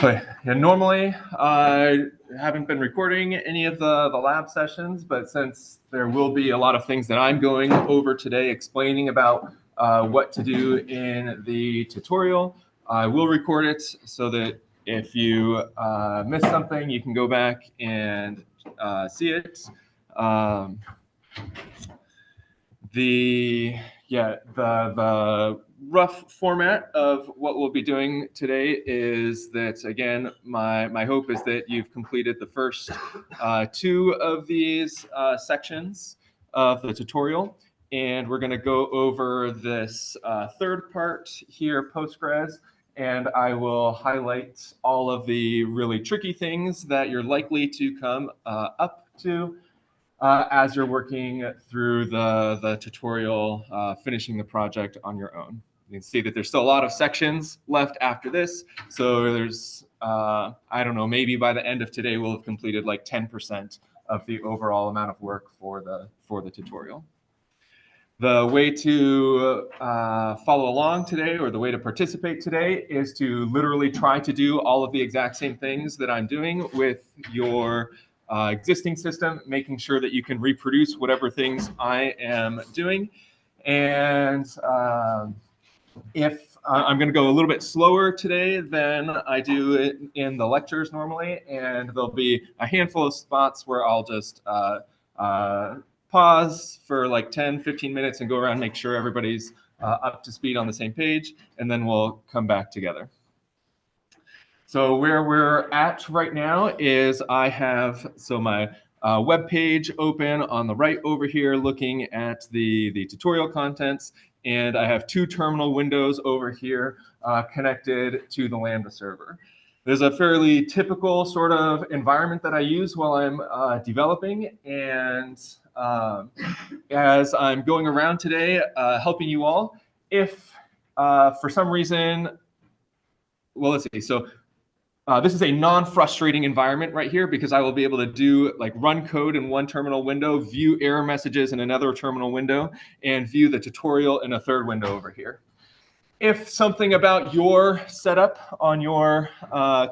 So yeah, normally I haven't been recording any of the lab sessions, but since there will be a lot of things that I'm going over today explaining about what to do in the tutorial, I will record it so that if you miss something, you can go back and see it. The rough format of what we'll be doing today is that, again, my hope is that you've completed the first two of these sections of the tutorial, and we're going to go over this third part here, Postgres, and I will highlight all of the really tricky things that you're likely to come up to as you're working through the tutorial, finishing the project on your own. You can see that there's still a lot of sections left after this. So there's, I don't know, maybe by the end of today, we'll have completed like 10% of the overall amount of work for the tutorial. The way to follow along today, or the way to participate today, is to literally try to do all of the exact same things that I'm doing with your existing system, making sure that you can reproduce whatever things I am doing. And if I'm going to go a little bit slower today than I do in the lectures normally, and there'll be a handful of spots where I'll just pause for like 10, 15 minutes and go around and make sure everybody's up to speed on the same page, and then we'll come back together. So where we're at right now is I have my web page open on the right over here looking at the tutorial contents, and I have two terminal windows over here connected to the Lambda server. There's a fairly typical sort of environment that I use while I'm developing, and as I'm going around today helping you all, if for some reason, well, let's see, so this is a non-frustrating environment right here because I will be able to do like run code in one terminal window, view error messages in another terminal window, and view the tutorial in a third window over here. If something about your setup on your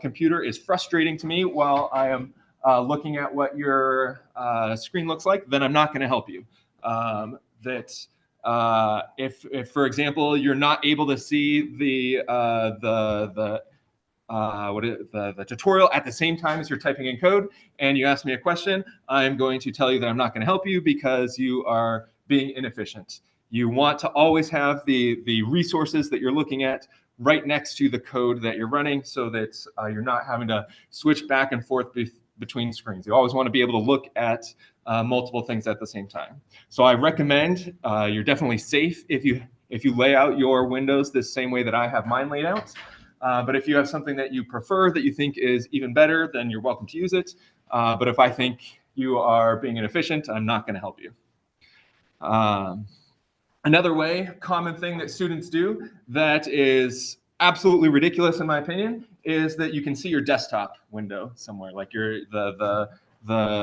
computer is frustrating to me while I am looking at what your screen looks like, then I'm not going to help you. If, for example, you're not able to see the tutorial at the same time as you're typing in code, and you ask me a question, I'm going to tell you that I'm not going to help you because you are being inefficient. You want to always have the resources that you're looking at right next to the code that you're running so that you're not having to switch back and forth between screens. You always want to be able to look at multiple things at the same time. So I recommend, you're definitely safe if you lay out your windows the same way that I have mine laid out. But if you have something that you prefer that you think is even better, then you're welcome to use it. But if I think you are being inefficient, I'm not going to help you. Another common thing that students do that is absolutely ridiculous in my opinion is that you can see your desktop window somewhere, like the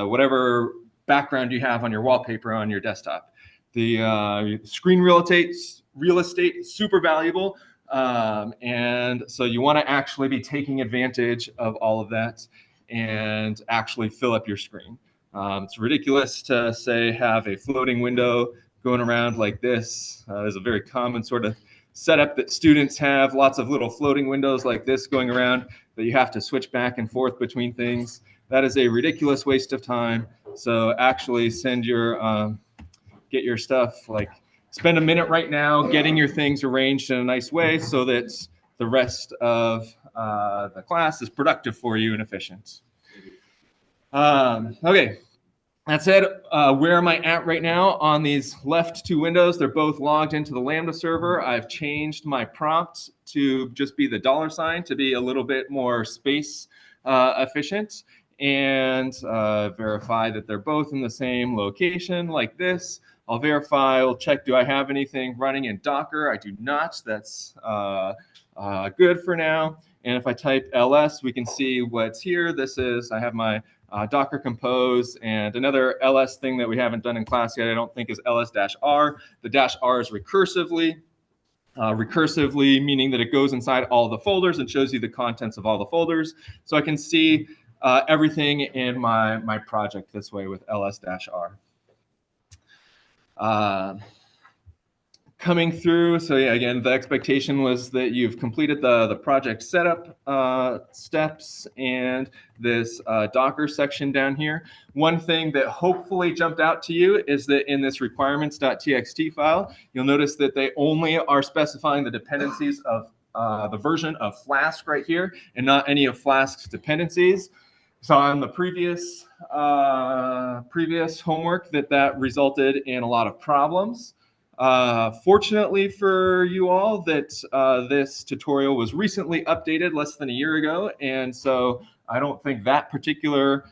whatever background you have on your wallpaper on your desktop. The screen real estate, super valuable. And so you want to actually be taking advantage of all of that and actually fill up your screen. It's ridiculous to say have a floating window going around like this. There's a very common sort of setup that students have, lots of little floating windows like this going around that you have to switch back and forth between things. That is a ridiculous waste of time. So actually get your stuff, like spend a minute right now getting your things arranged in a nice way so that the rest of the class is productive for you and efficient. Okay. That said, where am I at right now on these left two windows? They're both logged into the Lambda server. I've changed my prompt to just be the $sign to be a little bit more space efficient, and verify that they're both in the same location like this. I'll verify, I'll check, do I have anything running in Docker? I do not. That's good for now. And if I type ls, we can see what's here. This is, I have my Docker compose, and another ls thing that we haven't done in class yet, I don't think, is ls-r. The -r is recursively. recursively, meaning that it goes inside all the folders and shows you the contents of all the folders. So I can see everything in my project this way with ls-r. Coming through, so yeah, again, the expectation was that you've completed the project setup steps and this Docker section down here. One thing that hopefully jumped out to you is that in this requirements.txt file, you'll notice that they only are specifying the dependencies of the version of Flask right here and not any of Flask's dependencies. So on the previous homework that resulted in a lot of problems. Fortunately for you all that this tutorial was recently updated less than a year ago, and so I don't think that particular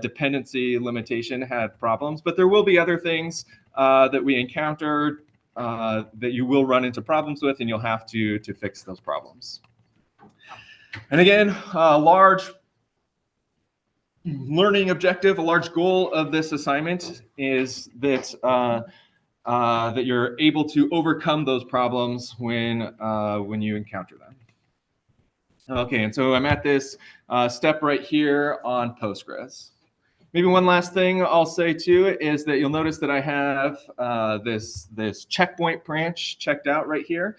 dependency limitation had problems, but there will be other things that we encounter that you will run into problems with, and you'll have to fix those problems. And again, a large learning objective, a large goal of this assignment is that that you're able to overcome those problems when you encounter them. Okay, and so I'm at this step right here on Postgres. Maybe one last thing I'll say too is that you'll notice that I have this checkpoint branch checked out right here.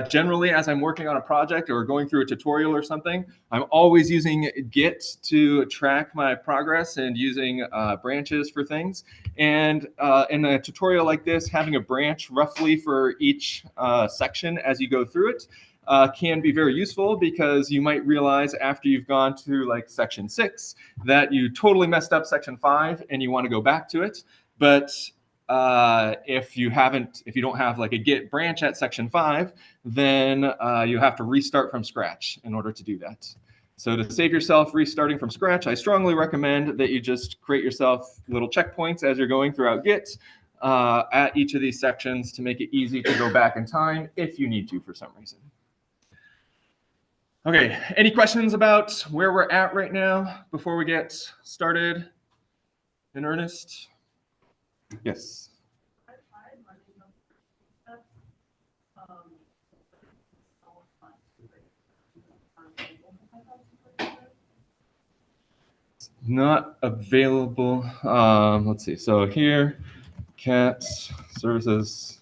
Generally, as I'm working on a project or going through a tutorial or something, I'm always using Git to track my progress and using branches for things. And in a tutorial like this, having a branch roughly for each section as you go through it can be very useful, because you might realize after you've gone to like section 6 that you totally messed up section 5 and you want to go back to it. But if you don't have like a Git branch at section 5, then you have to restart from scratch in order to do that. So to save yourself restarting from scratch, I strongly recommend that you just create yourself little checkpoints as you're going throughout Git at each of these sections to make it easy to go back in time if you need to for some reason. Okay, any questions about where we're at right now before we get started in earnest? Yes. Not available. Let's see. So here, cat services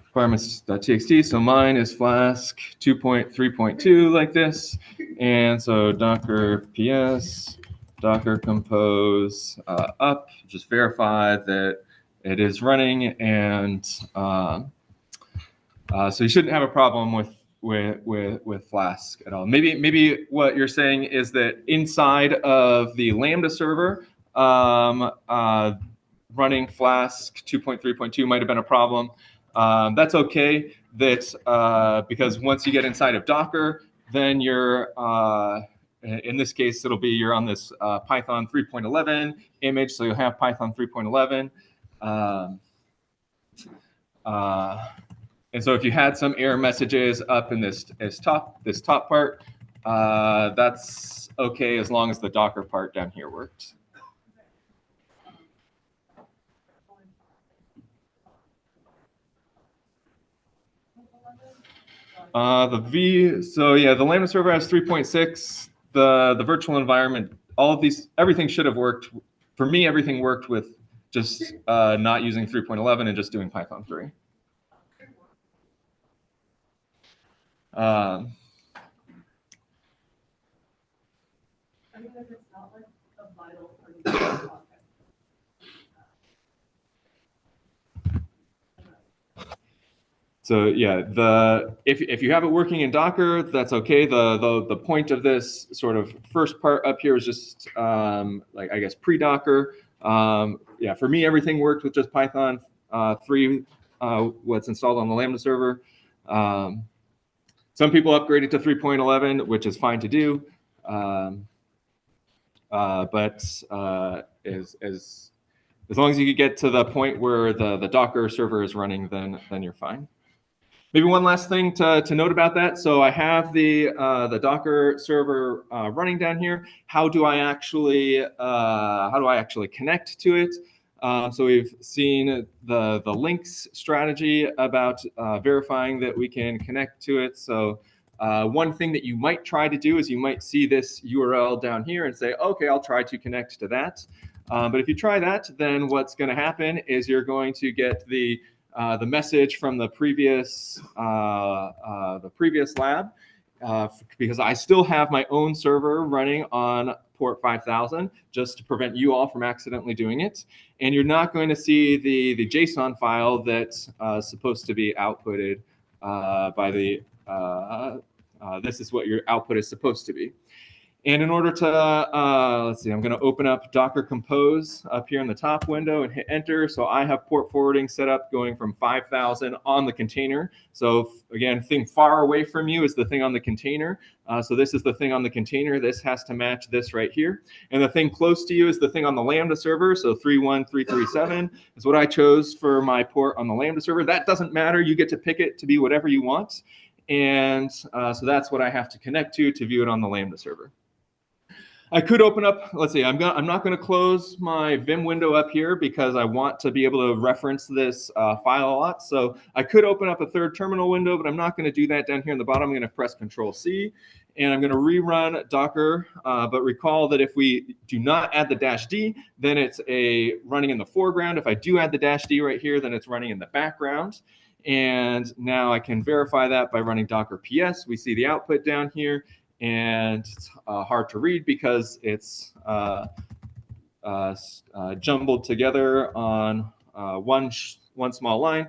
requirements.txt. So mine is Flask 2.3.2 like this, and so Docker PS, Docker compose up. Just verify that it is running, and so you shouldn't have a problem with Flask at all. Maybe what you're saying is that inside of the Lambda server, running Flask 2.3.2 might have been a problem. That's okay. Because once you get inside of Docker, then you're in this case you're on this Python 3.11 image, so you'll have Python 3.11. And so if you had some error messages up in this top part, that's okay as long as the Docker part down here worked. So yeah, the Lambda server has 3.6. The virtual environment, everything should have worked. For me, everything worked with just not using 3.11 and just doing Python 3. I mean, if it's not like a vital thing. So yeah, if you have it working in Docker, that's okay. The point of this sort of first part up here is just like, I guess, pre-Docker. Yeah, for me, everything worked with just Python 3, what's installed on the Lambda server. Some people upgraded to 3.11, which is fine to do. But as long as you can get to the point where the Docker server is running, then you're fine. Maybe one last thing to note about that. So I have the Docker server running down here. How do I actually connect to it? So we've seen the links strategy about verifying that we can connect to it. So one thing that you might try to do is you might see this URL down here and say, okay, I'll try to connect to that. But if you try that, then what's going to happen is you're going to get the message from the previous lab, because I still have my own server running on port 5000 just to prevent you all from accidentally doing it. And you're not going to see the JSON file that's supposed to be outputted by the, this is what your output is supposed to be. And in order to, let's see, I'm going to open up Docker Compose up here in the top window and hit enter. So I have port forwarding set up going from 5000 on the container. So again, thing far away from you is the thing on the container. So this is the thing on the container. This has to match this right here. And the thing close to you is the thing on the Lambda server. So 31337 is what I chose for my port on the Lambda server. That doesn't matter. You get to pick it to be whatever you want. And so that's what I have to connect to view it on the Lambda server. I could open up, let's see, I'm not going to close my Vim window up here because I want to be able to reference this file a lot. So I could open up a third terminal window, but I'm not going to do that down here in the bottom. I'm going to press Control-C, and I'm going to rerun Docker. But recall that if we do not add the -d, then it's running in the foreground. If I do add the -d right here, then it's running in the background. And now I can verify that by running Docker PS. We see the output down here. And it's hard to read because it's jumbled together on one small line.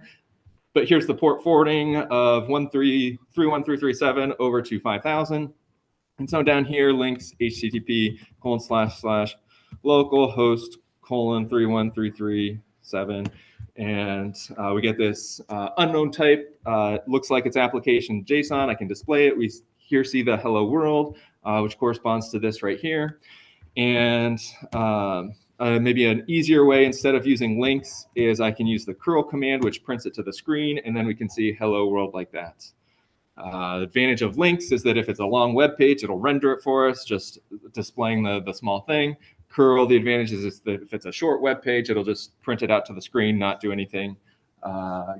But here's the port forwarding of 133.1.337 over to 5000. And so down here, links http://localhost:3133.7. And we get this unknown type. Looks like it's application JSON. I can display it. We here see the hello world, which corresponds to this right here. And maybe an easier way, instead of using links, is I can use the curl command, which prints it to the screen, and then we can see hello world like that. The advantage of links is that if it's a long web page, it'll render it for us, just displaying the small thing. Curl, the advantage is that if it's a short web page, it'll just print it out to the screen, not do anything,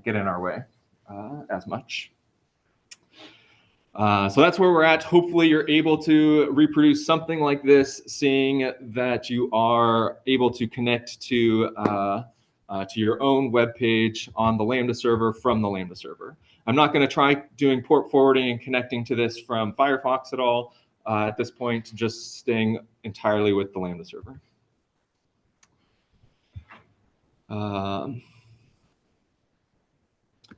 get in our way as much. So that's where we're at. Hopefully you're able to reproduce something like this, seeing that you are able to connect to your own web page on the Lambda server from the Lambda server. I'm not going to try doing port forwarding and connecting to this from Firefox at all. At this point, just staying entirely with the Lambda server.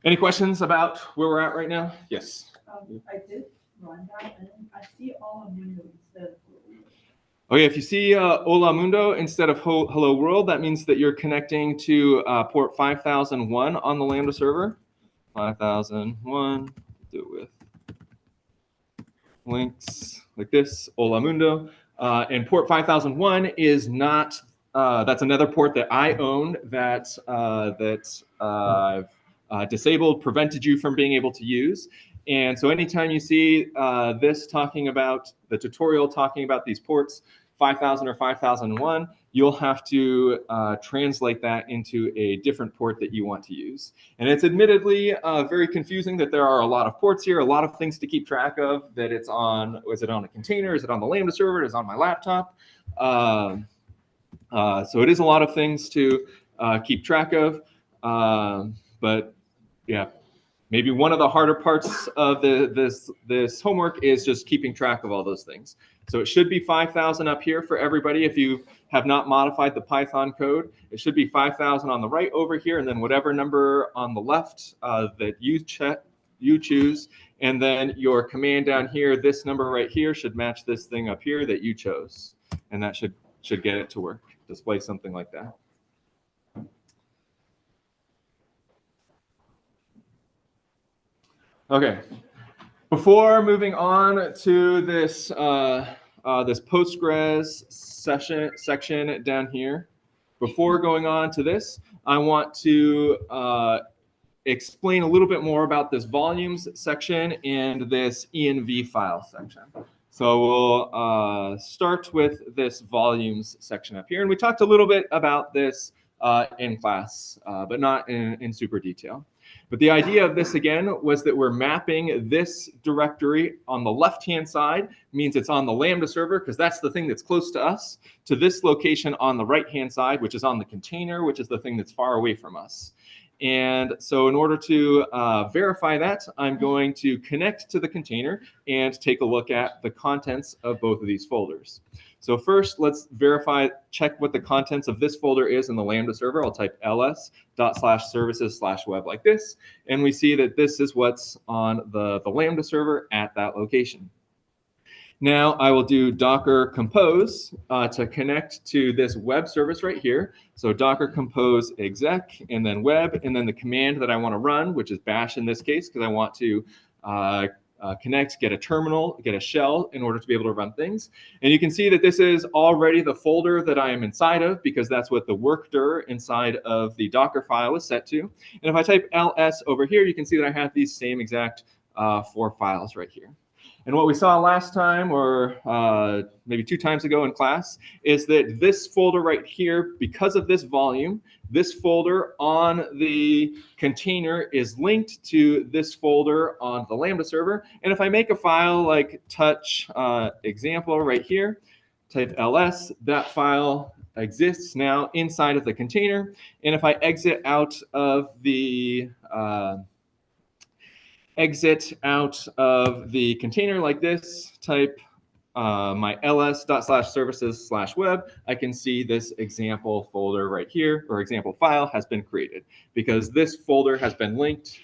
Any questions about where we're at right now? Yes. I did run that, and I see Olamundo instead of Hello World. Okay, if you see Olamundo instead of Hello World, that means that you're connecting to port 5001 on the Lambda server. 5001, do it with links like this, Olamundo. And port 5001 is not, that's another port that I own that I've disabled, prevented you from being able to use. And so anytime you see this talking about, the tutorial talking about these ports, 5000 or 5001, you'll have to translate that into a different port that you want to use. And it's admittedly very confusing that there are a lot of ports here, a lot of things to keep track of, that it's on, is it on a container, is it on the Lambda server, is it on my laptop? So it is a lot of things to keep track of, but yeah. Maybe one of the harder parts of this homework is just keeping track of all those things. So it should be 5000 up here for everybody. If you have not modified the Python code, it should be 5000 on the right over here, and then whatever number on the left that you choose, and then your command down here, this number right here should match this thing up here that you chose, and that should get it to work, display something like that. Okay, before moving on to this this Postgres section down here, before going on to this, I want to explain a little bit more about this volumes section and this env file section. So we'll start with this volumes section up here, and we talked a little bit about this in class, but not in super detail. But the idea of this, again, was that we're mapping this directory on the left-hand side, means it's on the Lambda server, because that's the thing that's close to us, to this location on the right-hand side, which is on the container, which is the thing that's far away from us. And so in order to verify that, I'm going to connect to the container and take a look at the contents of both of these folders. So first, let's check what the contents of this folder is in the Lambda server. I'll type ls./services/web like this, and we see that this is what's on the Lambda server at that location. Now I will do docker compose to connect to this web service right here. So docker compose exec, and then web, and then the command that I want to run, which is bash in this case, because I want to connect, get a terminal, get a shell in order to be able to run things. And you can see that this is already the folder that I am inside of, because that's what the work dir inside of the Docker file is set to. And if I type ls over here, you can see that I have these same exact 4 files right here. And what we saw last time, or maybe 2 times ago in class, is that this folder right here, because of this volume, this folder on the container is linked to this folder on the Lambda server. And if I make a file like touch example right here, type ls, that file exists now inside of the container. And if I exit out of the container like this, type my ls./services/web, I can see this example folder right here, or example file has been created, because this folder has been linked.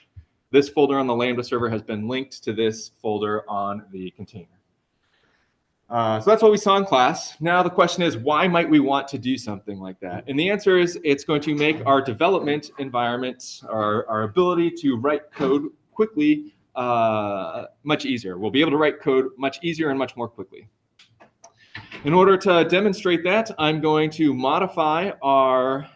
This folder on the Lambda server has been linked to this folder on the container. So that's what we saw in class. Now the question is, why might we want to do something like that? And the answer is, it's going to make our development environment, our ability to write code quickly, much easier. We'll be able to write code much easier and much more quickly. In order to demonstrate that, I'm going to modify our,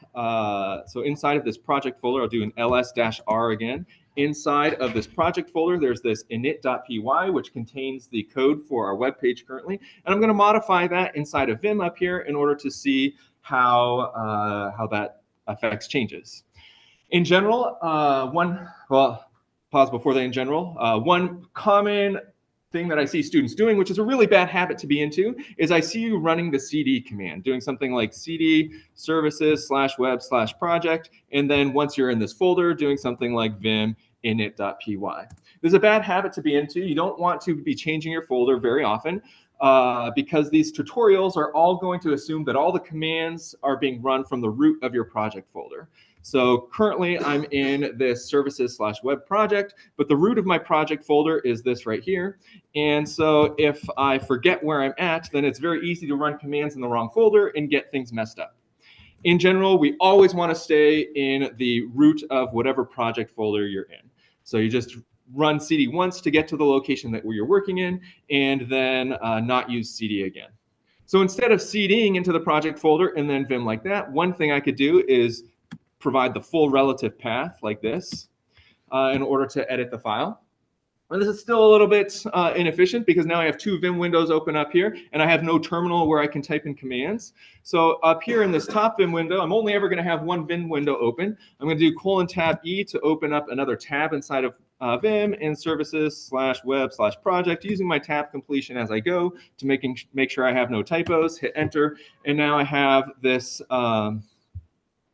so inside of this project folder, I'll do an ls-r again. Inside of this project folder, there's this init.py, which contains the code for our web page currently. And I'm going to modify that inside of Vim up here in order to see how that affects changes. In general, pause before that. In general, one common thing that I see students doing, which is a really bad habit to be into, is I see you running the cd command, doing something like cd services/web/project, and then once you're in this folder, doing something like vim init.py. This is a bad habit to be into. You don't want to be changing your folder very often, because these tutorials are all going to assume that all the commands are being run from the root of your project folder. So currently I'm in this services/web project, but the root of my project folder is this right here. And so if I forget where I'm at, then it's very easy to run commands in the wrong folder and get things messed up. In general, we always want to stay in the root of whatever project folder you're in. So you just run cd once to get to the location that you're working in, and then not use cd again. So instead of cding into the project folder and then vim like that, one thing I could do is provide the full relative path like this in order to edit the file. And this is still a little bit inefficient, because now I have 2 Vim windows open up here, and I have no terminal where I can type in commands. So up here in this top Vim window, I'm only ever going to have 1 Vim window open. I'm going to do :tab-E to open up another tab inside of Vim and services/web/project, using my tab completion as I go to make sure I have no typos. Hit enter, and now I have this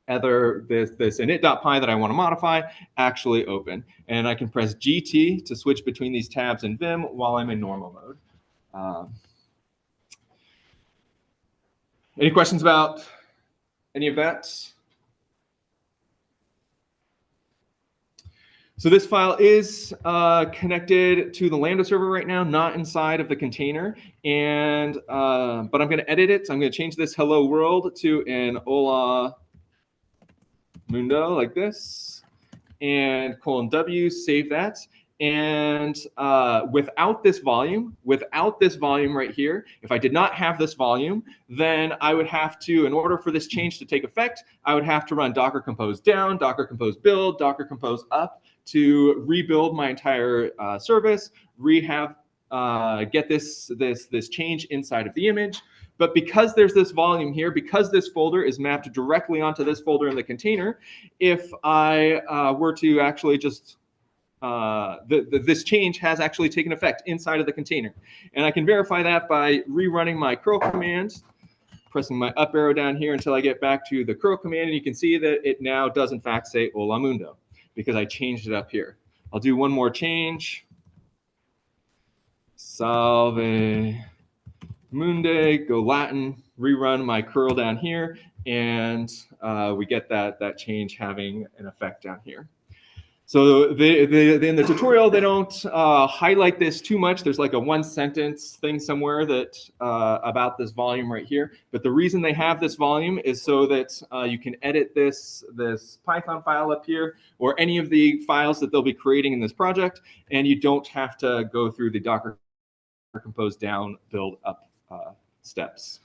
this init.py that I want to modify actually open. And I can press GT to switch between these tabs in Vim while I'm in normal mode. Any questions about any of that? So this file is connected to the Lambda server right now, not inside of the container. And but I'm going to edit it. So I'm going to change this hello world to an hola mundo like this, and :W, save that. And without this volume right here, if I did not have this volume, then I would have to, in order for this change to take effect, I would have to run docker compose down, docker compose build, docker compose up to rebuild my entire service, get this change inside of the image. But because there's this volume here, because this folder is mapped directly onto this folder in the container, if I were to actually just this change has actually taken effect inside of the container. And I can verify that by rerunning my curl command, pressing my up arrow down here until I get back to the curl command, and you can see that it now does in fact say Hola Mundo because I changed it up here. I'll do one more change. Salve Munde, go Latin, rerun my curl down here, and we get that change having an effect down here. So in the tutorial, they don't highlight this too much. There's like a one sentence thing somewhere that about this volume right here. But the reason they have this volume is so that you can edit this Python file up here or any of the files that they'll be creating in this project, and you don't have to go through the Docker Compose down, build up steps.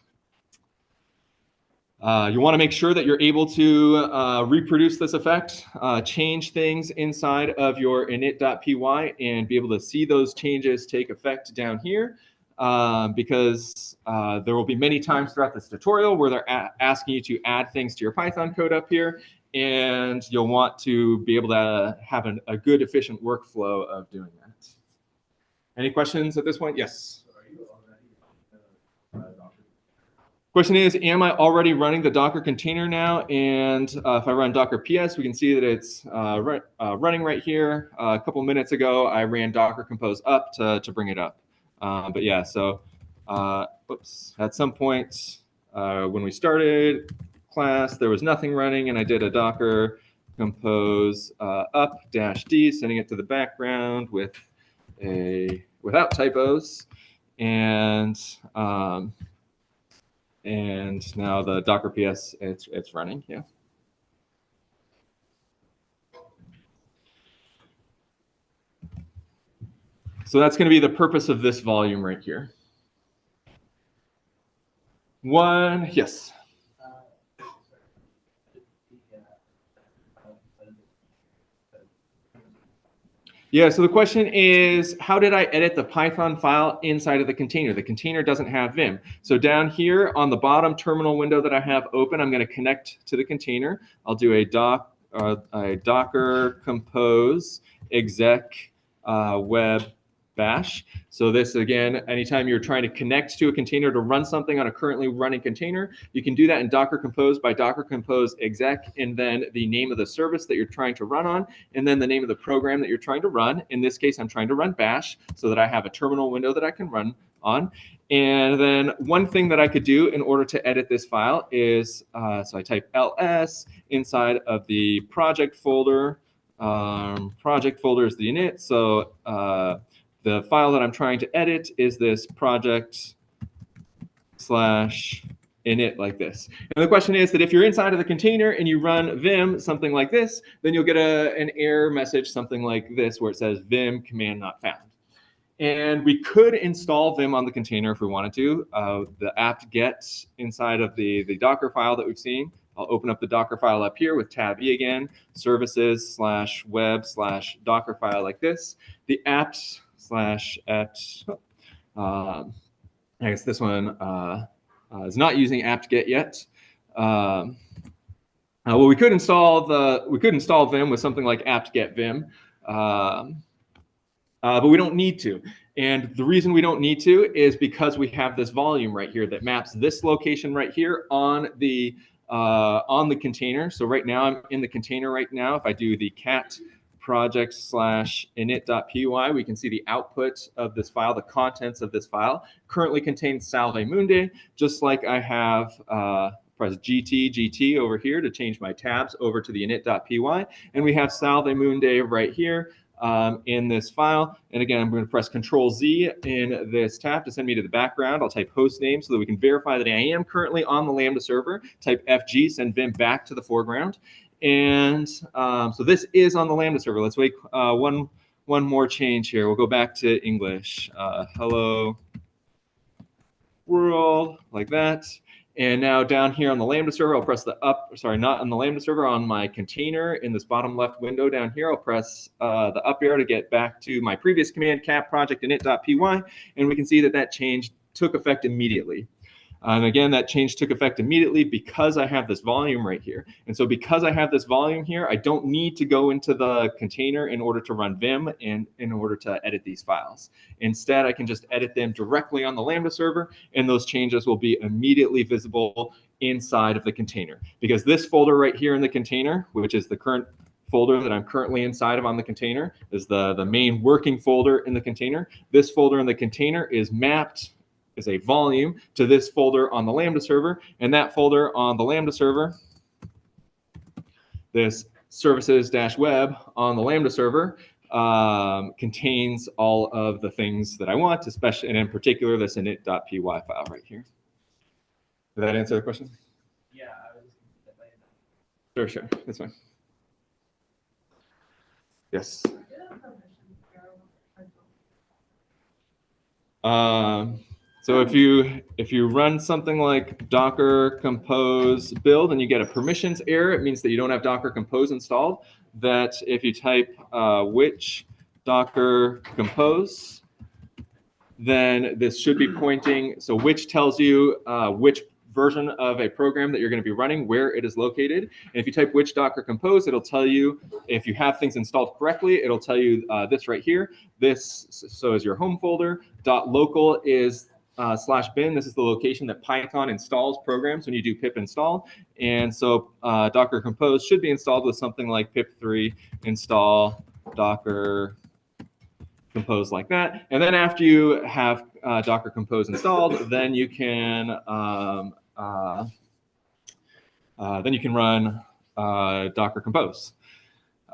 You want to make sure that you're able to reproduce this effect, change things inside of your init.py, and be able to see those changes take effect down here, because there will be many times throughout this tutorial where they're asking you to add things to your Python code up here, and you'll want to be able to have a good, efficient workflow of doing that. Any questions at this point? Yes. Question is, am I already running the Docker container now? And if I run Docker PS, we can see that it's running right here. A couple minutes ago, I ran Docker Compose up to bring it up. But yeah, so whoops, at some point when we started class, there was nothing running, and I did a Docker Compose up -d, sending it to the background without typos, and now the Docker PS, it's running, yeah. So that's going to be the purpose of this volume right here. One, yes. Yeah, so the question is, how did I edit the Python file inside of the container? The container doesn't have Vim. So down here on the bottom terminal window that I have open, I'm going to connect to the container. I'll do a Docker Compose exec web bash. So this, again, anytime you're trying to connect to a container to run something on a currently running container, you can do that in Docker Compose by Docker Compose exec, and then the name of the service that you're trying to run on, and then the name of the program that you're trying to run. In this case, I'm trying to run bash so that I have a terminal window that I can run on. And then one thing that I could do in order to edit this file is, so I type ls inside of the project folder. Project folder is the init. So the file that I'm trying to edit is this project/init like this. And the question is that if you're inside of the container and you run vim, something like this, then you'll get an error message, something like this, where it says vim command not found. And we could install Vim on the container if we wanted to. The apt-get inside of the Docker file that we've seen. I'll open up the Docker file up here with tab E again, services/web/Docker file like this. The apt/apt, I guess this one is not using apt-get yet. Well, we could install Vim with something like apt-get vim. But we don't need to. And the reason we don't need to is because we have this volume right here that maps this location right here on the container. So right now I'm in the container right now. If I do the cat project/init.py, we can see the output of this file, the contents of this file currently contains Salve Munde, just like I have press GT over here to change my tabs over to the init.py. And we have Salve Munde right here in this file. And again, I'm going to press Control-Z in this tab to send me to the background. I'll type host name so that we can verify that I am currently on the Lambda server. Type FG, send Vim back to the foreground. And so this is on the Lambda server. Let's make one more change here. We'll go back to English. Hello world, like that. And now down here on the Lambda server, I'll press the not on the Lambda server, on my container in this bottom left window down here, I'll press the up arrow to get back to my previous command, cat project init.py, and we can see that change took effect immediately. And again, that change took effect immediately because I have this volume right here. And so because I have this volume here, I don't need to go into the container in order to run Vim and in order to edit these files. Instead, I can just edit them directly on the Lambda server, and those changes will be immediately visible inside of the container. Because this folder right here in the container, which is the current folder that I'm currently inside of on the container, is the main working folder in the container. This folder in the container is mapped as a volume to this folder on the Lambda server, and that folder on the Lambda server, this services-web on the Lambda server, contains all of the things that I want, especially, and in particular, this init.py file right here. Did that answer the question? Yeah, I was just going to say Sure, that's fine. Yes. So if you run something like Docker compose build and you get a permissions error, it means that you don't have Docker compose installed. That if you type which Docker compose, then this should be pointing. So which tells you which version of a program that you're going to be running, where it is located. And if you type which Docker compose, it'll tell you if you have things installed correctly. It'll tell you this right here. This so is your home folder. .local is /bin. This is the location that Python installs programs when you do pip install. And so Docker compose should be installed with something like pip3 install Docker compose like that. And then after you have Docker compose installed, then you can run Docker compose.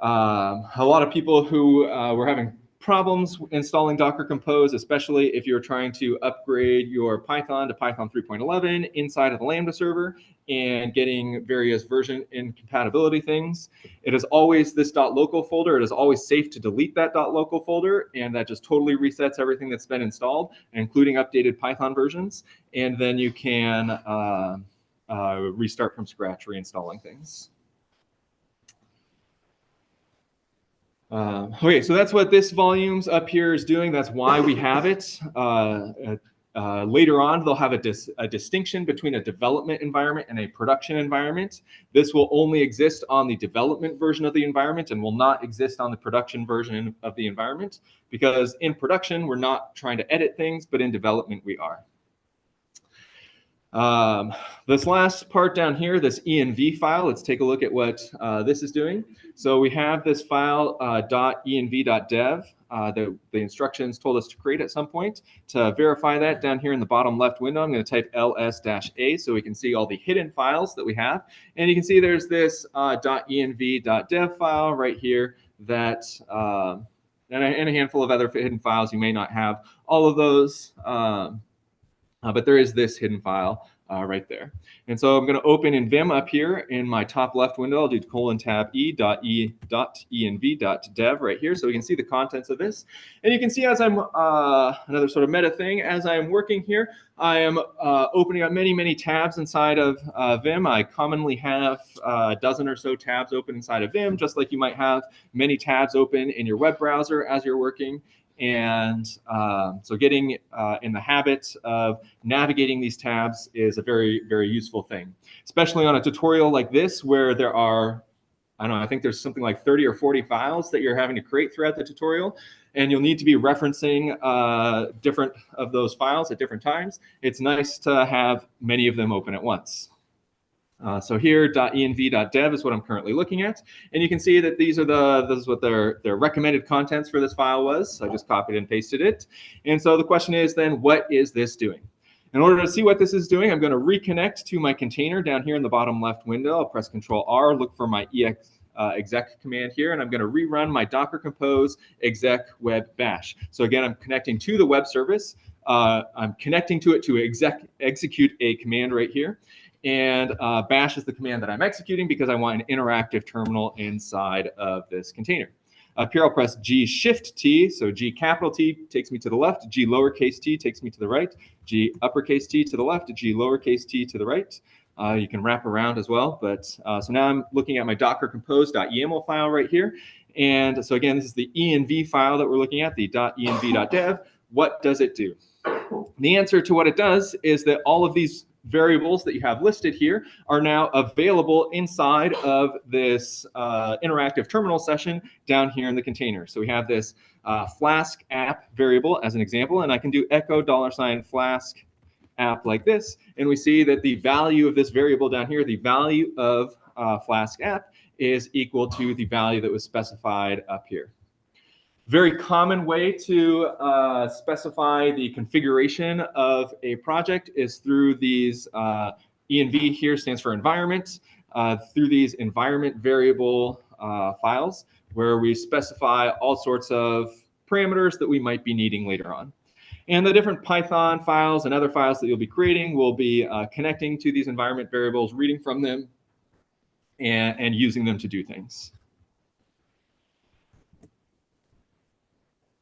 A lot of people who were having problems installing Docker compose, especially if you're trying to upgrade your Python to Python 3.11 inside of the Lambda server and getting various version incompatibility things. It is always this .local folder. It is always safe to delete that .local folder, and that just totally resets everything that's been installed, including updated Python versions. And then you can restart from scratch, reinstalling things. Okay, so that's what this volumes up here is doing. That's why we have it. Later on, they'll have a distinction between a development environment and a production environment. This will only exist on the development version of the environment and will not exist on the production version of the environment, because in production, we're not trying to edit things, but in development, we are. This last part down here, this env file, let's take a look at what this is doing. So we have this file .env.dev that the instructions told us to create at some point. To verify that, down here in the bottom left window, I'm going to type ls-a so we can see all the hidden files that we have. And you can see there's this .env.dev file right here that and a handful of other hidden files. You may not have all of those. But there is this hidden file right there. And so I'm going to open in Vim up here in my top left window. I'll do :e.env.dev right here so we can see the contents of this. And you can see as I'm, another sort of meta thing, as I'm working here, I am opening up many, many tabs inside of Vim. I commonly have a dozen or so tabs open inside of Vim, just like you might have many tabs open in your web browser as you're working. And so getting in the habit of navigating these tabs is a very, very useful thing, especially on a tutorial like this where there are, I don't know, I think there's something like 30 or 40 files that you're having to create throughout the tutorial, and you'll need to be referencing different of those files at different times. It's nice to have many of them open at once. So here, .env.dev is what I'm currently looking at, and you can see that this is what their recommended contents for this file was. So I just copied and pasted it. And so the question is then, what is this doing? In order to see what this is doing, I'm going to reconnect to my container down here in the bottom left window. I'll press Control-R, look for my exec command here, and I'm going to rerun my Docker compose exec web bash. So again, I'm connecting to the web service. I'm connecting to it to execute a command right here. And bash is the command that I'm executing because I want an interactive terminal inside of this container. Up here, I'll press G-Shift-T. So G capital T takes me to the left. G lowercase t takes me to the right. G uppercase t to the left. G lowercase t to the right. You can wrap around as well. But so now I'm looking at my docker compose.yaml file right here. And so again, this is the env file that we're looking at, the .env.dev. What does it do? The answer to what it does is that all of these variables that you have listed here are now available inside of this interactive terminal session down here in the container. So we have this Flask app variable as an example, and I can do echo $Flask app like this, and we see that the value of this variable down here, the value of Flask app, is equal to the value that was specified up here. Very common way to specify the configuration of a project is through these env here stands for environment, through these environment variable files where we specify all sorts of parameters that we might be needing later on. And the different Python files and other files that you'll be creating will be connecting to these environment variables, reading from them, and using them to do things.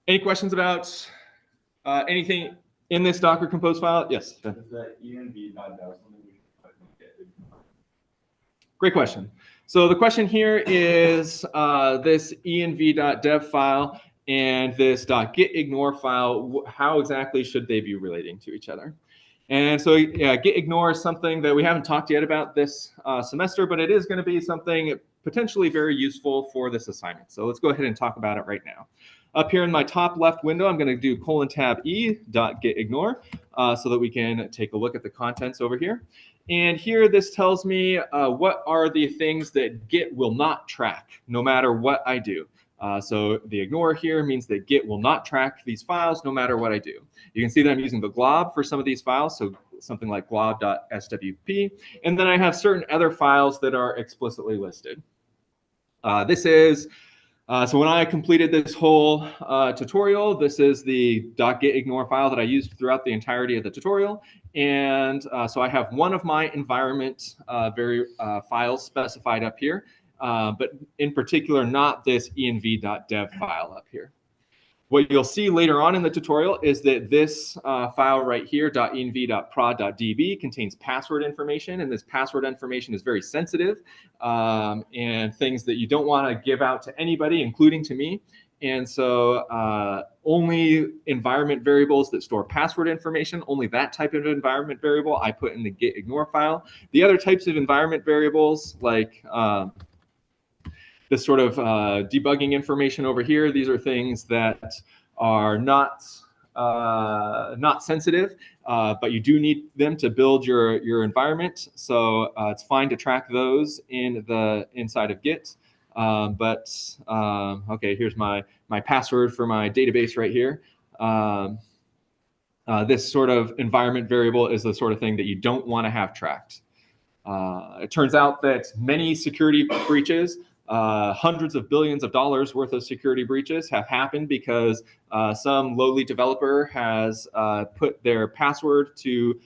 Any questions about anything in this Docker Compose file? Yes. Is that env.dev something we should put in Git? Great question. So the question here is this env.dev file and this .gitignore file, how exactly should they be relating to each other? And so yeah, gitignore is something that we haven't talked yet about this semester, but it is going to be something potentially very useful for this assignment. So let's go ahead and talk about it right now. Up here in my top left window, I'm going to do :E.gitignore so that we can take a look at the contents over here. And here this tells me what are the things that Git will not track no matter what I do. So the ignore here means that Git will not track these files no matter what I do. You can see that I'm using the glob for some of these files, so something like glob.swp. And then I have certain other files that are explicitly listed. This is so when I completed this whole tutorial, this is the .gitignore file that I used throughout the entirety of the tutorial. And so I have one of my environment files specified up here, but in particular, not this env.dev file up here. What you'll see later on in the tutorial is that this file right here, .env.prod.db, contains password information, and this password information is very sensitive and things that you don't want to give out to anybody, including to me. And so only environment variables that store password information, only that type of environment variable I put in the gitignore file. The other types of environment variables, like this sort of debugging information over here, these are things that are not sensitive, but you do need them to build your environment. So it's fine to track those in the inside of Git. Okay, here's my password for my database right here. This sort of environment variable is the sort of thing that you don't want to have tracked. It turns out that many security breaches, hundreds of billions of dollars worth of security breaches, have happened because some lowly developer has put their password to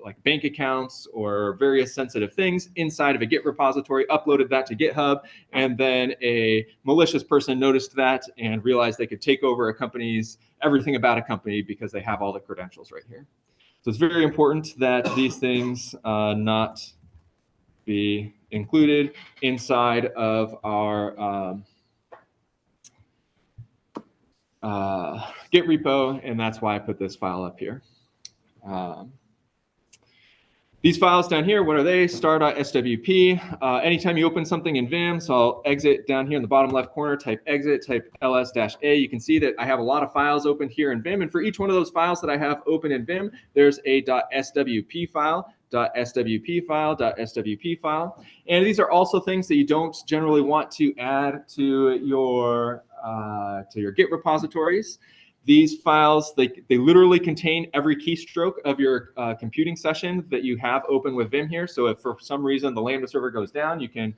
like bank accounts or various sensitive things inside of a Git repository, uploaded that to GitHub, and then a malicious person noticed that and realized they could take over a company's everything about a company because they have all the credentials right here. So it's very important that these things not be included inside of our Git repo, and that's why I put this file up here. These files down here, what are they? star.swp. Anytime you open something in Vim, so I'll exit down here in the bottom left corner, type exit, type ls-a. You can see that I have a lot of files open here in Vim, and for each one of those files that I have open in Vim, there's a .swp file, .swp file, .swp file. And these are also things that you don't generally want to add to your Git repositories. These files, they literally contain every keystroke of your computing session that you have open with Vim here. So if for some reason the Lambda server goes down, you can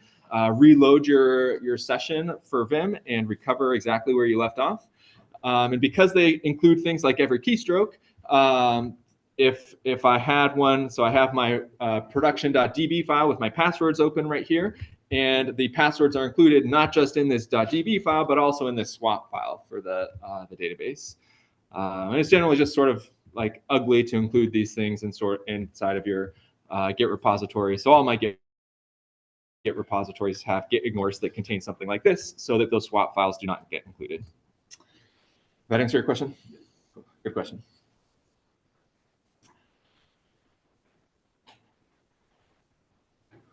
reload your session for Vim and recover exactly where you left off. And because they include things like every keystroke, if I had one, so I have my production.db file with my passwords open right here, and the passwords are included not just in this .db file, but also in this swap file for the database. And it's generally just sort of like ugly to include these things inside of your Git repository. So all my Git repositories have gitignores that contain something like this, so that those swap files do not get included. That answer your question? Good question.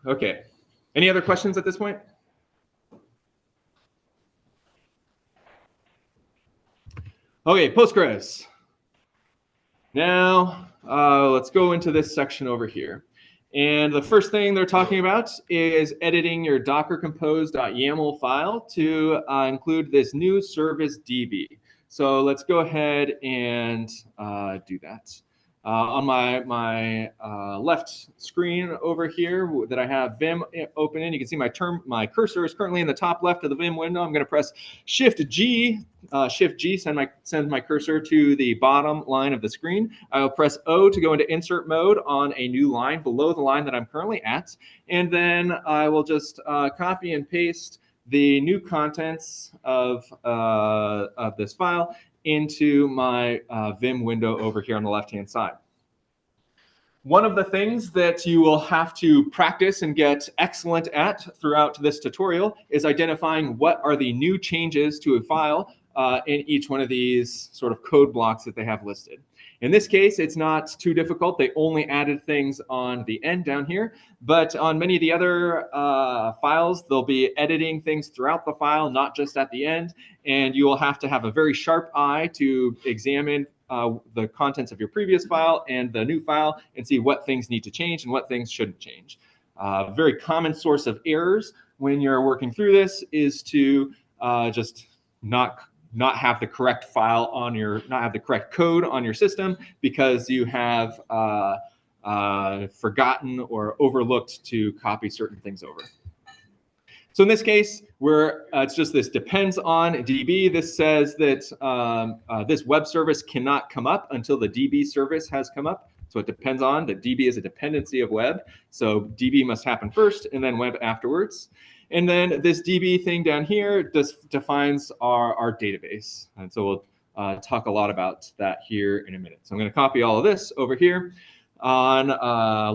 Okay. Any other questions at this point? Okay, Postgres. Now, let's go into this section over here. And the first thing they're talking about is editing your docker compose.yaml file to include this new service DB. So let's go ahead and do that. On my left screen over here that I have Vim open in, you can see my cursor is currently in the top left of the Vim window. I'm going to press Shift G, send my cursor to the bottom line of the screen. I will press O to go into insert mode on a new line below the line that I'm currently at, and then I will just copy and paste the new contents of this file into my Vim window over here on the left-hand side. One of the things that you will have to practice and get excellent at throughout this tutorial is identifying what are the new changes to a file in each one of these sort of code blocks that they have listed. In this case, it's not too difficult. They only added things on the end down here, but on many of the other files, they'll be editing things throughout the file, not just at the end, and you will have to have a very sharp eye to examine the contents of your previous file and the new file and see what things need to change and what things shouldn't change. A very common source of errors when you're working through this is to just not have the correct file on not have the correct code on your system because you have forgotten or overlooked to copy certain things over. So in this case, it's just this depends on DB. This says that this web service cannot come up until the DB service has come up. So it depends on that DB is a dependency of web. So DB must happen first and then web afterwards. And then this DB thing down here just defines our database. And so we'll talk a lot about that here in a minute. So I'm going to copy all of this over here. On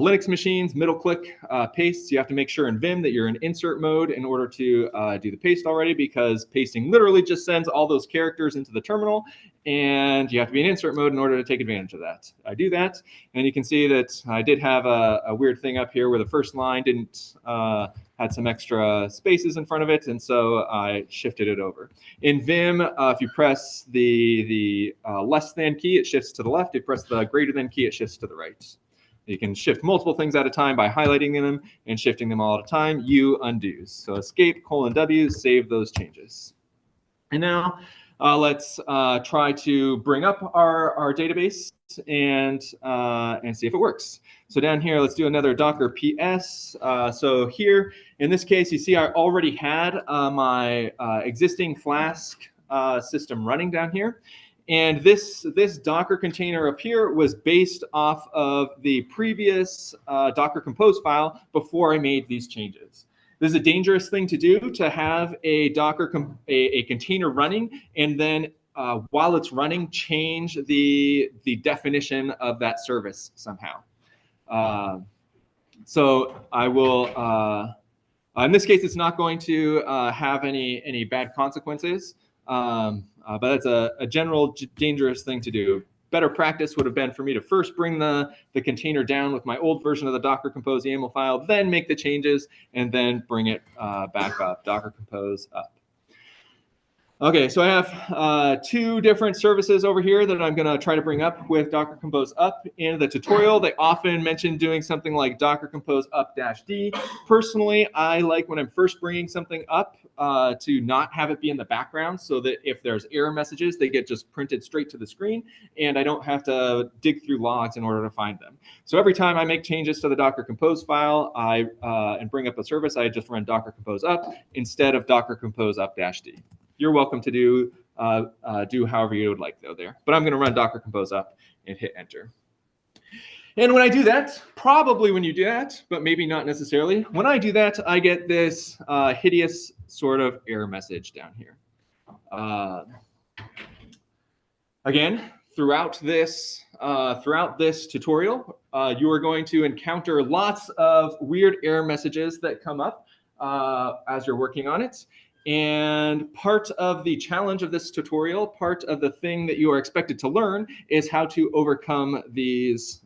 Linux machines, middle click paste. You have to make sure in Vim that you're in insert mode in order to do the paste already, because pasting literally just sends all those characters into the terminal, and you have to be in insert mode in order to take advantage of that. I do that, and you can see that I did have a weird thing up here where the first line didn't had some extra spaces in front of it, and so I shifted it over. In Vim, if you press the less than key, it shifts to the left. If you press the greater than key, it shifts to the right. You can shift multiple things at a time by highlighting them and shifting them all at a time. U undos. So escape, :W, save those changes. And now let's try to bring up our database and see if it works. So down here, let's do another Docker PS. So here, in this case, you see I already had my existing Flask system running down here. And this Docker container up here was based off of the previous Docker Compose file before I made these changes. This is a dangerous thing to do, to have a a container running and then while it's running, change the definition of that service somehow. So I will, in this case, it's not going to have any bad consequences, but that's a general dangerous thing to do. Better practice would have been for me to first bring the container down with my old version of the Docker Compose YAML file, then make the changes, and then bring it back up, Docker Compose up. Okay, so I have two different services over here that I'm going to try to bring up with Docker Compose up. In the tutorial, they often mention doing something like Docker Compose up -d. Personally, I like when I'm first bringing something up to not have it be in the background, so that if there's error messages, they get just printed straight to the screen, and I don't have to dig through logs in order to find them. So every time I make changes to the Docker Compose file and bring up a service, I just run Docker Compose up instead of Docker Compose up -d. You're welcome to do however you would like though there. But I'm going to run Docker Compose up and hit enter. And when I do that, probably when you do that, but maybe not necessarily, when I do that, I get this hideous sort of error message down here. Again, throughout this tutorial, you are going to encounter lots of weird error messages that come up as you're working on it. And part of the challenge of this tutorial, part of the thing that you are expected to learn, is how to overcome these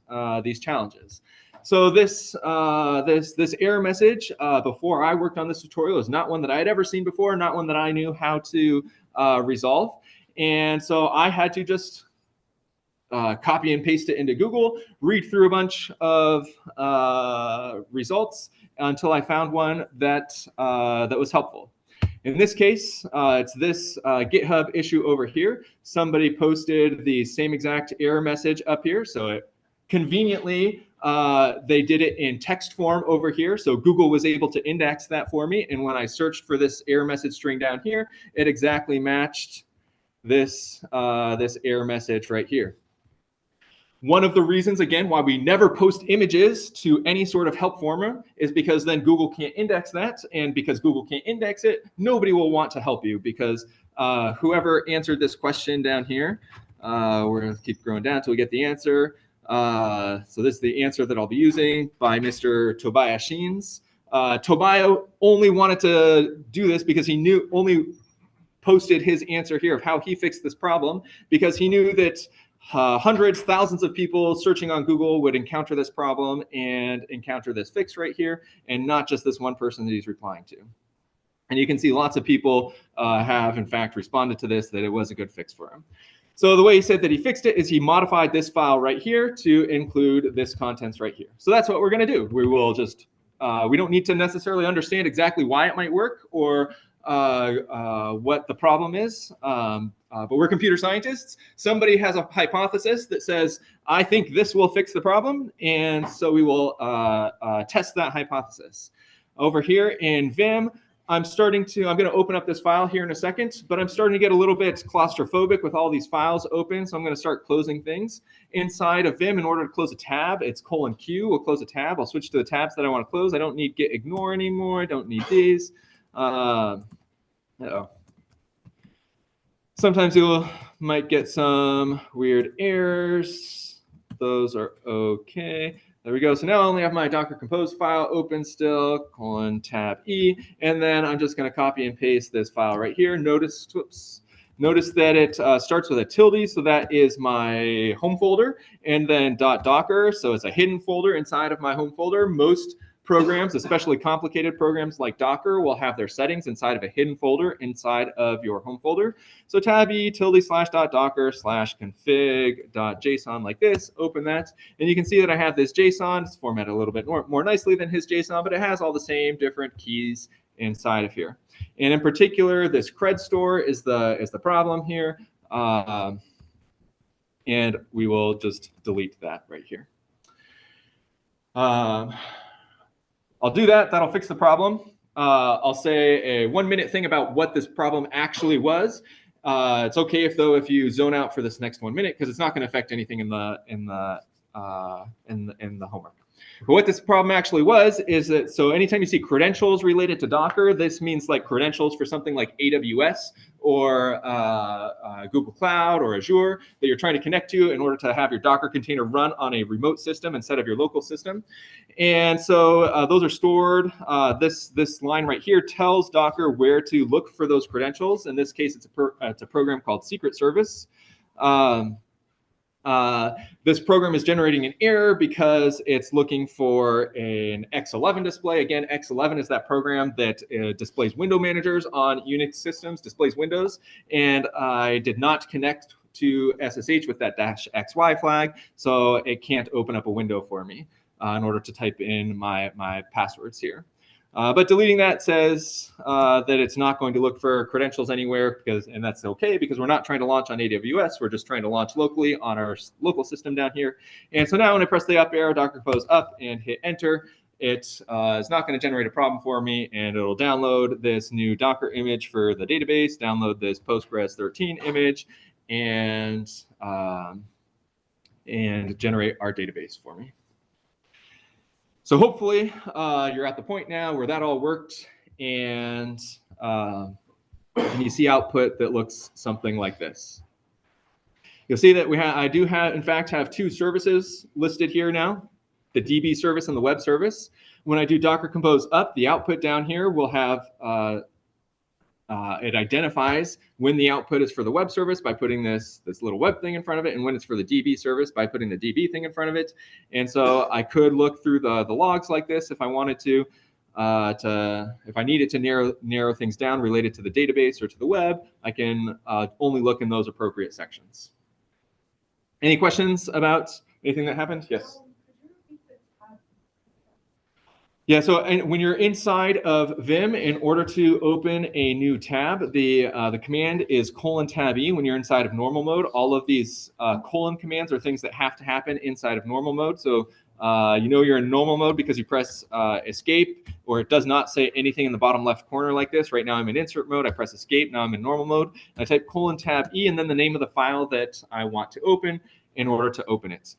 challenges. So this error message before I worked on this tutorial is not one that I had ever seen before, not one that I knew how to resolve. And so I had to just copy and paste it into Google, read through a bunch of results until I found one that was helpful. In this case, it's this GitHub issue over here. Somebody posted the same exact error message up here. So it conveniently, they did it in text form over here. So Google was able to index that for me. And when I searched for this error message string down here, it exactly matched this error message right here. One of the reasons, again, why we never post images to any sort of help forum is because then Google can't index that. And because Google can't index it, nobody will want to help you, because whoever answered this question down here, we're going to keep going down until we get the answer. So this is the answer that I'll be using by Mr. Tobias Sheens. Tobias only wanted to do this because he only posted his answer here of how he fixed this problem, because he knew that hundreds, thousands of people searching on Google would encounter this problem and encounter this fix right here, and not just this one person that he's replying to. And you can see lots of people have, in fact, responded to this, that it was a good fix for him. So the way he said that he fixed it is he modified this file right here to include this contents right here. So that's what we're going to do. We will just, we don't need to necessarily understand exactly why it might work or what the problem is, but we're computer scientists. Somebody has a hypothesis that says, I think this will fix the problem, and so we will test that hypothesis. Over here in Vim, I'm going to open up this file here in a second, but I'm starting to get a little bit claustrophobic with all these files open, so I'm going to start closing things. Inside of Vim, in order to close a tab, it's :Q. We'll close a tab. I'll switch to the tabs that I want to close. I don't need git ignore anymore. I don't need these. Sometimes you might get some weird errors. Those are okay. There we go. So now I only have my Docker Compose file open still, :tab E, and then I'm just going to copy and paste this file right here. Notice that it starts with a tilde, so that is my home folder, and then .docker, so it's a hidden folder inside of my home folder. Most programs, especially complicated programs like Docker, will have their settings inside of a hidden folder inside of your home folder. So tab E /docker/config.json like this, open that, and you can see that I have this JSON. It's formatted a little bit more nicely than his JSON, but it has all the same different keys inside of here. And in particular, this cred store is the problem here, and we will just delete that right here. I'll do that. That'll fix the problem. I'll say a 1-minute thing about what this problem actually was. It's okay if you zone out for this next 1 minute, because it's not going to affect anything in the homework. But what this problem actually was is that, so anytime you see credentials related to Docker, this means like credentials for something like AWS or Google Cloud or Azure that you're trying to connect to in order to have your Docker container run on a remote system instead of your local system. And so those are stored. This line right here tells Docker where to look for those credentials. In this case, it's a program called Secret Service. This program is generating an error because it's looking for an X11 display. Again, X11 is that program that displays window managers on Unix systems, displays windows. And I did not connect to SSH with that -XY flag, so it can't open up a window for me in order to type in my passwords here. But deleting that says that it's not going to look for credentials anywhere, and that's okay, because we're not trying to launch on AWS. We're just trying to launch locally on our local system down here. And so now when I press the up arrow, Docker Compose up, and hit enter, it is not going to generate a problem for me, and it'll download this new Docker image for the database, download this Postgres 13 image, and generate our database for me. So hopefully you're at the point now where that all worked, and you see output that looks something like this. You'll see that I do in fact have two services listed here now, the DB service and the web service. When I do Docker Compose up, the output down here will have it identifies when the output is for the web service by putting this little web thing in front of it, and when it's for the DB service by putting the DB thing in front of it. And so I could look through the logs like this if I wanted to if I needed to narrow things down related to the database or to the web. I can only look in those appropriate sections. Any questions about anything that happened? Yes. Yeah, so when you're inside of Vim, in order to open a new tab, the command is :tab-E. When you're inside of normal mode, all of these colon commands are things that have to happen inside of normal mode. So you know you're in normal mode because you press escape, or it does not say anything in the bottom left corner like this. Right now I'm in insert mode, I press escape, now I'm in normal mode. And I type :tab-E and then the name of the file that I want to open in order to open it.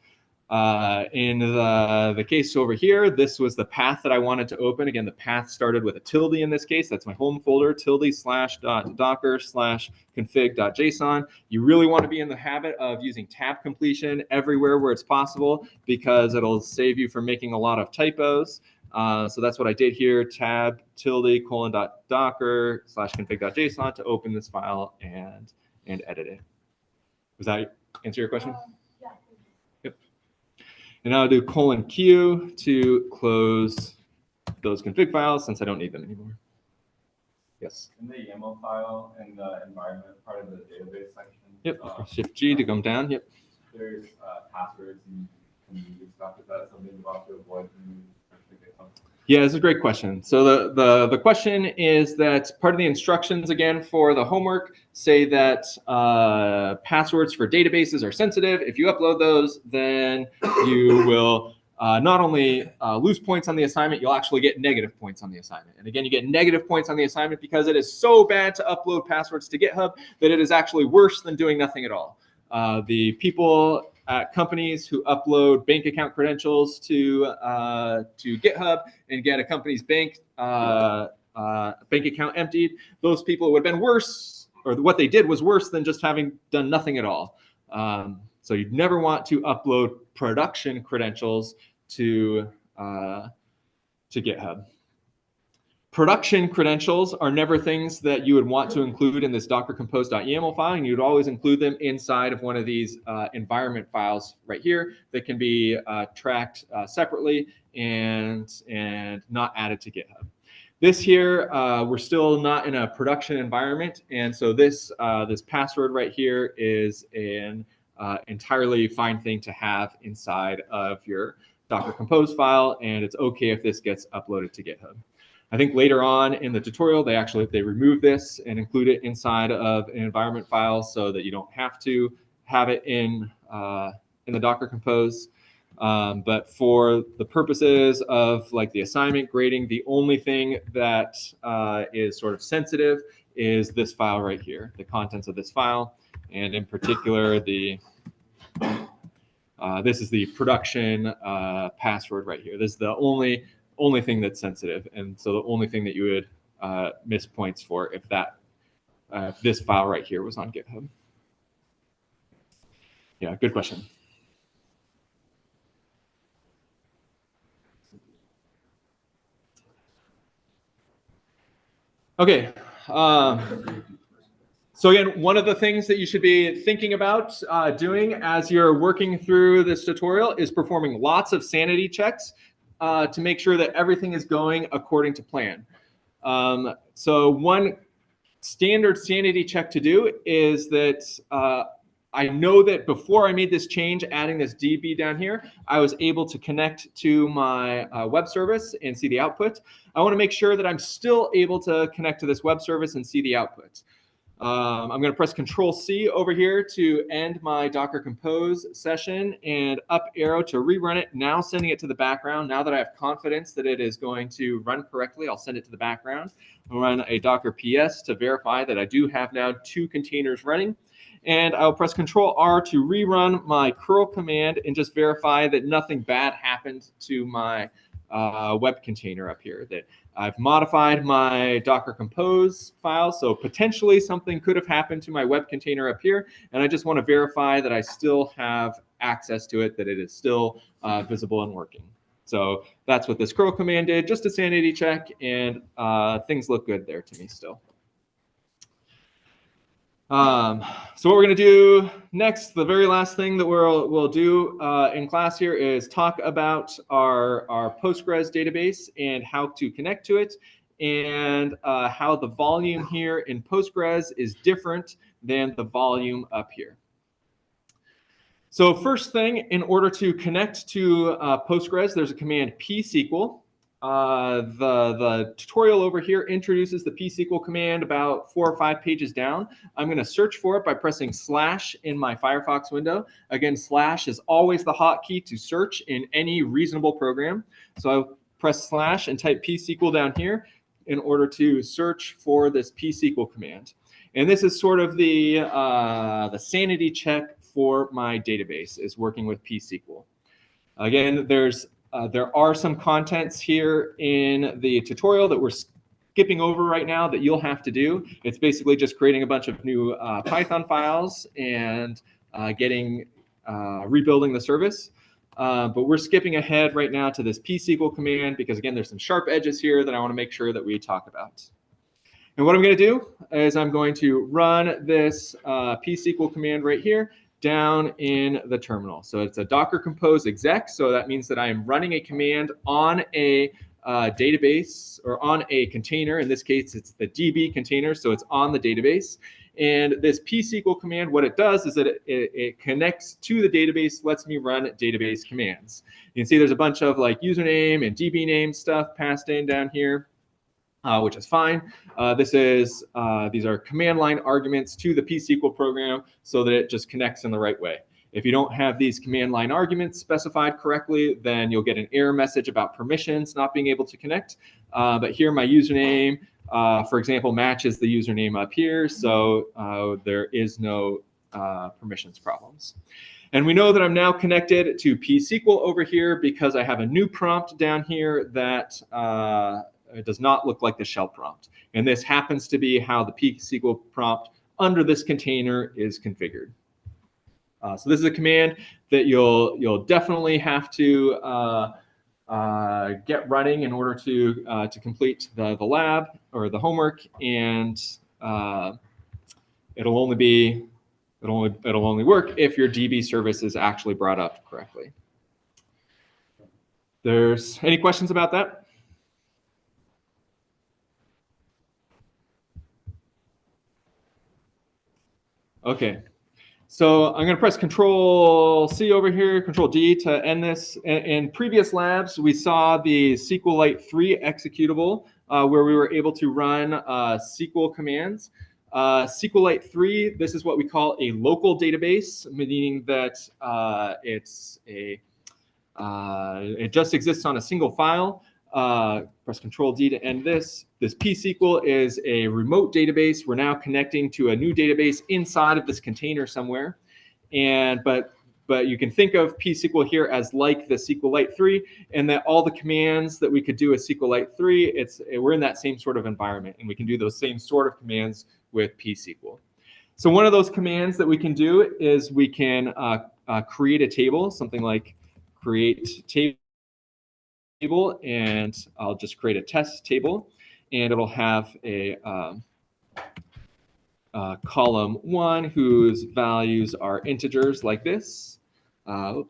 In the case over here, this was the path that I wanted to open. Again, the path started with a tilde in this case. That's my home folder, tilde/.docker/config.json. You really want to be in the habit of using tab completion everywhere where it's possible, because it'll save you from making a lot of typos. So that's what I did here, tab tilde:/docker/config.json to open this file and edit it. Does that answer your question? And now I'll do :q to close those config files since I don't need them anymore. Yes? In the YAML file in the environment part of the database section. Yep, Shift-G to come down, yep. There's passwords and stuff. Is that something you want to avoid when you get something? Yeah, this is a great question. So the question is that part of the instructions, again, for the homework say that passwords for databases are sensitive. If you upload those, then you will not only lose points on the assignment, you'll actually get negative points on the assignment. And again, you get negative points on the assignment because it is so bad to upload passwords to GitHub that it is actually worse than doing nothing at all. The people at companies who upload bank account credentials to GitHub and get a company's bank account emptied, those people would have been worse, or what they did was worse than just having done nothing at all. So you'd never want to upload production credentials to GitHub. Production credentials are never things that you would want to include in this docker compose.yaml file, and you'd always include them inside of one of these environment files right here that can be tracked separately and not added to GitHub. This here, we're still not in a production environment, and so this password right here is an entirely fine thing to have inside of your Docker Compose file, and it's okay if this gets uploaded to GitHub. I think later on in the tutorial, they remove this and include it inside of an environment file so that you don't have to have it in the Docker Compose. But for the purposes of like the assignment grading, the only thing that is sort of sensitive is this file right here, the contents of this file, and in particular this is the production password right here. This is the only thing that's sensitive, and so the only thing that you would miss points for if this file right here was on GitHub. Yeah, good question. Okay. So again, one of the things that you should be thinking about doing as you're working through this tutorial is performing lots of sanity checks to make sure that everything is going according to plan. So one standard sanity check to do is that I know that before I made this change, adding this DB down here, I was able to connect to my web service and see the output. I want to make sure that I'm still able to connect to this web service and see the output. I'm going to press Control-C over here to end my Docker Compose session and up arrow to rerun it, now sending it to the background. Now that I have confidence that it is going to run correctly, I'll send it to the background. I'll run a Docker PS to verify that I do have now 2 containers running. And I'll press Control-R to rerun my curl command and just verify that nothing bad happened to my web container up here, that I've modified my Docker Compose file, so potentially something could have happened to my web container up here, and I just want to verify that I still have access to it, that it is still visible and working. So that's what this curl command did, just a sanity check, and things look good there to me still. So what we're going to do next, the very last thing that we'll do in class here is talk about our Postgres database and how to connect to it, and how the volume here in Postgres is different than the volume up here. So first thing, in order to connect to Postgres, there's a command psql. The tutorial over here introduces the psql command about 4 or 5 pages down. I'm going to search for it by pressing / in my Firefox window. Again, / is always the hotkey to search in any reasonable program. So I'll press / and type psql down here in order to search for this psql command. And this is sort of the sanity check for my database, is working with psql. Again, there are some contents here in the tutorial that we're skipping over right now that you'll have to do. It's basically just creating a bunch of new Python files and rebuilding the service. But we're skipping ahead right now to this psql command because, again, there's some sharp edges here that I want to make sure that we talk about. And what I'm going to do is I'm going to run this psql command right here down in the terminal. So it's a docker compose exec. So that means that I am running a command on a database, or on a container. In this case, it's the DB container, so it's on the database. And this psql command, what it does is that it connects to the database, lets me run database commands. You can see there's a bunch of like username and DB name stuff passed in down here. Which is fine. These are command line arguments to the psql program so that it just connects in the right way. If you don't have these command line arguments specified correctly, then you'll get an error message about permissions not being able to connect. But here my username, for example, matches the username up here, so there is no permissions problems. And we know that I'm now connected to psql over here because I have a new prompt down here that it does not look like the shell prompt. And this happens to be how the psql prompt under this container is configured. So this is a command that you'll definitely have to get running in order to complete the lab or the homework, and it'll only work if your DB service is actually brought up correctly. There's any questions about that? Okay, so I'm going to press Control-C over here, Control-D to end this. In previous labs, we saw the SQLite 3 executable where we were able to run SQL commands. SQLite 3, this is what we call a local database, meaning that it just exists on a single file. Press Control-D to end this. This pSQL is a remote database. We're now connecting to a new database inside of this container somewhere. But you can think of pSQL here as like the SQLite 3, and that all the commands that we could do with SQLite 3, we're in that same sort of environment, and we can do those same sort of commands with pSQL. So one of those commands that we can do is we can create a table, something like create table, and I'll just create a test table, and it'll have a column 1 whose values are integers like this. Did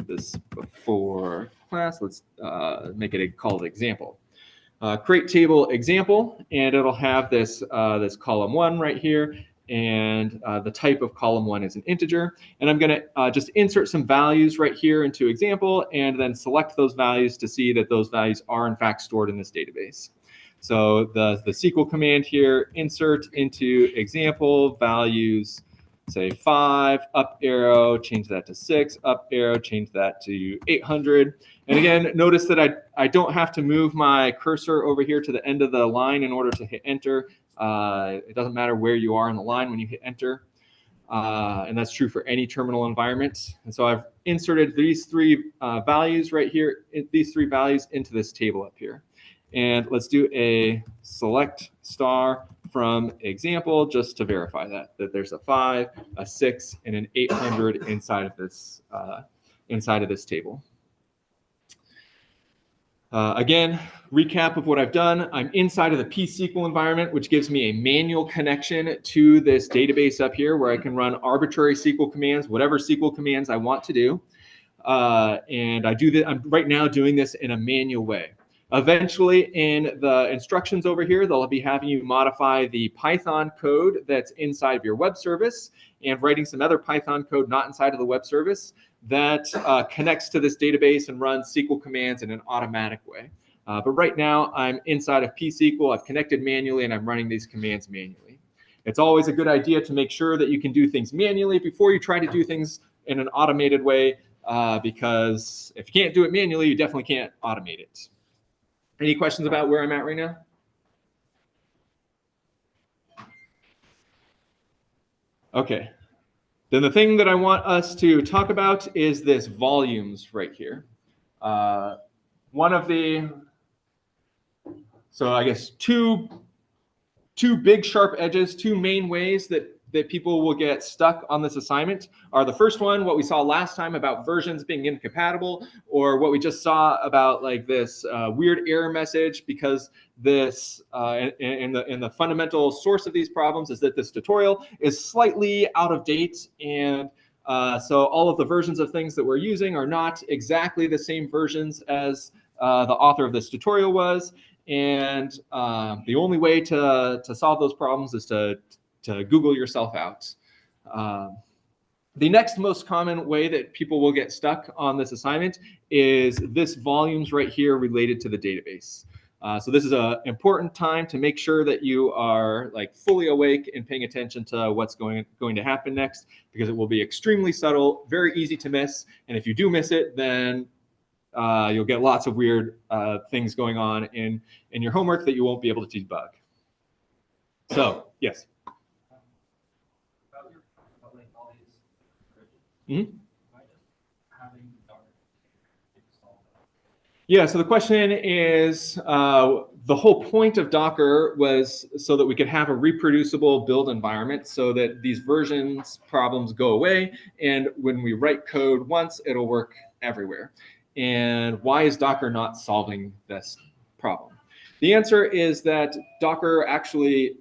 this before class. Let's make it called example. Create table example, and it'll have this column 1 right here, and the type of column 1 is an integer. And I'm going to just insert some values right here into example, and then select those values to see that those values are in fact stored in this database. So the SQL command here, insert into example values, say 5, up arrow, change that to 6, up arrow, change that to 800. And again, notice that I don't have to move my cursor over here to the end of the line in order to hit enter. It doesn't matter where you are in the line when you hit enter. And that's true for any terminal environment. And so I've inserted these 3 values right here, these 3 values into this table up here. And let's do a select star from example just to verify that there's a 5, a 6, and an 800 inside of this table. Again, recap of what I've done. I'm inside of the pSQL environment, which gives me a manual connection to this database up here where I can run arbitrary SQL commands, whatever SQL commands I want to do. And I do that. I'm right now doing this in a manual way. Eventually, in the instructions over here, they'll be having you modify the Python code that's inside of your web service and writing some other Python code not inside of the web service that connects to this database and runs SQL commands in an automatic way. But right now, I'm inside of pSQL. I've connected manually, and I'm running these commands manually. It's always a good idea to make sure that you can do things manually before you try to do things in an automated way, because if you can't do it manually, you definitely can't automate it. Any questions about where I'm at right now? Okay. Then the thing that I want us to talk about is this volumes right here. One of the, so I guess two big sharp edges, two main ways that people will get stuck on this assignment are the first one, what we saw last time about versions being incompatible, or what we just saw about like this weird error message, because this in the fundamental source of these problems is that this tutorial is slightly out of date, and so all of the versions of things that we're using are not exactly the same versions as the author of this tutorial was. And the only way to solve those problems is to Google yourself out. The next most common way that people will get stuck on this assignment is this volumes right here related to the database. So this is an important time to make sure that you are like fully awake and paying attention to what's going to happen next, because it will be extremely subtle, very easy to miss. And if you do miss it, then you'll get lots of weird things going on in your homework that you won't be able to debug. So, yes. Mm-hmm. Yeah, so the question is, the whole point of Docker was so that we could have a reproducible build environment so that these versions problems go away, and when we write code once, it'll work everywhere. And why is Docker not solving this problem? The answer is that Docker actually,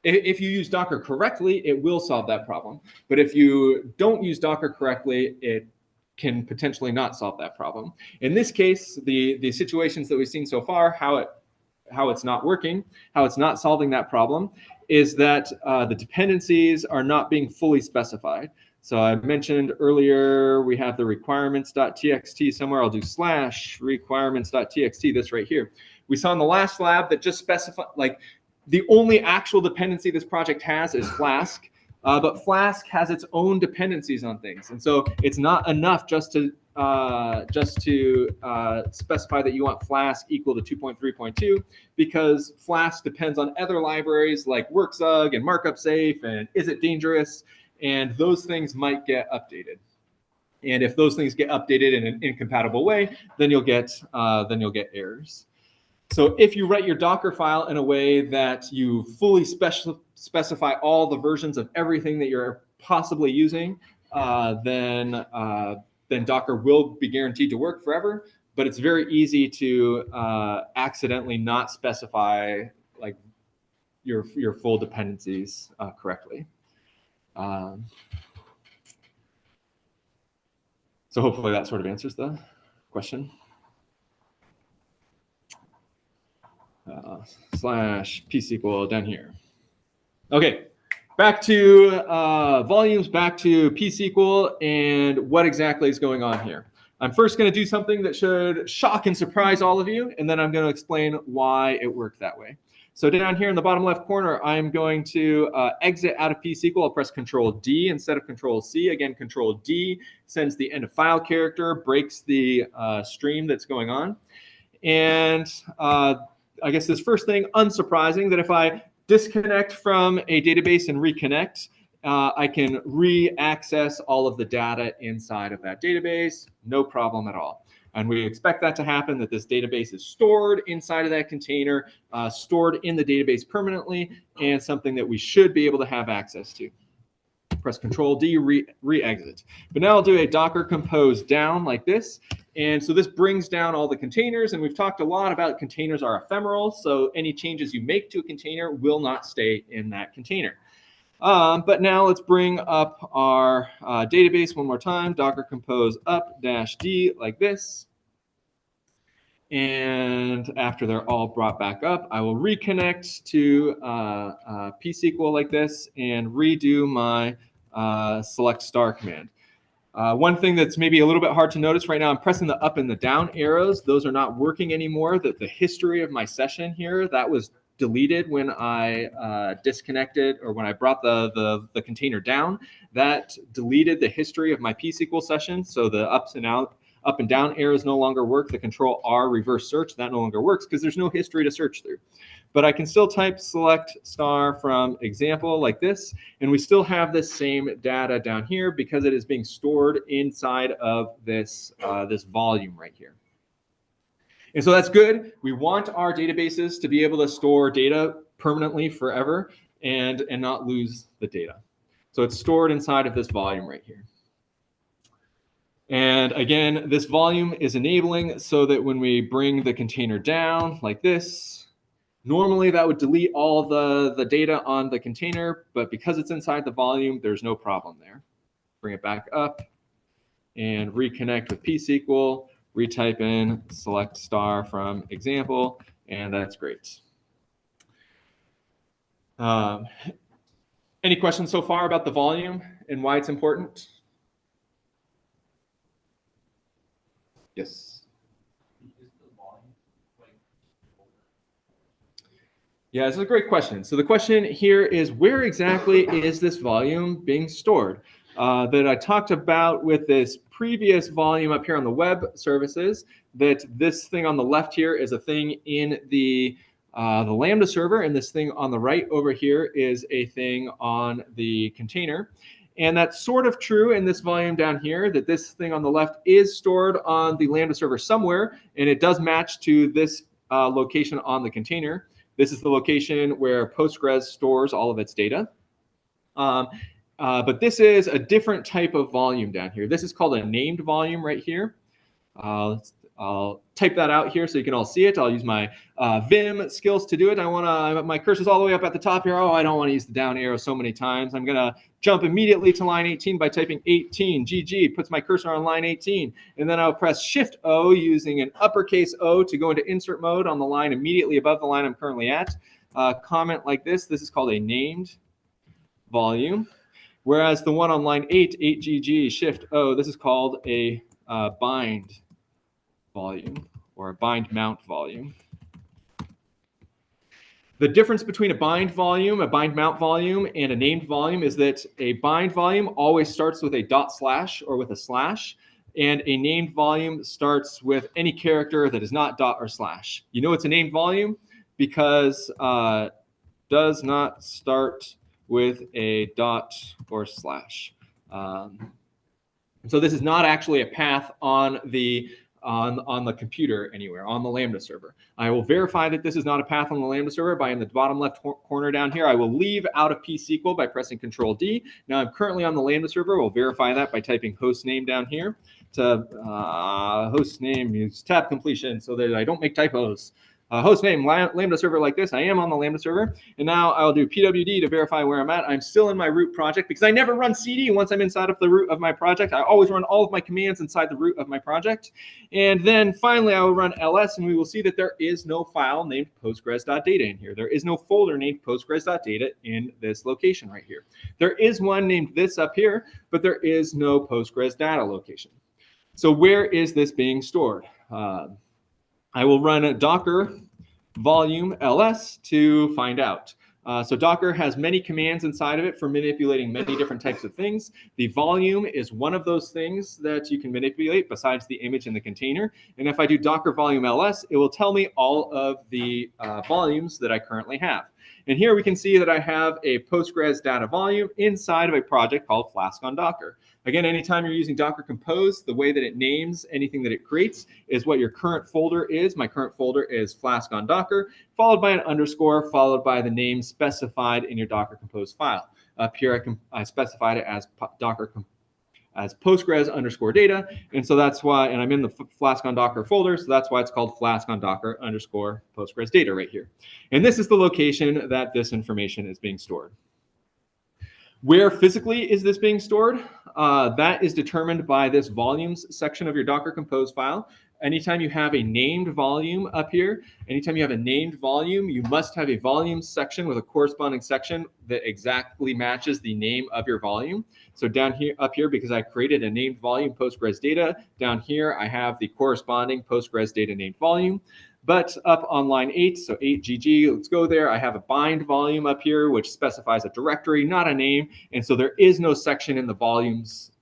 if you use Docker correctly, it will solve that problem. But if you don't use Docker correctly, it can potentially not solve that problem. In this case, the situations that we've seen so far, how it's not working, how it's not solving that problem, is that the dependencies are not being fully specified. So I mentioned earlier, we have the requirements.txt somewhere. I'll do /requirements.txt, this right here. We saw in the last lab that just specify, like, the only actual dependency this project has is Flask, but Flask has its own dependencies on things. And so it's not enough just to specify that you want Flask equal to 2.3.2, because Flask depends on other libraries like WorkZug and Markup Safe and Is It Dangerous, and those things might get updated. And if those things get updated in an incompatible way, then you'll get errors. So if you write your Docker file in a way that you fully specify all the versions of everything that you're possibly using, then Docker will be guaranteed to work forever. But it's very easy to accidentally not specify like your full dependencies correctly. So hopefully that sort of answers the question. /pSQL down here. Okay, back to volumes, back to pSQL, and what exactly is going on here. I'm first going to do something that should shock and surprise all of you, and then I'm going to explain why it worked that way. So down here in the bottom left corner, I'm going to exit out of pSQL. I'll press Control-D instead of Control-C. Again, Control-D sends the end of file character, breaks the stream that's going on. And I guess this first thing, unsurprising, that if I disconnect from a database and reconnect, I can re-access all of the data inside of that database, no problem at all. And we expect that to happen, that this database is stored inside of that container, stored in the database permanently, and something that we should be able to have access to. Press Control-D, re-exit. But now I'll do a Docker compose down like this, And so this brings down all the containers, and we've talked a lot about containers are ephemeral, so any changes you make to a container will not stay in that container. But now let's bring up our database one more time, docker compose up-d like this. And after they're all brought back up, I will reconnect to pSQL like this and redo my select star command. One thing that's maybe a little bit hard to notice right now, I'm pressing the up and the down arrows. Those are not working anymore. The history of my session here, that was deleted when I disconnected or when I brought the container down. That deleted the history of my pSQL session. So the up and down arrows no longer work. The control R reverse search, that no longer works because there's no history to search through. But I can still type select star from example like this, and we still have this same data down here because it is being stored inside of this, this volume right here. And so that's good. We want our databases to be able to store data permanently forever and not lose the data. So it's stored inside of this volume right here. And again, this volume is enabling so that when we bring the container down like this, normally that would delete all the data on the container, but because it's inside the volume, there's no problem there. Bring it back up and reconnect with pSQL, retype in select star from example, and that's great. Any questions so far about the volume and why it's important? Yes. Yeah, this is a great question. So the question here is, where exactly is this volume being stored? That I talked about with this previous volume up here on the web services, that this thing on the left here is a thing in the Lambda server, and this thing on the right over here is a thing on the container. And that's sort of true in this volume down here, that this thing on the left is stored on the Lambda server somewhere, and it does match to this location on the container. This is the location where Postgres stores all of its data. But this is a different type of volume down here. This is called a named volume right here. I'll type that out here so you can all see it. I'll use my Vim skills to do it. My cursor's all the way up at the top here. Oh, I don't want to use the down arrow so many times. I'm going to jump immediately to line 18 by typing 18. GG puts my cursor on line 18. And then I'll press Shift-O using an uppercase O to go into insert mode on the line immediately above the line I'm currently at. Comment like this. This is called a named volume. Whereas the one on line 8, 8GG, Shift-O, this is called a bind volume or a bind mount volume. The difference between a bind volume, a bind mount volume, and a named volume is that a bind volume always starts with a / or with a slash, and a named volume starts with any character that is not dot or slash. You know it's a named volume because it does not start with a dot or slash. So this is not actually a path on the computer anywhere, on the Lambda server. I will verify that this is not a path on the Lambda server by in the bottom left corner down here. I will leave out of pSQL by pressing Control-D. Now I'm currently on the Lambda server. We'll verify that by typing hostname down here. To hostname, use tab completion so that I don't make typos. Hostname, Lambda server like this. I am on the Lambda server. And now I'll do pwd to verify where I'm at. I'm still in my root project because I never run cd once I'm inside of the root of my project. I always run all of my commands inside the root of my project. And then finally, I will run ls, and we will see that there is no file named postgres.data in here. There is no folder named postgres.data in this location right here. There is one named this up here, but there is no Postgres data location. So where is this being stored? I will run a docker volume ls to find out. So Docker has many commands inside of it for manipulating many different types of things. The volume is one of those things that you can manipulate besides the image in the container. And if I do docker volume ls, it will tell me all of the volumes that I currently have. And here we can see that I have a Postgres data volume inside of a project called flask-on-docker. Again, anytime you're using Docker Compose, the way that it names anything that it creates is what your current folder is. My current folder is flask-on-docker, followed by an underscore, followed by the name specified in your Docker Compose file. Up here, I specified it as Docker as Postgres_data. And so that's why, and I'm in the flask-on-docker folder, so that's why it's called flask-on-docker_Postgres data right here. And this is the location that this information is being stored. Where physically is this being stored? That is determined by this volumes section of your Docker Compose file. Anytime you have a named volume up here, anytime you have a named volume, you must have a volume section with a corresponding section that exactly matches the name of your volume. So down here, up here, because I created a named volume Postgres data, down here I have the corresponding Postgres data named volume. But up on line 8, so 8GG, let's go there. I have a bind volume up here, which specifies a directory, not a name. And so there is no section in the volumes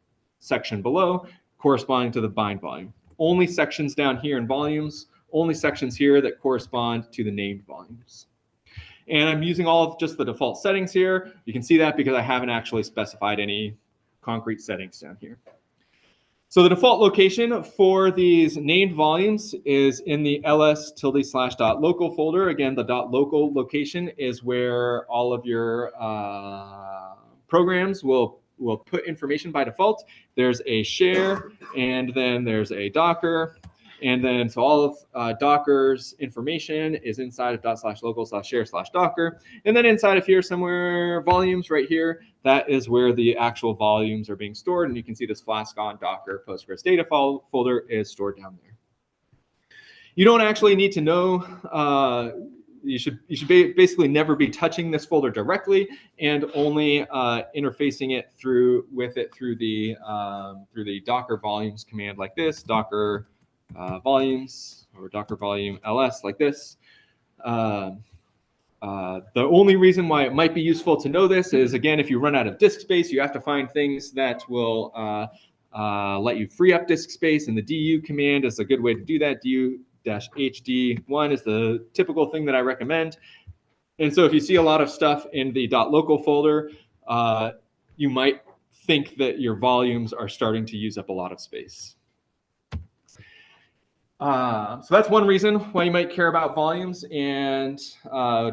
section below corresponding to the bind volume. Only sections down here in volumes, only sections here that correspond to the named volumes. And I'm using all of just the default settings here. You can see that because I haven't actually specified any concrete settings down here. So the default location for these named volumes is in the ls:/.local folder. Again, the .local location is where all of your programs will put information by default. There's a share, and then there's a Docker, and then so all of Docker's information is inside of ./local/share/Docker. And then inside of here somewhere, volumes right here, that is where the actual volumes are being stored. And you can see this flask-on-docker Postgres data folder is stored down there. You don't actually need to know, you should basically never be touching this folder directly and only interfacing it through the Docker volumes command like this, Docker volumes or Docker volume ls like this. The only reason why it might be useful to know this is, again, if you run out of disk space, you have to find things that will let you free up disk space, and the du command is a good way to do that. Du-hd1 is the typical thing that I recommend. And so if you see a lot of stuff in the .local folder, you might think that your volumes are starting to use up a lot of space. So that's one reason why you might care about volumes and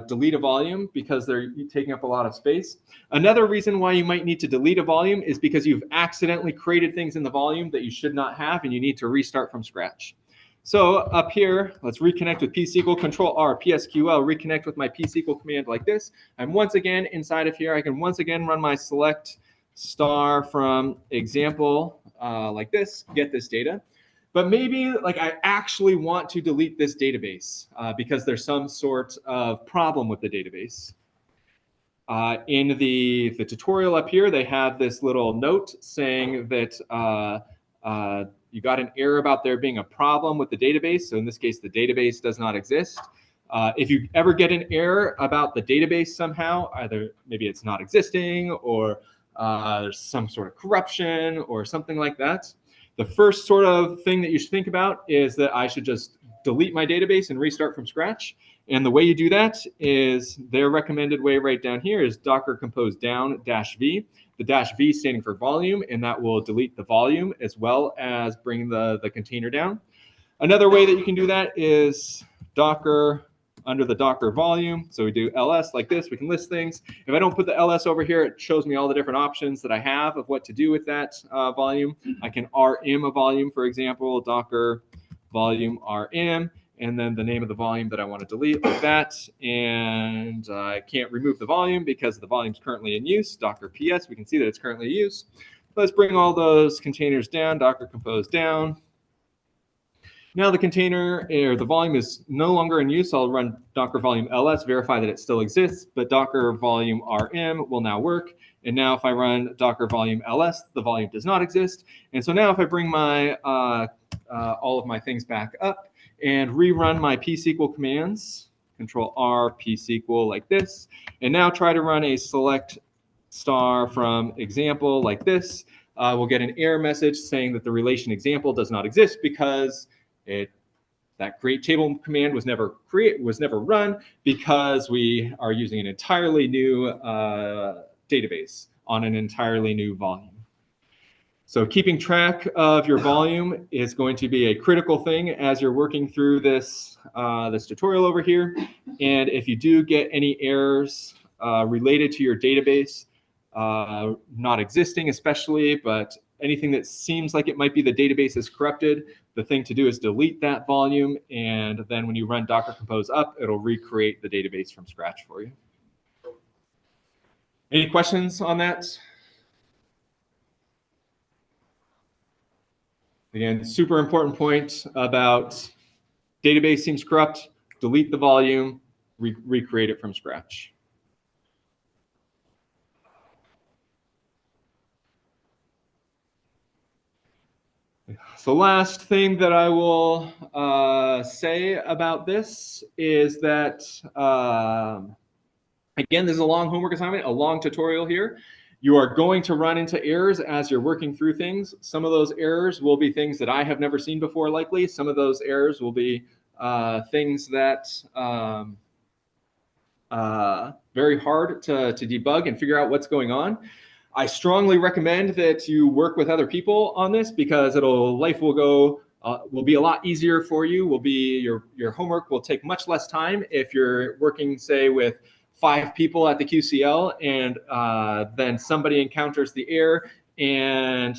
delete a volume, because they're taking up a lot of space. Another reason why you might need to delete a volume is because you've accidentally created things in the volume that you should not have, and you need to restart from scratch. So up here, let's reconnect with psql, Control-R, psql, reconnect with my psql command like this. I'm once again inside of here. I can once again run my select star from example like this, get this data. But maybe like I actually want to delete this database because there's some sort of problem with the database. In the tutorial up here, they have this little note saying that you got an error about there being a problem with the database. So in this case, the database does not exist. If you ever get an error about the database somehow, either maybe it's not existing or there's some sort of corruption or something like that, the first sort of thing that you should think about is that I should just delete my database and restart from scratch. And the way you do that is their recommended way right down here is Docker compose down -v, the -v standing for volume, and that will delete the volume as well as bring the container down. Another way that you can do that is Docker under the Docker volume. So we do ls like this, we can list things. If I don't put the ls over here, it shows me all the different options that I have of what to do with that volume. I can rm a volume, for example, Docker volume rm, and then the name of the volume that I want to delete like that. And I can't remove the volume because the volume is currently in use. Docker ps, we can see that it's currently in use. Let's bring all those containers down, Docker compose down. Now the container or the volume is no longer in use. I'll run Docker volume ls, verify that it still exists, but Docker volume rm will now work. And now if I run Docker volume ls, the volume does not exist. And so now if I bring my all of my things back up and rerun my psql commands, Control-R, psql like this, and now try to run a select star from example like this, we'll get an error message saying that the relation example does not exist because that create table command was never run because we are using an entirely new database on an entirely new volume. So keeping track of your volume is going to be a critical thing as you're working through this this tutorial over here. And if you do get any errors related to your database not existing especially, but anything that seems like it might be the database is corrupted, the thing to do is delete that volume, and then when you run Docker Compose up, it'll recreate the database from scratch for you. Any questions on that? Again, super important point about database seems corrupt, delete the volume, recreate it from scratch. So last thing that I will say about this is that, again, this is a long homework assignment, a long tutorial here. You are going to run into errors as you're working through things. Some of those errors will be things that I have never seen before, likely. Some of those errors will be things that very hard to debug and figure out what's going on. I strongly recommend that you work with other people on this because life will be a lot easier for you. Your homework will take much less time if you're working, say, with 5 people at the QCL, and then somebody encounters the error, and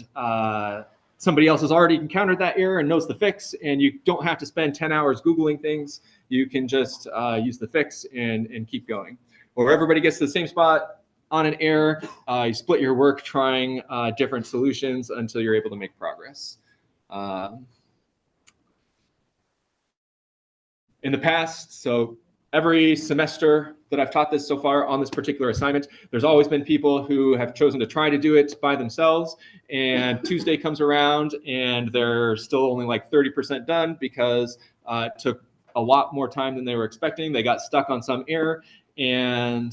somebody else has already encountered that error and knows the fix, and you don't have to spend 10 hours Googling things. You can just use the fix and keep going. Or everybody gets to the same spot on an error, you split your work trying different solutions until you're able to make progress. In the past, so every semester that I've taught this so far on this particular assignment, there's always been people who have chosen to try to do it by themselves, and Tuesday comes around and they're still only like 30% done because it took a lot more time than they were expecting. They got stuck on some error, and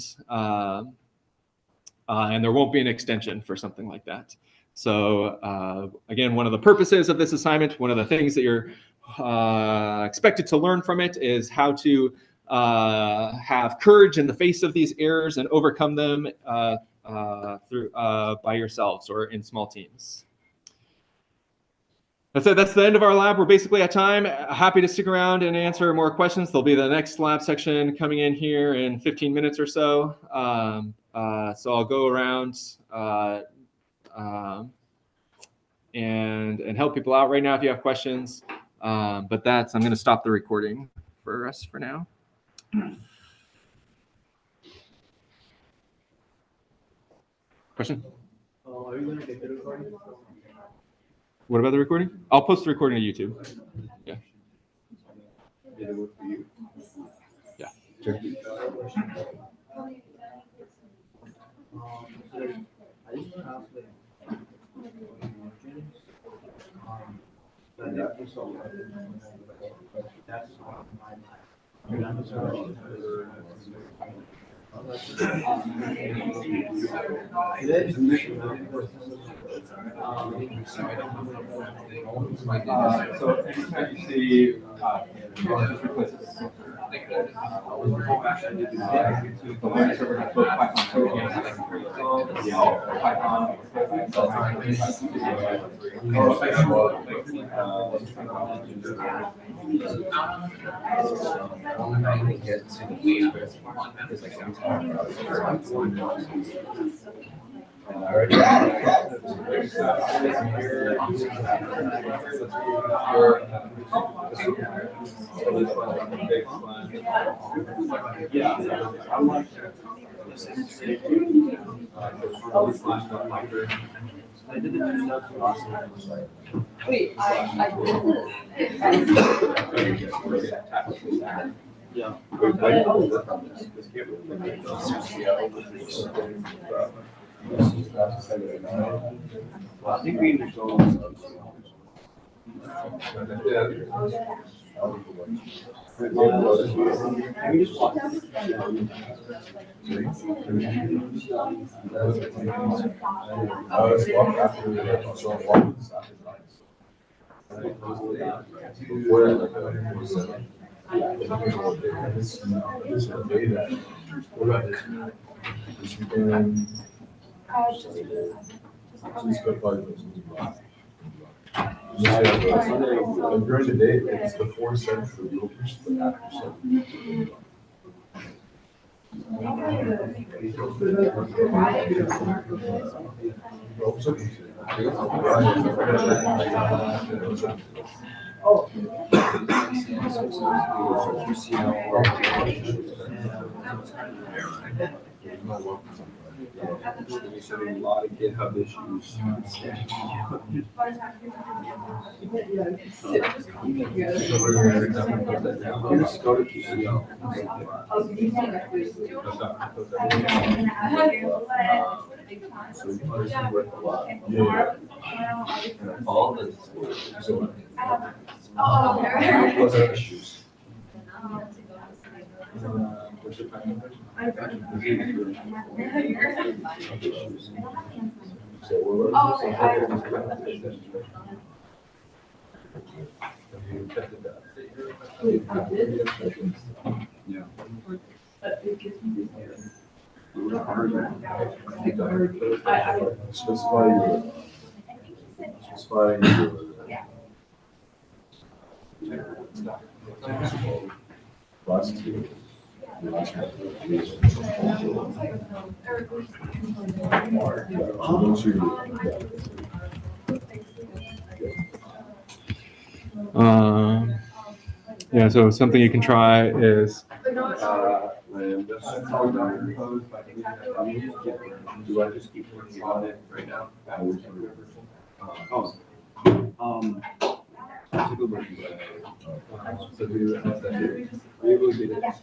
there won't be an extension for something like that. So again, one of the purposes of this assignment, one of the things that you're expected to learn from it is how to have courage in the face of these errors and overcome them by yourselves or in small teams. That's it. That's the end of our lab. We're basically at time. Happy to stick around and answer more questions. There'll be the next lab section coming in here in 15 minutes or so. So I'll go around and help people out right now if you have questions. But I'm going to stop the recording for us for now. Question? Are you going to take the recording? What about the recording? I'll post the recording to YouTube. Yeah. Did it work for you? Yeah. Sure. I just want to ask, that's So anytime you see Wait, I yeah. I think we During the day, it's before 7 for the but after 7. A lot of GitHub issues. Just go to QCL. So you understand what a lot. All the. Those are issues. What's your time? So we're. Yeah. Specify last two. Yeah, so something you can try is Do I just keep working on it right now? That's a good one. So we were able to do this.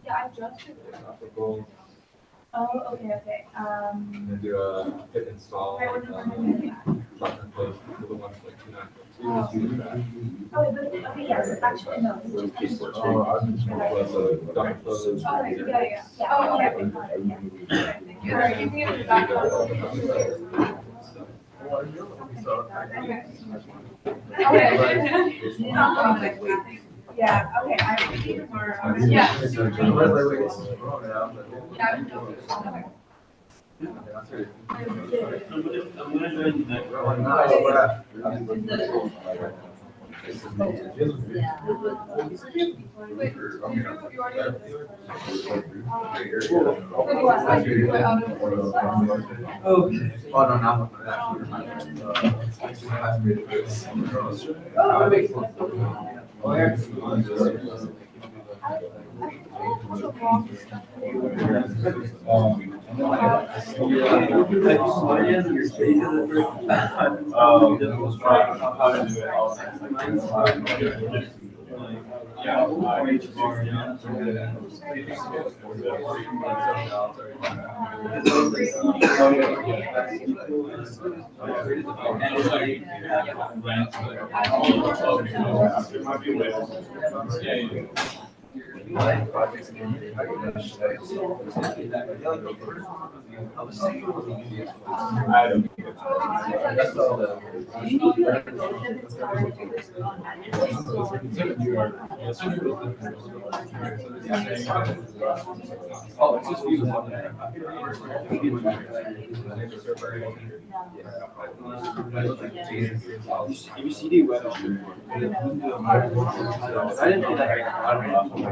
Yeah, I just. Oh, okay. And do a pip install. Button close for the ones like two nine. Oh, okay, yes, actually, no. Docker close. Yeah. Oh, okay. Sorry, give me a backup. Okay. Yeah, okay, I will see you tomorrow. Yeah. Oh, it's just you. ABCD web. I didn't do that. I don't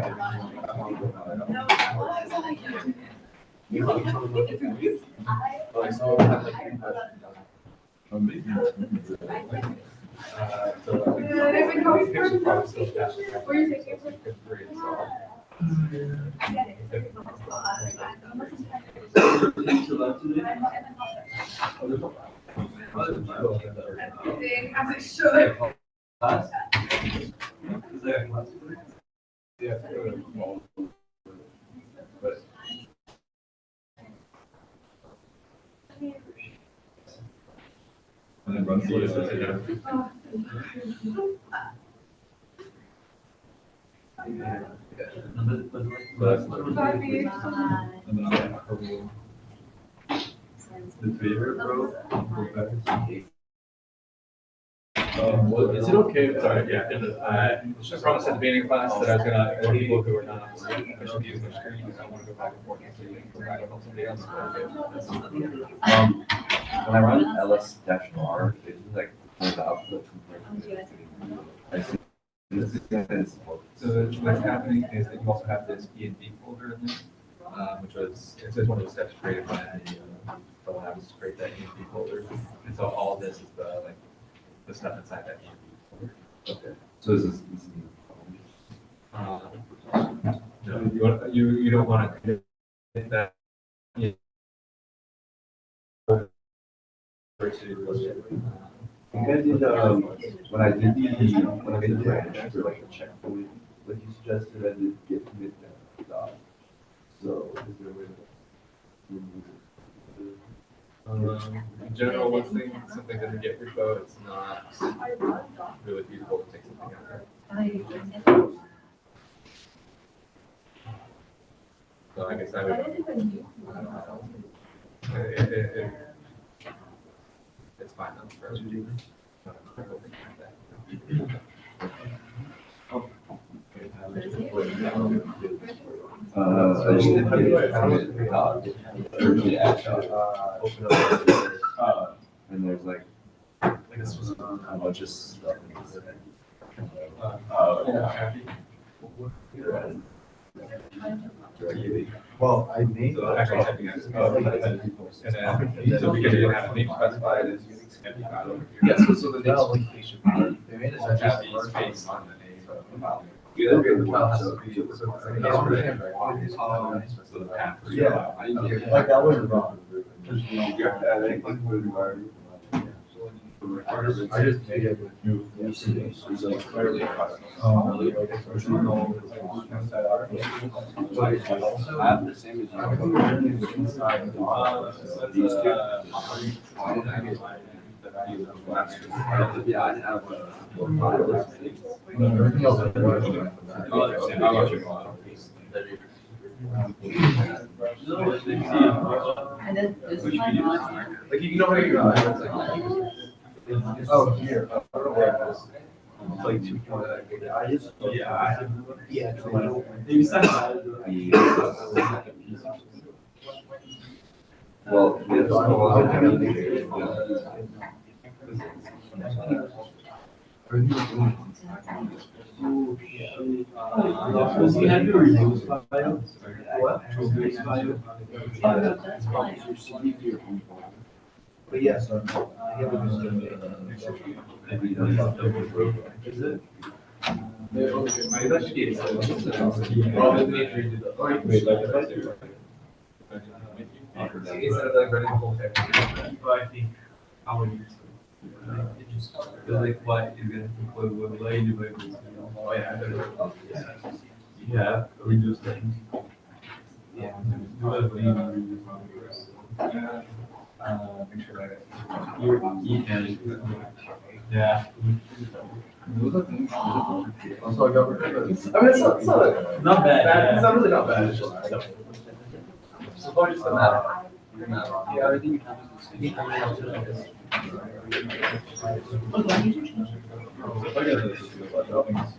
As it should. And then run through it. The favorite, bro? Is it okay? Sorry, yeah. I promised at the beginning of class that I was gonna, for people who are not on screen, I should use my screen because I want to go back and forth and see if I can help somebody else. When I run ls-r, it just like pulls the output compared to. I see So what's happening is that you also have this E&B folder in there, which was, it's one of the steps created by the lab was to create that E&B folder. And so all this is the stuff inside that E&B folder. Okay. So this is. No, you don't want to hit that. Yeah. I think I did, when I did when I made the branch for like a checkpoint, like you suggested, I did get commit that dot. So is there a way to remove it? In general, something that in Git repo, it's not really feasible to take something out there. So I guess I would. It's fine though. For I just did get commit dot. Open up. And there's like a bunch of stuff. Well, I made. So actually typing out. And then, so because you don't have a name specified, it's empty file over here. Yeah, so the Well, next application. They made it So such have a the space on the name of the file. The file has to be. So the path. Yeah. Like that wasn't wrong. I just made it with you. I have the same as these two. Yeah, I have. Everything else is And then this time. Like, you know how you. Oh, here. I don't know where it is. It's like 2 I just. Yeah. Yeah. Well, Was he had to remove file? What? Oh, no, that's fine. But yes, I have a Is it? Instead of like running the whole text. But I think I would use it. It just feels like what is going to conclude with lady labels. Oh, yeah, reduce things. Yeah. Make sure that. Yeah. Also, I got rid of it. I mean, it's not Not bad. it's not really not bad. It's just. So far, just the map. Yeah, I think you have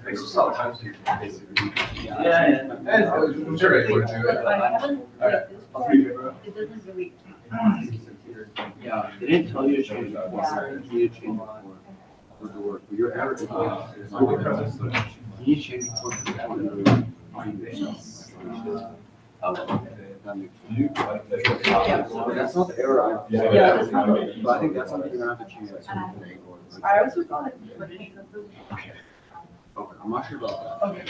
It's just all the time, so you can basically. Yeah. I'm sure it's going to. I haven't, like, this part, it doesn't really. Yeah, they didn't tell you to change that. You need to change it for the work. Your average. You need to change it for the But that's not the error. Yeah. But I think that's something you're gonna have to change. I also thought it, but it doesn't. Okay, I'm not sure about that. Okay.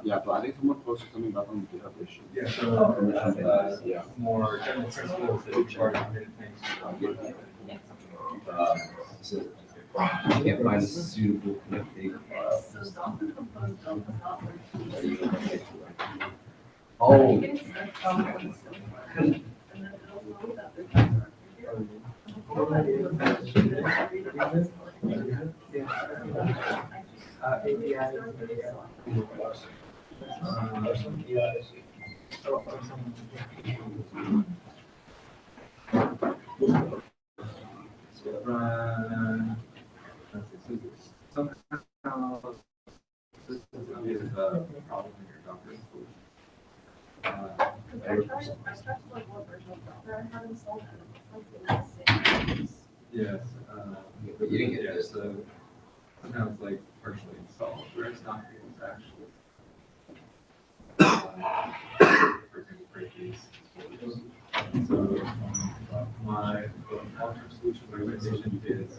Yeah, but I think someone posted something about on the GitHub issue. Yeah, so, Yeah. more general principles that you charge on things. So I can't find a suitable connecting. So something composed of the software. Oh. Somehow, this is a problem in your Docker installation. I tried to like what version of Docker I had installed and it's like the same. Yes. But you didn't get Yeah, this. so Now it's like partially installed, where it's not actually. For example, break these. So my long-term solution recommendation is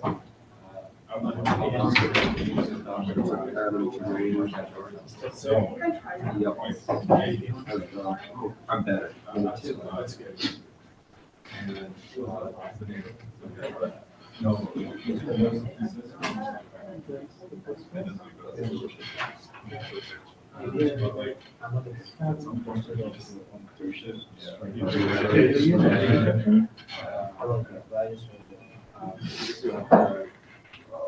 I'm better. No.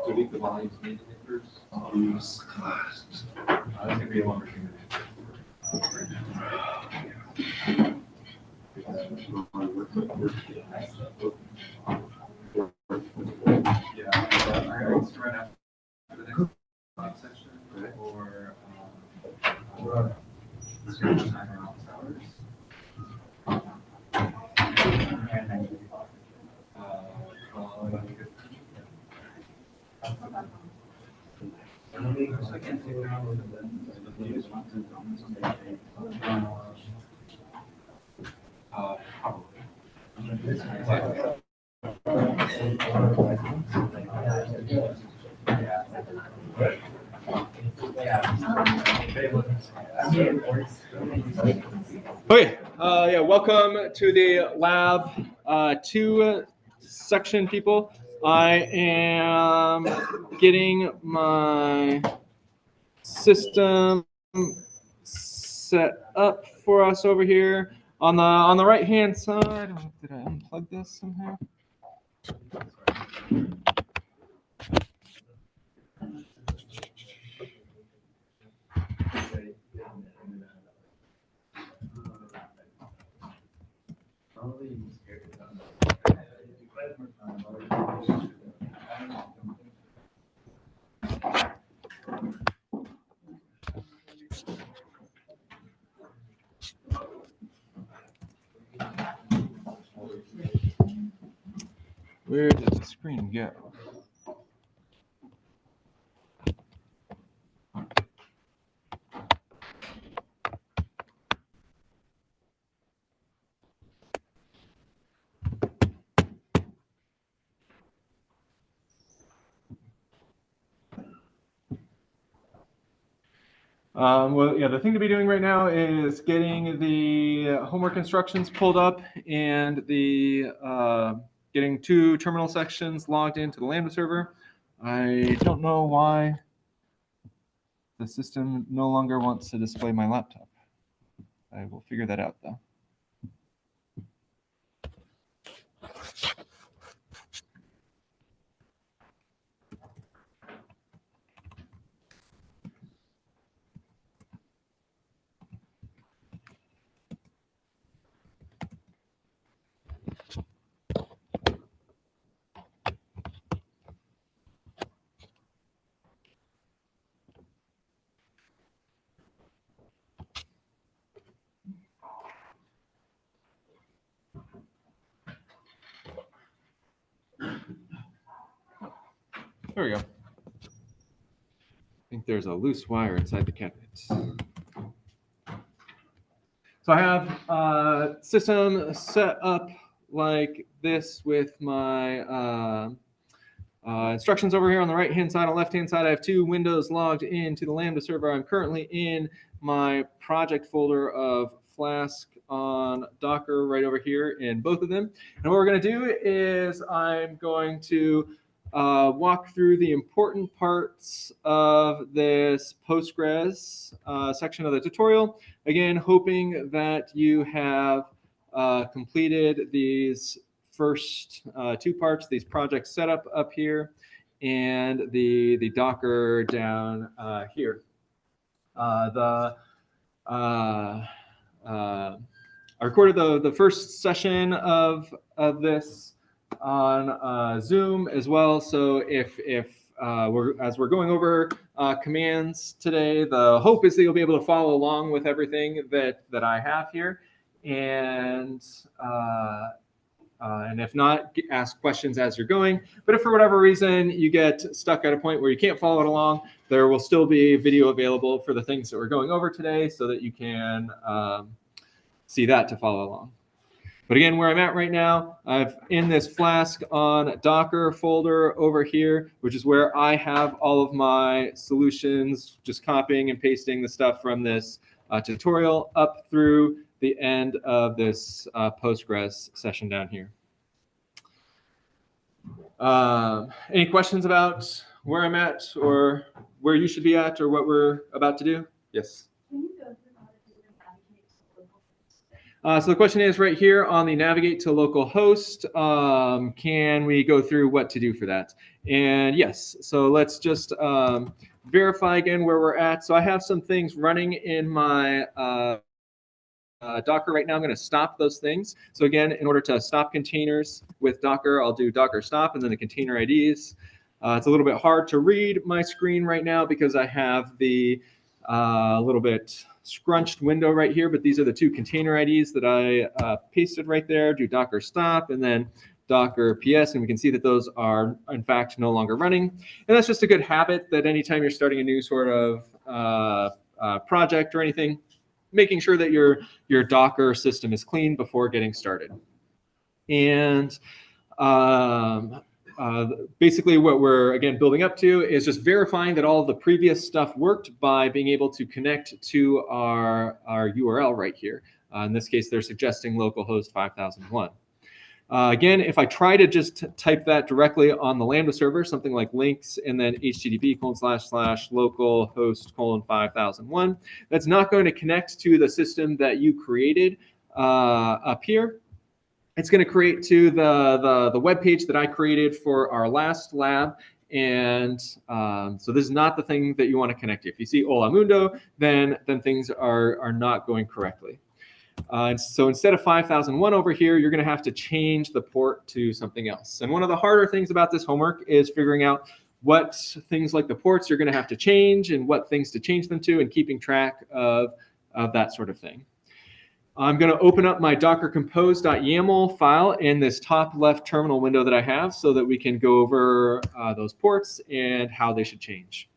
Delete the volumes needed first. Use classes. That could be a longer thing. Yeah, right after the next section or timer office hours. Probably. Okay, yeah, welcome to the lab 2 section, people. I am getting my system set up for us over here on the right hand side. Did I unplug this somehow? Where did the screen go? Well, yeah, the thing to be doing right now is getting the homework instructions pulled up and the getting 2 terminal sections logged into the Lambda server. I don't know why the system no longer wants to display my laptop. I will figure that out though. There we go. I think there's a loose wire inside the cabinet. So I have system set up like this with my instructions over here on the right-hand side. On the left-hand side, I have 2 windows logged into the Lambda server. I'm currently in my project folder of flask-on-docker right over here in both of them. And what we're going to do is I'm going to walk through the important parts of this Postgres section of the tutorial. Again, hoping that you have completed these first 2 parts, these project setup up here and the Docker down here. I recorded the first session of this on Zoom as well. So if we're going over commands today, the hope is that you'll be able to follow along with everything that I have here. And And if not, ask questions as you're going. But if for whatever reason you get stuck at a point where you can't follow it along, there will still be video available for the things that we're going over today so that you can see that to follow along. But again, where I'm at right now, I've in this flask-on-docker folder over here, which is where I have all of my solutions, just copying and pasting the stuff from this tutorial up through the end of this Postgres session down here. Any questions about where I'm at or where you should be at or what we're about to do? Yes. Can you go through how to do the navigate to local? So the question is right here on the navigate to localhost, can we go through what to do for that? And yes, so let's just verify again where we're at. So I have some things running in my Docker right now. I'm going to stop those things. So again, in order to stop containers with Docker, I'll do Docker stop and then the container IDs. It's a little bit hard to read my screen right now because I have the little bit scrunched window right here, but these are the two container IDs that I pasted right there. Do Docker stop and then Docker PS, and we can see that those are in fact no longer running. And that's just a good habit that anytime you're starting a new sort of project or anything, making sure that your Docker system is clean before getting started. And basically what we're, again, building up to is just verifying that all of the previous stuff worked by being able to connect to our URL right here. In this case, they're suggesting localhost 5001. Again, if I try to just type that directly on the Lambda server, something like links and then http://localhost:5001, that's not going to connect to the system that you created up here. It's going to create to the web page that I created for our last lab. And so this is not the thing that you want to connect to. If you see Hola Mundo, then things are not going correctly. And so instead of 5001 over here, you're going to have to change the port to something else. And one of the harder things about this homework is figuring out what things like the ports you're going to have to change and what things to change them to and keeping track of that sort of thing. I'm going to open up my docker compose.yaml file in this top left terminal window that I have so that we can go over those ports and how they should change.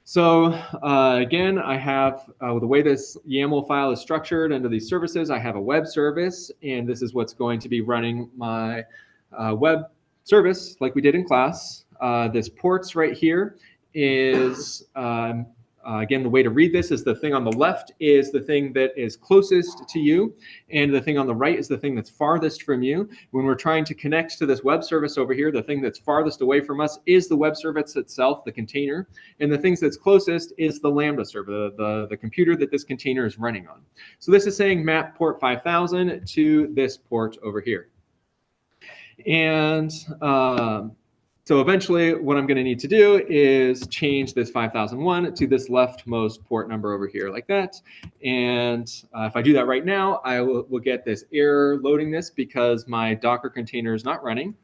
So again, I have the way this YAML file is structured under these services, I have a web service, and this is what's going to be running my web service like we did in class. This ports right here is, again, the way to read this is the thing on the left is the thing that is closest to you, and the thing on the right is the thing that's farthest from you. When we're trying to connect to this web service over here, the thing that's farthest away from us is the web service itself, the container, and the things that's closest is the Lambda server, the computer that this container is running on. So this is saying map port 5000 to this port over here. And so eventually what I'm going to need to do is change this 5001 to this leftmost port number over here like that. And if I do that right now, I will get this error loading this because my Docker container is not running.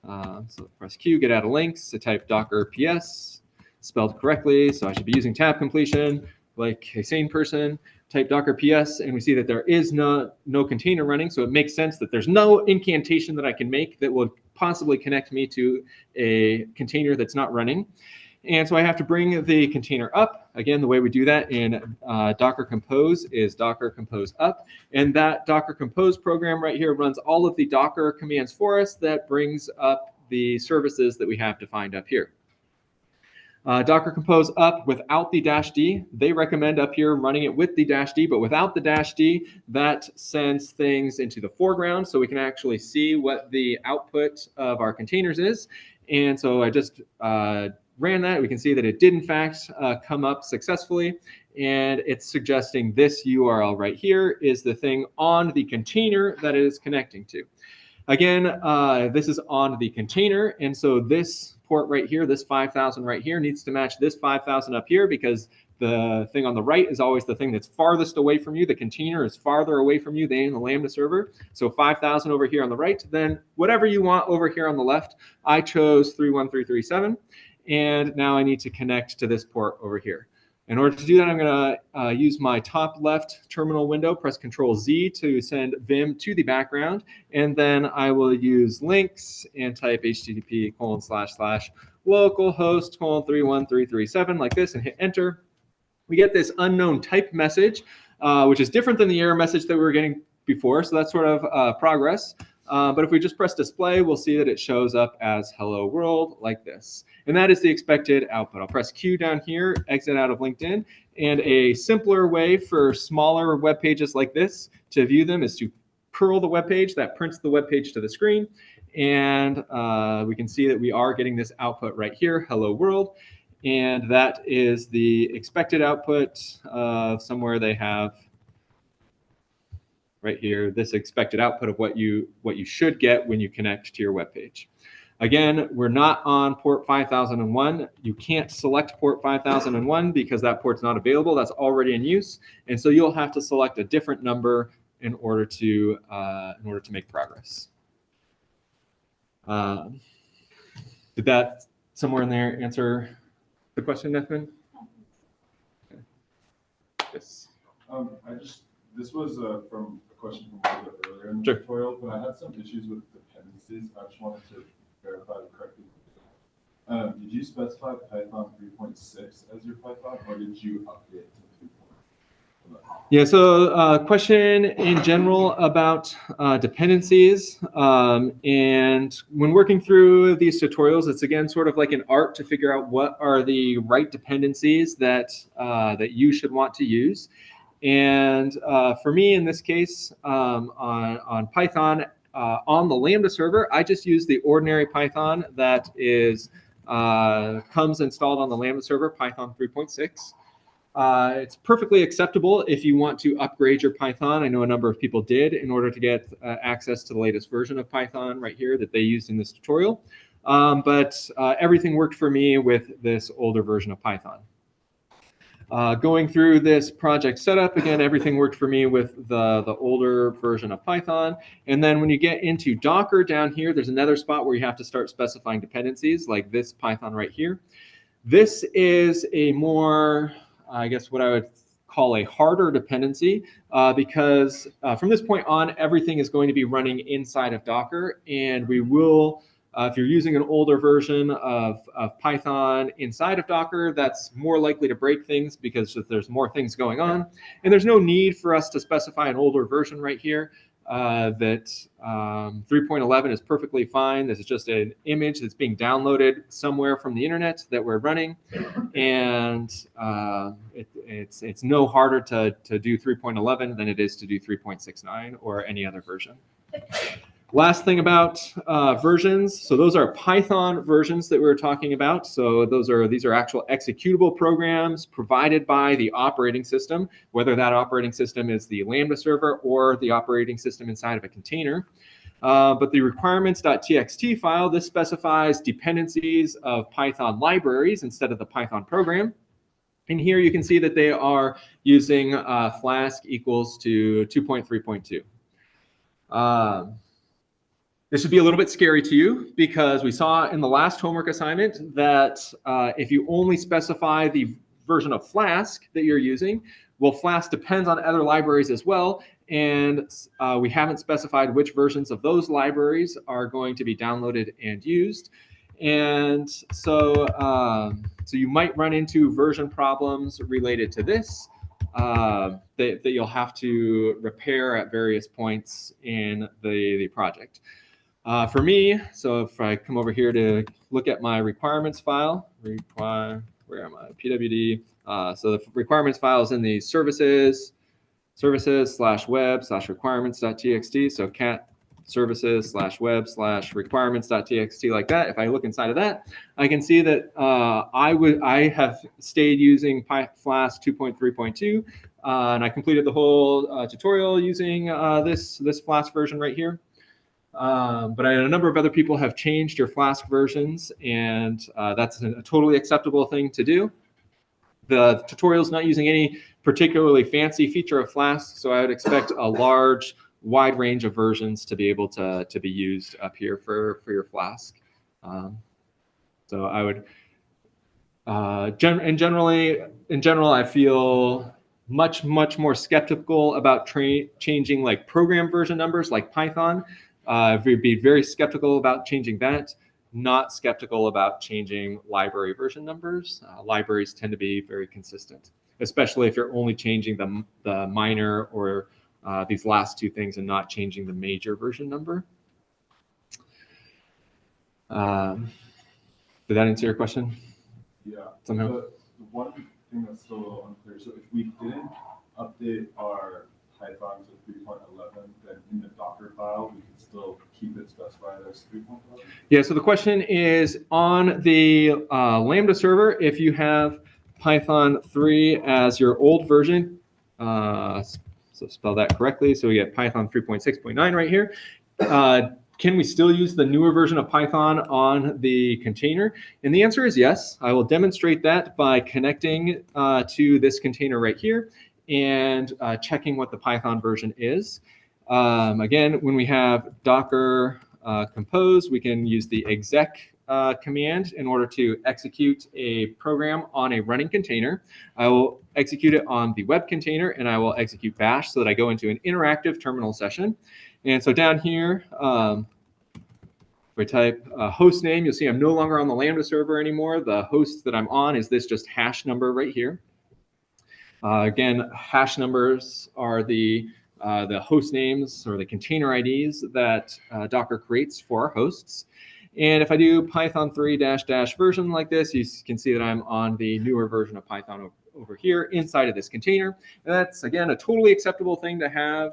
So press Q, get out of links to type Docker PS, spelled correctly. So I should be using tab completion like a sane person. Type Docker PS, and we see that there is no container running. So it makes sense that there's no incantation that I can make that will possibly connect me to a container that's not running. And so I have to bring the container up. Again, the way we do that in Docker Compose is Docker Compose up. And that Docker Compose program right here runs all of the Docker commands for us that brings up the services that we have defined up here. Docker Compose up without the -d. They recommend up here running it with the -d, but without the -d, that sends things into the foreground so we can actually see what the output of our containers is. And so I just ran that. We can see that it did in fact come up successfully, and it's suggesting this URL right here is the thing on the container that it is connecting to. Again, this is on the container, and so this port right here, this 5000 right here, needs to match this 5000 up here because the thing on the right is always the thing that's farthest away from you. The container is farther away from you than the Lambda server. So 5000 over here on the right, then whatever you want over here on the left. I chose 31337, and now I need to connect to this port over here. In order to do that, I'm going to use my top left terminal window, press Control-Z to send Vim to the background, and then I will use links and type http://localhost:3137 like this and hit enter. We get this unknown type message, which is different than the error message that we were getting before, so that's sort of progress. But if we just press display, we'll see that it shows up as hello world like this. And that is the expected output. I'll press Q down here, exit out of LinkedIn. And a simpler way for smaller web pages like this to view them is to curl the web page. That prints the web page to the screen. And we can see that we are getting this output right here, hello world. And that is the expected output of somewhere they have right here, this expected output of what you should get when you connect to your web page. Again, we're not on port 5001. You can't select port 5001 because that port's not available. That's already in use. And so you'll have to select a different number in order to make progress. Did that somewhere in there answer the question, Nathan? Okay. Yes. This was from a question from a little bit earlier in the Sure. tutorial, but I had some issues with dependencies. I just wanted to verify the correctly. Did you specify Python 3.6 as your Python, or did you update to 3.0? Yeah, so question in general about dependencies. And when working through these tutorials, it's again sort of like an art to figure out what are the right dependencies that you should want to use. And for me, in this case, on Python, on the Lambda server, I just use the ordinary Python that is comes installed on the Lambda server, Python 3.6. It's perfectly acceptable if you want to upgrade your Python. I know a number of people did in order to get access to the latest version of Python right here that they used in this tutorial. But everything worked for me with this older version of Python. Going through this project setup, again, everything worked for me with the older version of Python. And then when you get into Docker down here, there's another spot where you have to start specifying dependencies like this Python right here. This is a more, I guess what I would call a harder dependency because from this point on, everything is going to be running inside of Docker, and we will, if you're using an older version of Python inside of Docker, that's more likely to break things because there's more things going on. And there's no need for us to specify an older version right here. That 3.11 is perfectly fine. This is just an image that's being downloaded somewhere from the internet that we're running. And it's no harder to do 3.11 than it is to do 3.69 or any other version. Last thing about versions, so those are Python versions that we were talking about. So these are actual executable programs provided by the operating system, whether that operating system is the Lambda server or the operating system inside of a container. But the requirements.txt file, this specifies dependencies of Python libraries instead of the Python program. And here you can see that they are using Flask equals to 2.3.2. This should be a little bit scary to you because we saw in the last homework assignment that if you only specify the version of Flask that you're using, well, Flask depends on other libraries as well, and we haven't specified which versions of those libraries are going to be downloaded and used. And so, so you might run into version problems related to this that you'll have to repair at various points in the project. For me, so if I come over here to look at my requirements file, where am I? PWD. So the requirements file is in the services/web/requirements.txt. So cat services/web/requirements.txt like that. If I look inside of that, I can see that I have stayed using Flask 2.3.2, and I completed the whole tutorial using this Flask version right here. But a number of other people have changed your Flask versions, and that's a totally acceptable thing to do. The tutorial is not using any particularly fancy feature of Flask, so I would expect a large, wide range of versions to be able to be used up here for your Flask. So I would In general, I feel much more skeptical about changing like program version numbers like Python. We'd be very skeptical about changing that. Not skeptical about changing library version numbers. Libraries tend to be very consistent, especially if you're only changing the minor or these last two things and not changing the major version number. Did that answer your question? Yeah. Somehow? The one thing that's still a little unclear, so if we didn't update our Python to 3.11, then in the Docker file, we can still keep it specified as 3.11? Yeah, so the question is on the Lambda server, if you have Python 3 as your old version, so spell that correctly, so we get Python 3.6.9 right here. Can we still use the newer version of Python on the container? And the answer is yes. I will demonstrate that by connecting to this container right here and checking what the Python version is. Again, when we have Docker compose, we can use the exec command in order to execute a program on a running container. I will execute it on the web container, and I will execute bash so that I go into an interactive terminal session. And so down here, if we type host name, you'll see I'm no longer on the Lambda server anymore. The host that I'm on is this just hash number right here. Again, hash numbers are the host names or the container IDs that Docker creates for our hosts. And if I do Python 3 -- version like this, you can see that I'm on the newer version of Python over here inside of this container. And that's, again, a totally acceptable thing to have.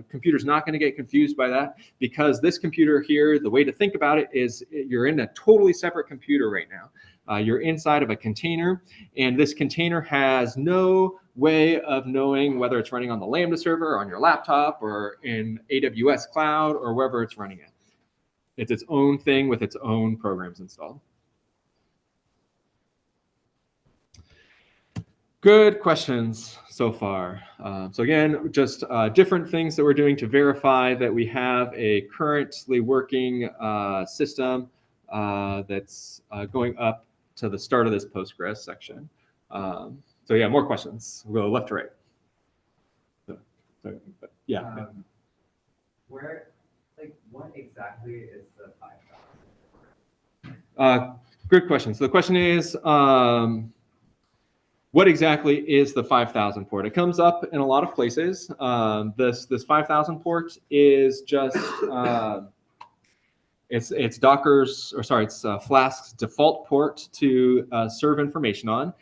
Computer's not going to get confused by that because this computer here, the way to think about it is you're in a totally separate computer right now. You're inside of a container, and this container has no way of knowing whether it's running on the Lambda server or on your laptop or in AWS cloud or wherever it's running at. It's its own thing with its own programs installed. Good questions so far. So again, just different things that we're doing to verify that we have a currently working system that's going up to the start of this Postgres section. So yeah, more questions. We'll go left to right. Yeah. What exactly is the 5,000? Good question. So the question is, what exactly is the 5,000 port? It comes up in a lot of places. This 5,000 port is just it's Docker's, or sorry, it's Flask's default port to serve information on,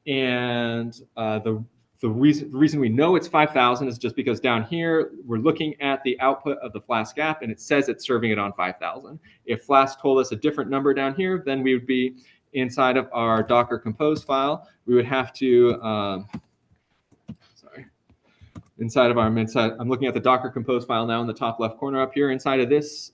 and the reason we know it's 5,000 is just because down here we're looking at the output of the Flask app and it says it's serving it on 5,000. If Flask told us a different number down here, then we would be inside of our Docker compose file. We would have to, I'm looking at the Docker compose file now in the top left corner up here. Inside of this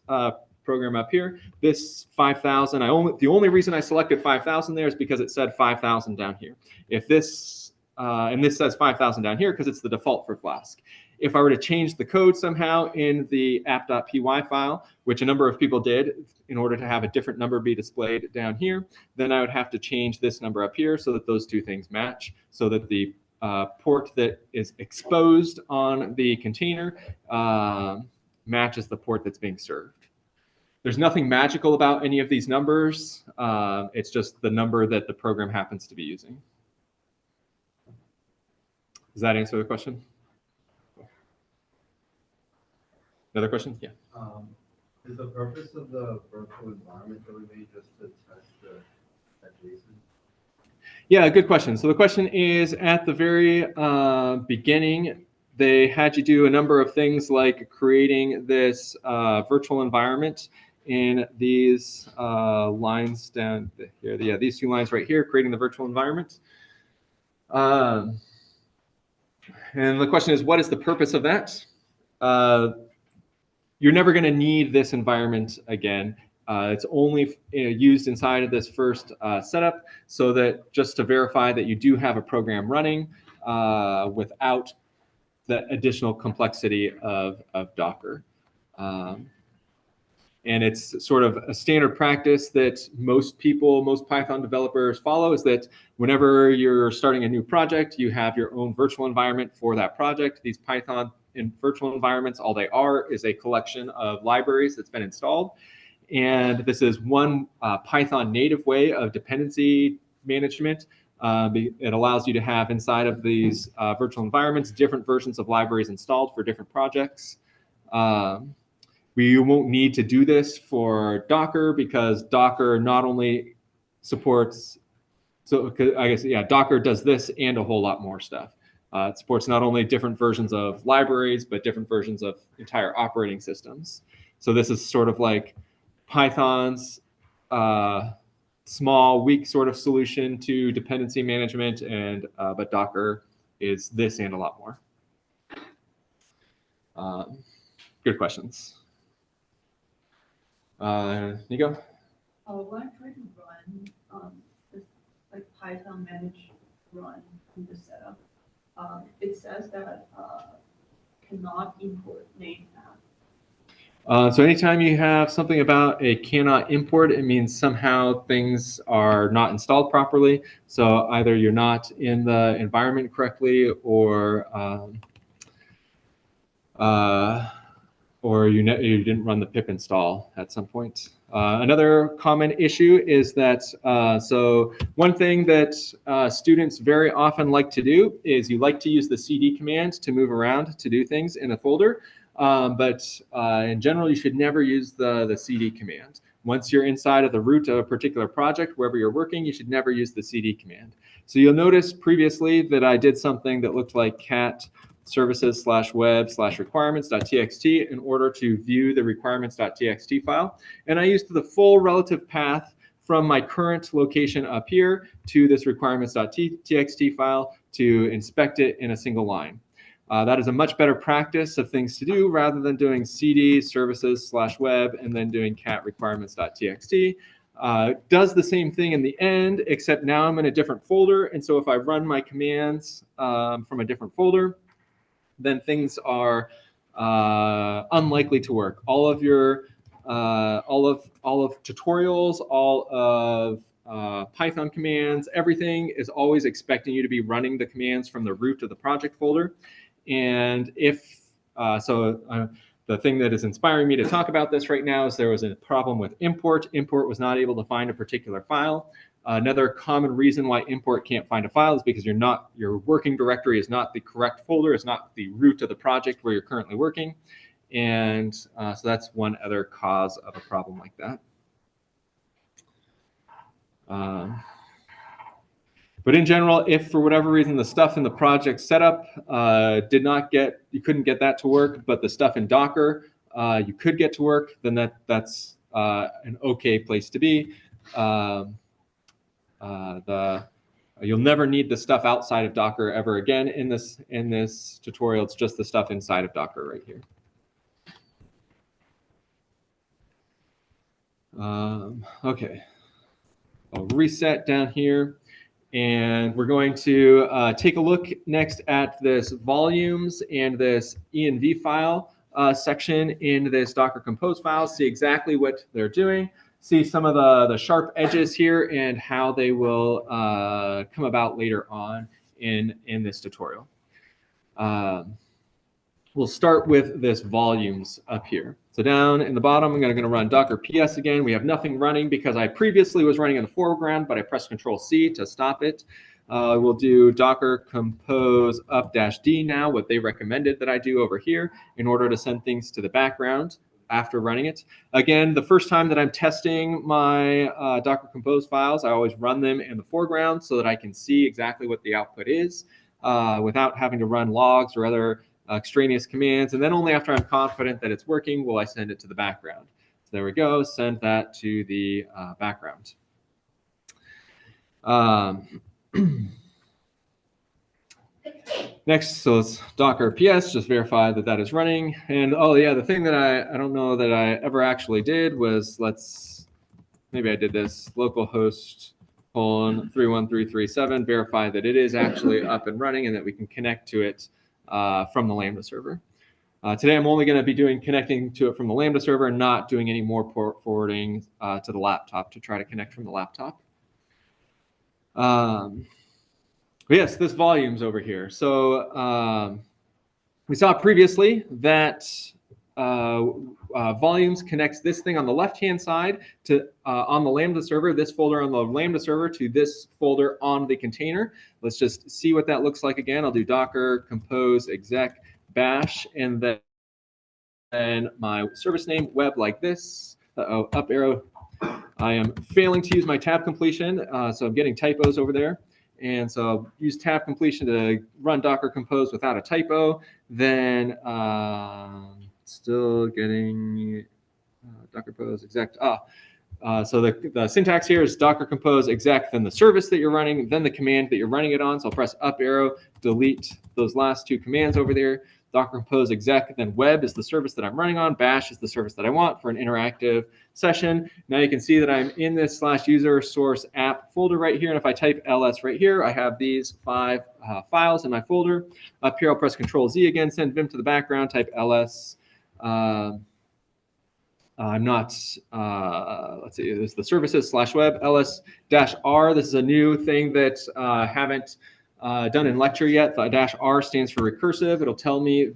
program up here, this 5,000, the only reason I selected 5,000 there is because it said 5,000 down here. If this, and this says 5,000 down here because it's the default for Flask. If I were to change the code somehow in the app.py file, which a number of people did in order to have a different number be displayed down here, then I would have to change this number up here so that those two things match, so that the port that is exposed on the container matches the port that's being served. There's nothing magical about any of these numbers. It's just the number that the program happens to be using. Does that answer the question? Another question? Yeah. Is the purpose of the virtual environment that we made just to test that JSON? Yeah, good question. So the question is, at the very beginning, they had you do a number of things like creating this virtual environment in these lines down here. Yeah, these two lines right here, creating the virtual environment. And the question is, what is the purpose of that? You're never going to need this environment again. It's only used inside of this first setup so that just to verify that you do have a program running without the additional complexity of Docker. And it's sort of a standard practice that most people, most Python developers follow, is that whenever you're starting a new project, you have your own virtual environment for that project. These Python virtual environments, all they are is a collection of libraries that's been installed. And this is one Python native way of dependency management. It allows you to have inside of these virtual environments different versions of libraries installed for different projects. We won't need to do this for Docker because Docker not only supports, so I guess, yeah, Docker does this and a whole lot more stuff. It supports not only different versions of libraries, but different versions of entire operating systems. So this is sort of like Python's small, weak sort of solution to dependency management, and but Docker is this and a lot more. Good questions. Nico? When I try to run this like Python manage run in the setup, it says that cannot import name app. So anytime you have something about a cannot import, it means somehow things are not installed properly. So either you're not in the environment correctly, or you didn't run the pip install at some point. Another common issue is that, so one thing that students very often like to do is you like to use the cd command to move around to do things in a folder. But in general, you should never use the cd command. Once you're inside of the root of a particular project, wherever you're working, you should never use the cd command. So you'll notice previously that I did something that looked like cat services/web/requirements.txt in order to view the requirements.txt file. And I used the full relative path from my current location up here to this requirements.txt file to inspect it in a single line. That is a much better practice of things to do rather than doing cd services/web and then doing cat requirements.txt. Does the same thing in the end, except now I'm in a different folder. And so if I run my commands from a different folder, then things are unlikely to work. All of your all of tutorials, all of Python commands, everything is always expecting you to be running the commands from the root of the project folder. And if the thing that is inspiring me to talk about this right now is there was a problem with import. Import was not able to find a particular file. Another common reason why import can't find a file is because your working directory is not the correct folder, is not the root of the project where you're currently working. And so that's one other cause of a problem like that. But in general, if for whatever reason the stuff in the project setup you couldn't get that to work, but the stuff in Docker you could get to work, then that's an okay place to be. You'll never need the stuff outside of Docker ever again in this tutorial. It's just the stuff inside of Docker right here. Okay, I'll reset down here. And we're going to take a look next at this volumes and this env file section in this Docker Compose file, see exactly what they're doing, see some of the sharp edges here and how they will come about later on in this tutorial. We'll start with this volumes up here. So down in the bottom, I'm going to run Docker PS again. We have nothing running because I previously was running in the foreground, but I pressed Control-C to stop it. We'll do Docker Compose up-D now, what they recommended that I do over here in order to send things to the background after running it. Again, the first time that I'm testing my Docker Compose files, I always run them in the foreground so that I can see exactly what the output is without having to run logs or other extraneous commands, and then only after I'm confident that it's working will I send it to the background. So there we go, send that to the background. Next, so it's Docker PS, just verify that that is running. And oh yeah, the thing that I don't know that I ever actually did was maybe I did this, localhost 31337, verify that it is actually up and running and that we can connect to it from the Lambda server. Today, I'm only going to be connecting to it from the Lambda server and not doing any more port forwarding to the laptop to try to connect from the laptop. But yes, this volume's over here. So we saw previously that volumes connects this thing on the left-hand side to on the Lambda server, this folder on the Lambda server to this folder on the container. Let's just see what that looks like again. I'll do docker compose exec bash, and then my service name web like this. Uh-oh, up arrow. I am failing to use my tab completion, so I'm getting typos over there. And so I'll use tab completion to run Docker compose without a typo. Then still getting Docker compose exec. So the syntax here is Docker compose exec, then the service that you're running, then the command that you're running it on. So I'll press up arrow, delete those last two commands over there. Docker compose exec, then web is the service that I'm running on. Bash is the service that I want for an interactive session. Now you can see that I'm in this /user source app folder right here. And if I type ls right here, I have these 5 files in my folder. Up here, I'll press Control-Z again, send Vim to the background, type ls. I'm not, let's see, this is the services /web ls-r. This is a new thing that I haven't done in lecture yet. The -r stands for recursive. It'll tell me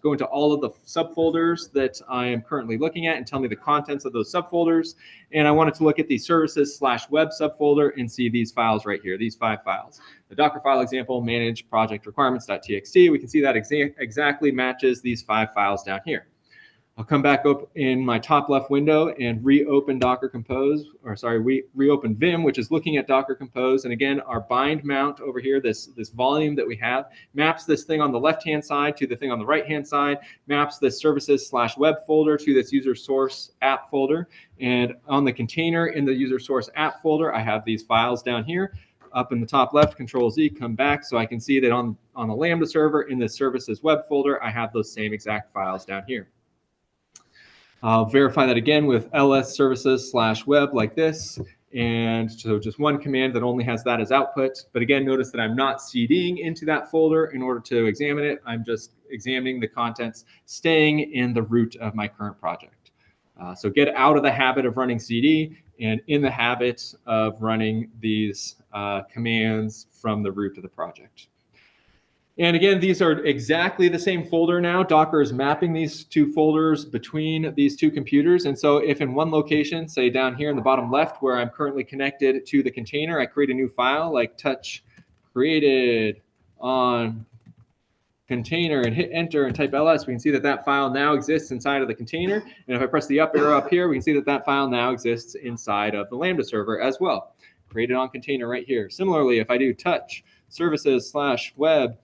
go into all of the subfolders that I am currently looking at and tell me the contents of those subfolders. And I wanted to look at the services /web subfolder and see these files right here, these 5 files. The Docker file example, manage project requirements.txt. We can see that exactly matches these 5 files down here. I'll come back up in my top left window and reopen Docker Compose, or sorry, reopen Vim, which is looking at Docker Compose. And again, our bind mount over here, this volume that we have, maps this thing on the left-hand side to the thing on the right-hand side, maps this services /web folder to this user source app folder. And on the container in the user source app folder, I have these files down here. Up in the top left, Control-Z, come back so I can see that on the Lambda server in the services web folder, I have those same exact files down here. I'll verify that again with ls services /web like this. And so just one command that only has that as output. But again, notice that I'm not CDing into that folder in order to examine it. I'm just examining the contents, staying in the root of my current project. So get out of the habit of running CD and in the habit of running these commands from the root of the project. And again, these are exactly the same folder now. Docker is mapping these 2 folders between these 2 computers. And so if in one location, say down here in the bottom left where I'm currently connected to the container, I create a new file like touch created on container and hit enter and type ls, we can see that that file now exists inside of the container. And if I press the up arrow up here, we can see that that file now exists inside of the Lambda server as well. Created on container right here. Similarly, if I do touch services /web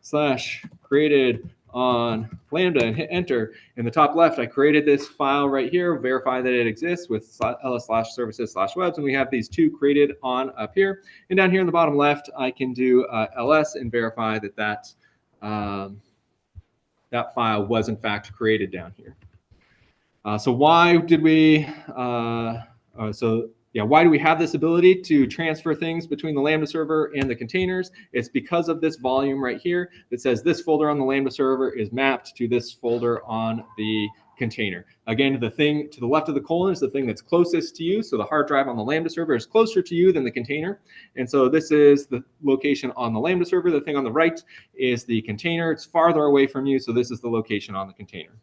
/created on Lambda and hit enter. In the top left, I created this file right here, verify that it exists with ls/services /webs, and we have these 2 created on up here. And down here in the bottom left, I can do ls and verify that that file was in fact created down here. So why did we? Why do we have this ability to transfer things between the Lambda server and the containers? It's because of this volume right here that says this folder on the Lambda server is mapped to this folder on the container. Again, the thing to the left of the colon is the thing that's closest to you. So the hard drive on the Lambda server is closer to you than the container. And so this is the location on the Lambda server. The thing on the right is the container. It's farther away from you. So this is the location on the container.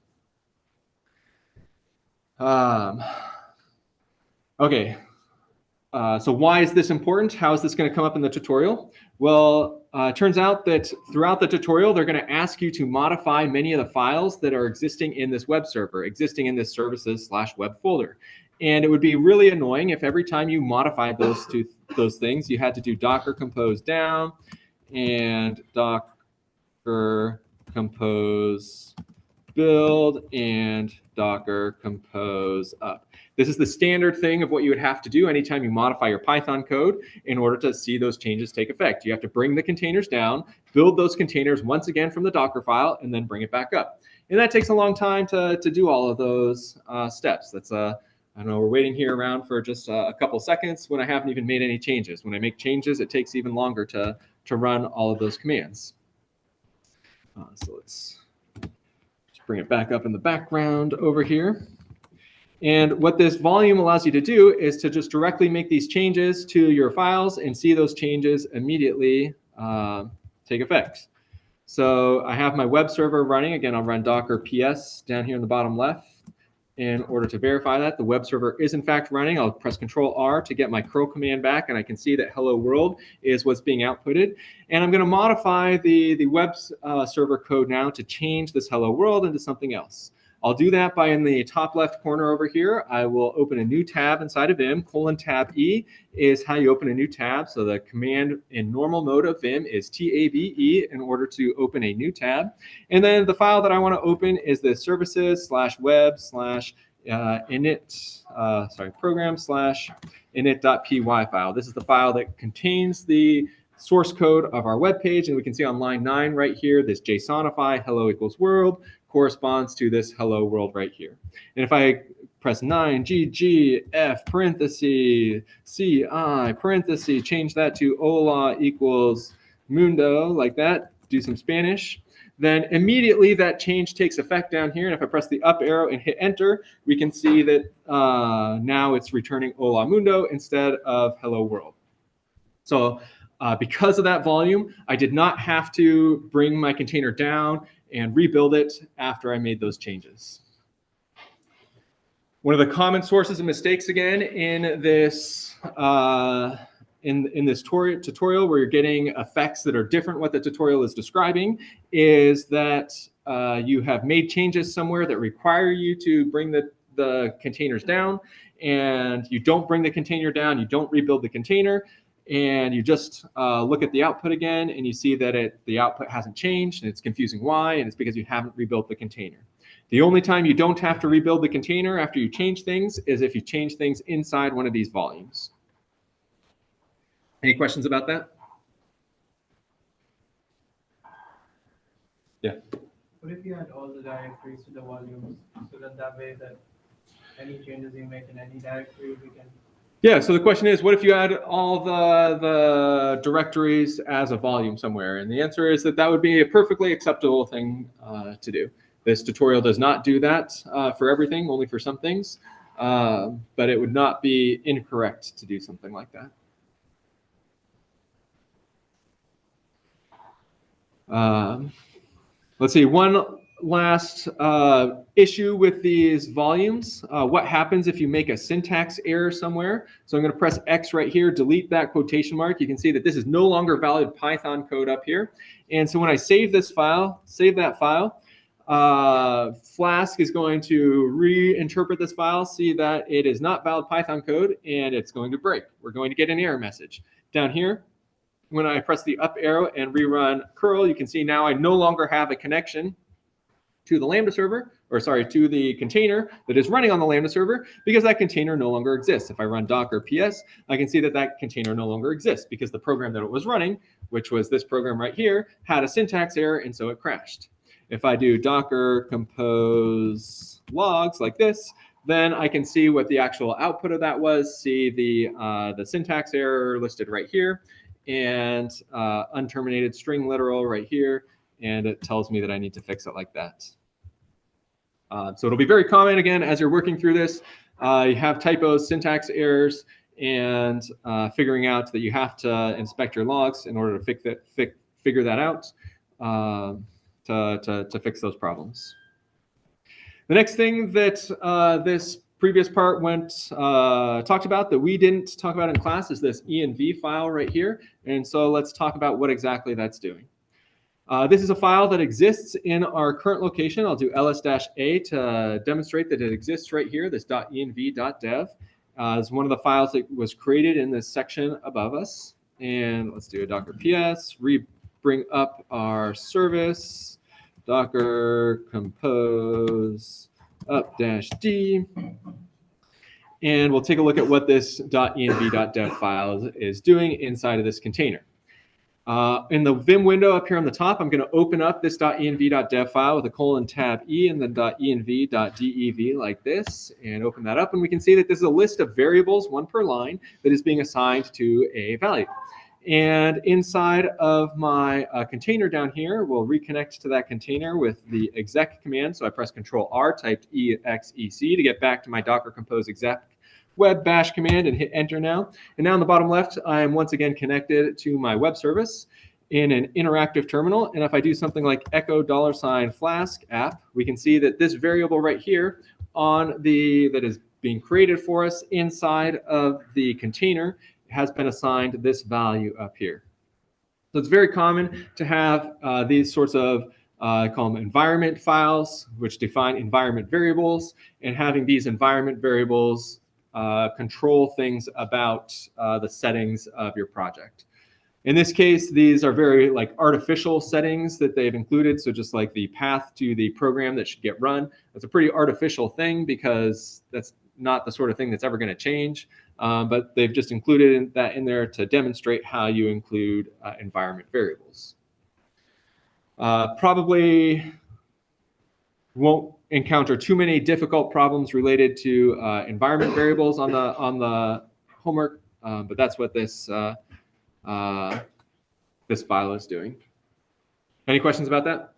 Okay. So why is this important? How is this going to come up in the tutorial? Well, it turns out that throughout the tutorial, they're going to ask you to modify many of the files that are existing in this web server, existing in this services /web folder. And it would be really annoying if every time you modified those things, you had to do docker compose down and docker compose build and docker compose up. This is the standard thing of what you would have to do anytime you modify your Python code in order to see those changes take effect. You have to bring the containers down, build those containers once again from the Docker file, and then bring it back up. And that takes a long time to do all of those steps. That's I know we're waiting here around for just a couple seconds when I haven't even made any changes. When I make changes, it takes even longer to run all of those commands. So let's bring it back up in the background over here. And what this volume allows you to do is to just directly make these changes to your files and see those changes immediately take effect. So I have my web server running. Again, I'll run docker ps down here in the bottom left. In order to verify that the web server is in fact running, I'll press Control R to get my curl command back, and I can see that hello world is what's being outputted. And I'm going to modify the web server code now to change this hello world into something else. I'll do that by in the top left corner over here, I will open a new tab inside of Vim. :tab E is how you open a new tab. So the command in normal mode of Vim is TABE in order to open a new tab. And then the file that I want to open is the services/web/init/program/init.py file. This is the file that contains the source code of our web page, and we can see on line 9 right here, this JSONify hello equals world corresponds to this hello world right here. And if I press 9 GGF parenthesis CI parenthesis, change that to hola equals mundo like that, do some Spanish, then immediately that change takes effect down here. And if I press the up arrow and hit enter, we can see that now it's returning hola mundo instead of hello world. So because of that volume, I did not have to bring my container down and rebuild it after I made those changes. One of the common sources of mistakes again in this tutorial where you're getting effects that are different what the tutorial is describing is that you have made changes somewhere that require you to bring the containers down, and you don't bring the container down, you don't rebuild the container, and you just look at the output again and you see that the output hasn't changed, and it's confusing why, and it's because you haven't rebuilt the container. The only time you don't have to rebuild the container after you change things is if you change things inside one of these volumes. Any questions about that? Yeah. What if you add all the directories to the volumes so that way that any changes you make in any directory we can... Yeah, so the question is, what if you add all the directories as a volume somewhere? And the answer is that would be a perfectly acceptable thing to do. This tutorial does not do that for everything, only for some things, but it would not be incorrect to do something like that. Let's see, one last issue with these volumes. What happens if you make a syntax error somewhere? So I'm going to press X right here, delete that quotation mark. You can see that this is no longer valid Python code up here. And so when I save this file, save that file, Flask is going to reinterpret this file, see that it is not valid Python code, and it's going to break. We're going to get an error message. Down here, when I press the up arrow and rerun curl, you can see now I no longer have a connection to the Lambda server, or sorry, to the container that is running on the Lambda server, because that container no longer exists. If I run docker ps, I can see that that container no longer exists because the program that it was running, which was this program right here, had a syntax error, and so it crashed. If I do docker compose logs like this, then I can see what the actual output of that was, see the syntax error listed right here, and unterminated string literal right here, and it tells me that I need to fix it like that. So it'll be very common, again, as you're working through this, you have typos, syntax errors, and figuring out that you have to inspect your logs in order to figure that out to fix those problems. The next thing that this previous part talked about that we didn't talk about in class is this env file right here. And so let's talk about what exactly that's doing. This is a file that exists in our current location. I'll do ls-a to demonstrate that it exists right here, this .env.dev. Is one of the files that was created in this section above us. And let's do a docker ps, bring up our service, docker compose up-d, and we'll take a look at what this .env.dev file is doing inside of this container. In the Vim window up here on the top, I'm going to open up this .env.dev file with a :tab E and then .env.dev like this, and open that up, and we can see that this is a list of variables, one per line, that is being assigned to a value. And inside of my container down here, we'll reconnect to that container with the exec command. So I press Control R, typed exec to get back to my Docker Compose exec web bash command and hit enter now. And now in the bottom left, I am once again connected to my web service in an interactive terminal. And if I do something like echo $Flask app, we can see that this variable right here that is being created for us inside of the container has been assigned this value up here. So it's very common to have these sorts of I call them environment files, which define environment variables, and having these environment variables control things about the settings of your project. In this case, these are very like artificial settings that they've included. So just like the path to the program that should get run, that's a pretty artificial thing because that's not the sort of thing that's ever going to change. But they've just included that in there to demonstrate how you include environment variables. Probably won't encounter too many difficult problems related to environment variables on the homework, but that's what this this file is doing. Any questions about that?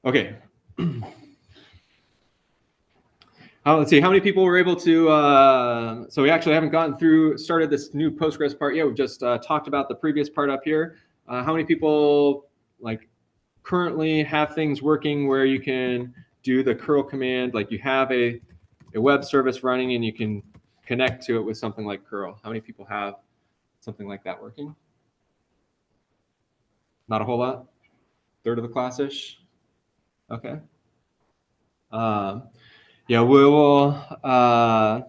Okay. Let's see, how many people were able to, so we actually haven't started this new Postgres part yet. We've just talked about the previous part up here. How many people like currently have things working where you can do the curl command, like you have a web service running and you can connect to it with something like curl? How many people have something like that working? Not a whole lot? Third of the class-ish? Okay. Yeah, we will. I'm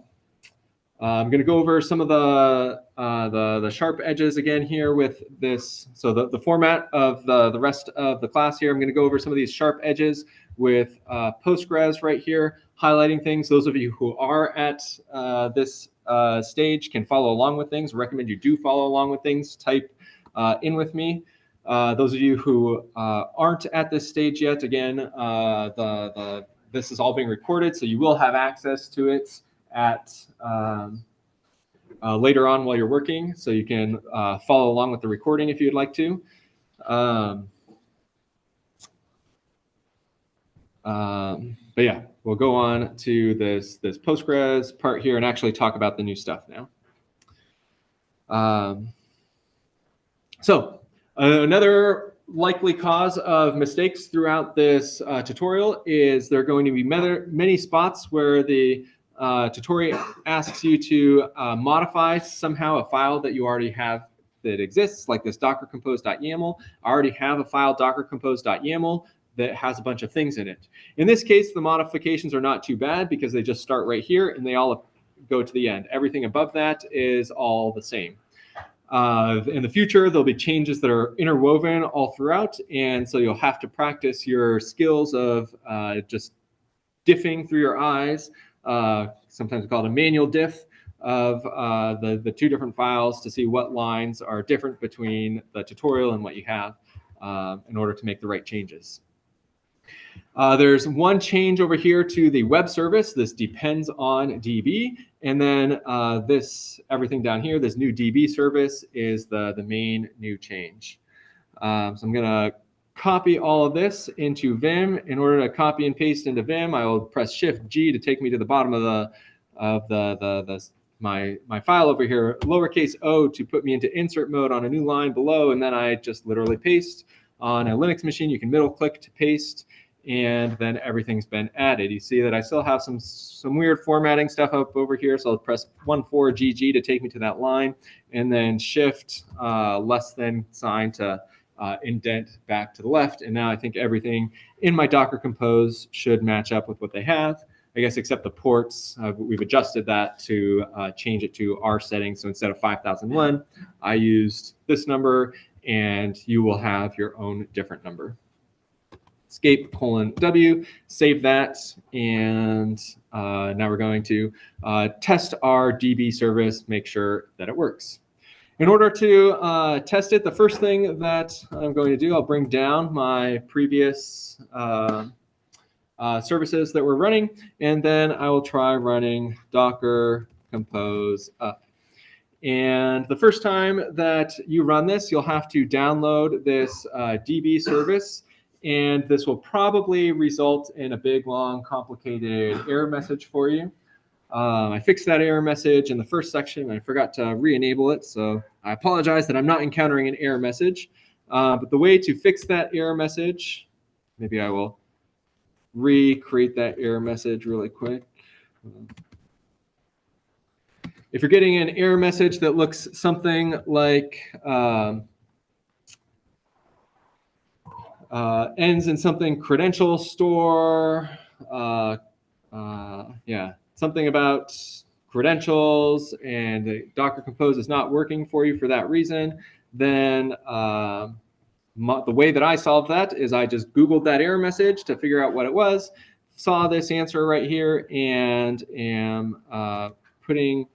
going to go over some of the sharp edges again here with this. So the format of the rest of the class here, I'm going to go over some of these sharp edges with Postgres right here, highlighting things. Those of you who are at this stage can follow along with things. I recommend you do follow along with things. Type in with me. Those of you who aren't at this stage yet, again, this is all being recorded, so you will have access to it at later on while you're working, so you can follow along with the recording if you'd like to. But yeah, we'll go on to this Postgres part here and actually talk about the new stuff now. So another likely cause of mistakes throughout this tutorial is there are going to be many spots where the tutorial asks you to modify somehow a file that you already have that exists, like this dockercompose.yaml. I already have a file dockercompose.yaml that has a bunch of things in it. In this case, the modifications are not too bad because they just start right here and they all go to the end. Everything above that is all the same. In the future, there'll be changes that are interwoven all throughout, and so you'll have to practice your skills of just diffing through your eyes. Sometimes we call it a manual diff of the two different files to see what lines are different between the tutorial and what you have in order to make the right changes. There's one change over here to the web service. This depends on DB. And then everything down here, this new DB service is the main new change. So I'm going to copy all of this into Vim. In order to copy and paste into Vim, I will press Shift G to take me to the bottom of my file over here, lowercase o to put me into insert mode on a new line below, and then I just literally paste. On a Linux machine, you can middle click to paste, and then everything's been added. You see that I still have some weird formatting stuff up over here, so I'll press 14GG to take me to that line, and then Shift less than sign to indent back to the left. And now I think everything in my Docker Compose should match up with what they have. I guess except the ports, we've adjusted that to change it to our settings. So instead of 5001, I used this number, and you will have your own different number. Escape:\W, save that, and now we're going to test our DB service, make sure that it works. In order to test it, the first thing that I'm going to do, I'll bring down my previous services that we're running, and then I will try running Docker compose up. And the first time that you run this, you'll have to download this DB service, and this will probably result in a big, long, complicated error message for you. I fixed that error message in the first section, and I forgot to re-enable it, so I apologize that I'm not encountering an error message. But the way to fix that error message, maybe I will recreate that error message really quick. If you're getting an error message that looks something like ends in something credential store, yeah, something about credentials, and the Docker Compose is not working for you for that reason, then the way that I solved that is I just Googled that error message to figure out what it was, saw this answer right here, and am putting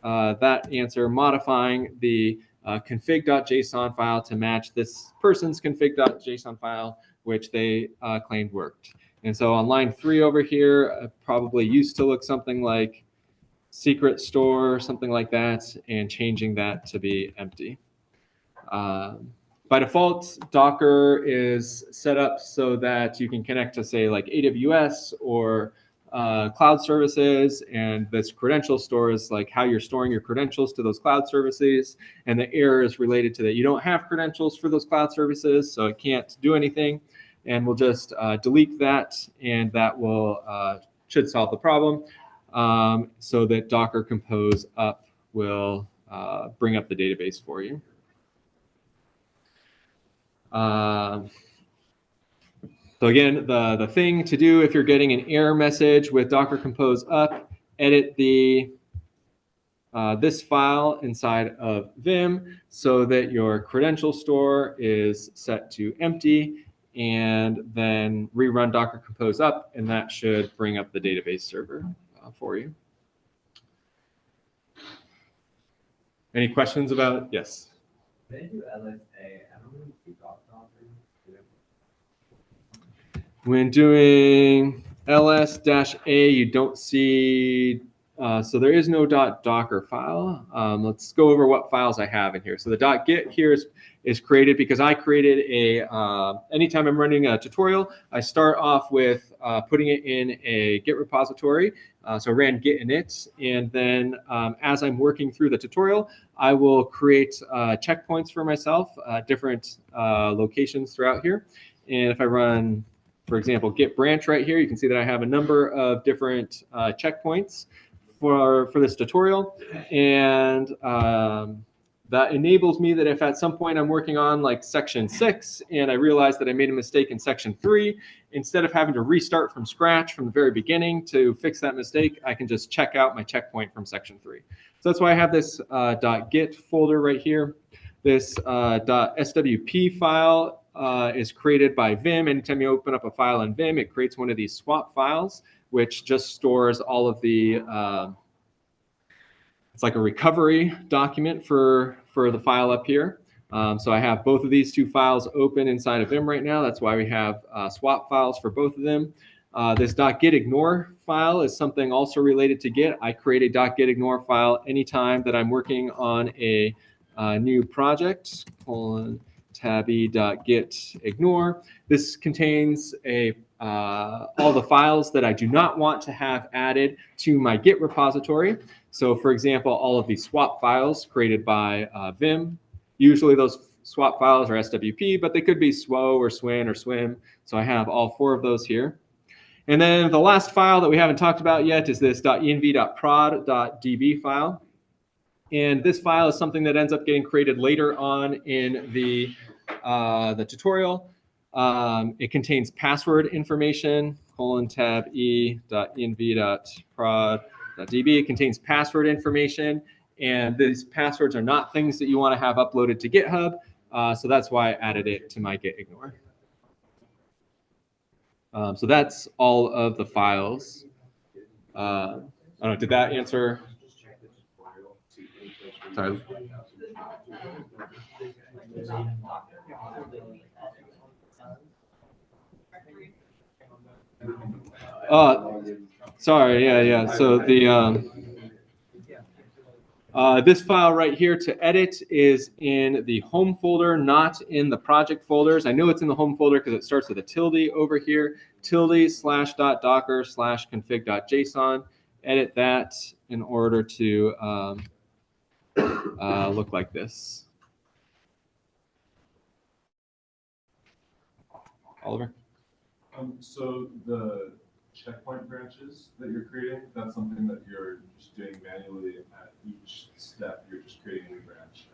that answer, modifying the config.json file to match this person's config.json file, which they claimed worked. And so on line 3 over here, probably used to look something like secret store, something like that, and changing that to be empty. By default, Docker is set up so that you can connect to, say, like AWS or cloud services, and this credential store is like how you're storing your credentials to those cloud services, and the error is related to that you don't have credentials for those cloud services, so it can't do anything, and we'll just delete that, and that will should solve the problem, so that Docker Compose up will bring up the database for you. So again, the thing to do if you're getting an error message with Docker Compose up, edit the this file inside of Vim so that your credential store is set to empty, and then rerun Docker Compose up, and that should bring up the database server for you. Any questions about? Yes. When I do LSA, I don't really see Docker. When doing ls-a, you don't see, so there is no .docker file. Let's go over what files I have in here. So the .git here is created because I created a, anytime I'm running a tutorial, I start off with putting it in a Git repository. So I ran git init, and then as I'm working through the tutorial, I will create checkpoints for myself, different locations throughout here. And if I run, for example, git branch right here, you can see that I have a number of different checkpoints for this tutorial. And that enables me that if at some point I'm working on like section 6 and I realize that I made a mistake in section 3, instead of having to restart from scratch from the very beginning to fix that mistake, I can just check out my checkpoint from section 3. So that's why I have this .git folder right here. This .swp file is created by Vim. Anytime you open up a file in Vim, it creates one of these swap files, which just stores all of the, it's like a recovery document for the file up here. So I have both of these two files open inside of Vim right now. That's why we have swap files for both of them. This .gitignore file is something also related to Git. I create a .gitignore file anytime that I'm working on a new project, tabby.gitignore. This contains all the files that I do not want to have added to my Git repository. So for example, all of these swap files created by Vim, usually those swap files are SWP, but they could be SWO or SWIN or SWIM. So I have all 4 of those here. And then the last file that we haven't talked about yet is this .env.prod.db file. And this file is something that ends up getting created later on in the tutorial. It contains password information, :tab e.env.prod.db. It contains password information, and these passwords are not things that you want to have uploaded to GitHub. So that's why I added it to my gitignore. So that's all of the files. I don't know, did that answer? Sorry. Sorry, yeah. So the this file right here to edit is in the home folder, not in the project folders. I know it's in the home folder because it starts with a tilde over here, tilde/.docker/config.json. Edit that in order to look like this. Oliver? So the checkpoint branches that you're creating, that's something that you're just doing manually at each step. You're just creating a new branch.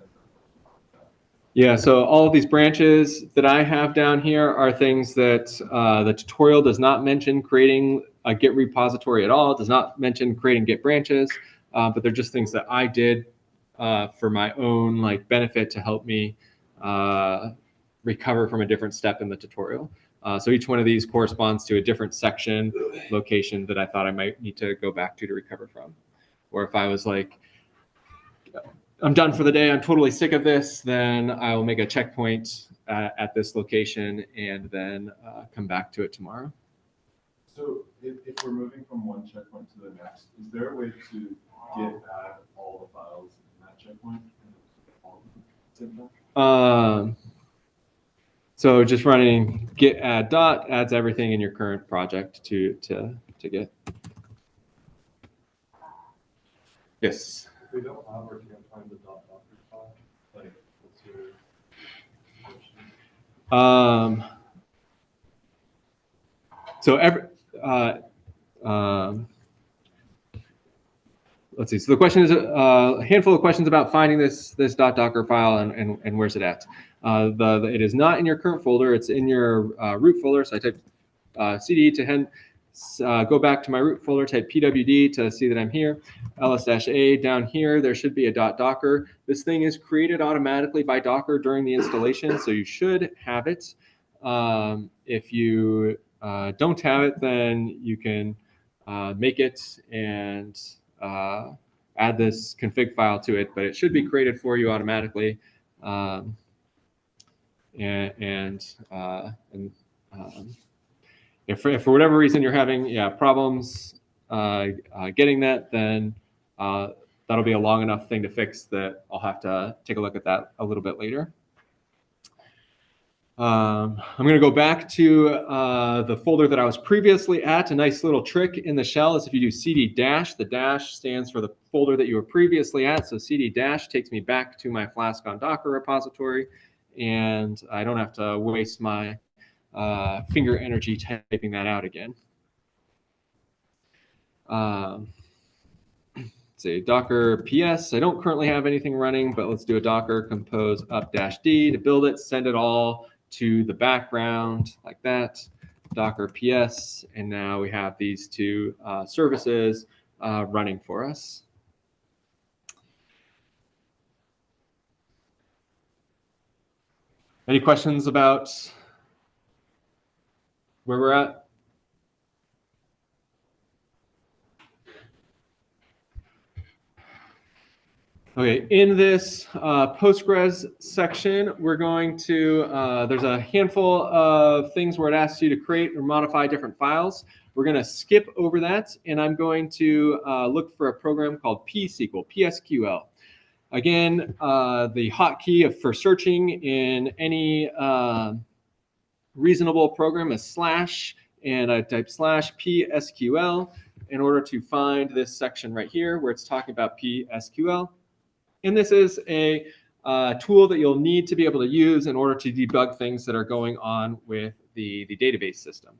Yeah, so all of these branches that I have down here are things that the tutorial does not mention creating a Git repository at all. It does not mention creating Git branches, but they're just things that I did for my own benefit to help me recover from a different step in the tutorial. So each one of these corresponds to a different section location that I thought I might need to go back to recover from. Or if I was like, I'm done for the day, I'm totally sick of this, then I will make a checkpoint at this location and then come back to it tomorrow. So if we're moving from one checkpoint to the next, is there a way to add all the files in that checkpoint? So just running git add dot adds everything in your current project to Git. Yes. If we don't have or can't find the .docker file, like what's your solution? So let's see. So the question is a handful of questions about finding this .docker file and where's it at. It is not in your current folder. It's in your root folder. So I type cd to go back to my root folder, type pwd to see that I'm here. ls-a down here, there should be a .docker. This thing is created automatically by Docker during the installation, so you should have it. If you don't have it, then you can make it and add this config file to it, but it should be created for you automatically. If for whatever reason you're having problems getting that, then that'll be a long enough thing to fix that I'll have to take a look at that a little bit later. I'm going to go back to the folder that I was previously at. A nice little trick in the shell is if you do cd dash, the dash stands for the folder that you were previously at. So cd dash takes me back to my flask-on-docker repository, and I don't have to waste my finger energy typing that out again. Say docker ps. I don't currently have anything running, but let's do a docker compose up-d to build it, send it all to the background like that, docker ps, and now we have these two services running for us. Any questions about where we're at? Okay, in this Postgres section, we're going to, there's a handful of things where it asks you to create or modify different files. We're going to skip over that, and I'm going to look for a program called pSQL, PSQL. Again, the hotkey for searching in any reasonable program is / and I type /psql in order to find this section right here where it's talking about pSQL. And this is a tool that you'll need to be able to use in order to debug things that are going on with the database system.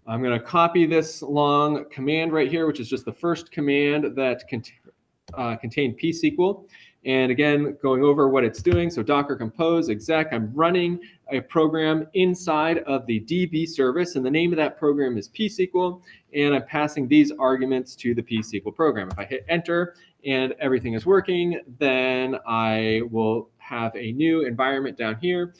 I'm going to copy this long command right here, which is just the first command that contained pSQL. And again, going over what it's doing. So docker compose exec, I'm running a program inside of the DB service, and the name of that program is pSQL, and I'm passing these arguments to the pSQL program. If I hit enter and everything is working, then I will have a new environment down here,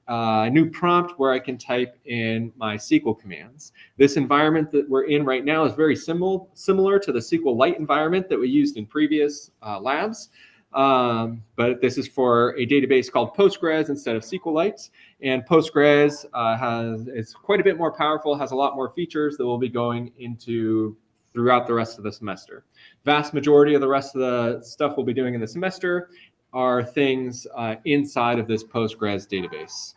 a new prompt where I can type in my SQL commands. This environment that we're in right now is very similar to the SQLite environment that we used in previous labs. but this is for a database called Postgres instead of SQLite. And Postgres is quite a bit more powerful, has a lot more features that we'll be going into throughout the rest of the semester. Vast majority of the rest of the stuff we'll be doing in the semester are things inside of this Postgres database.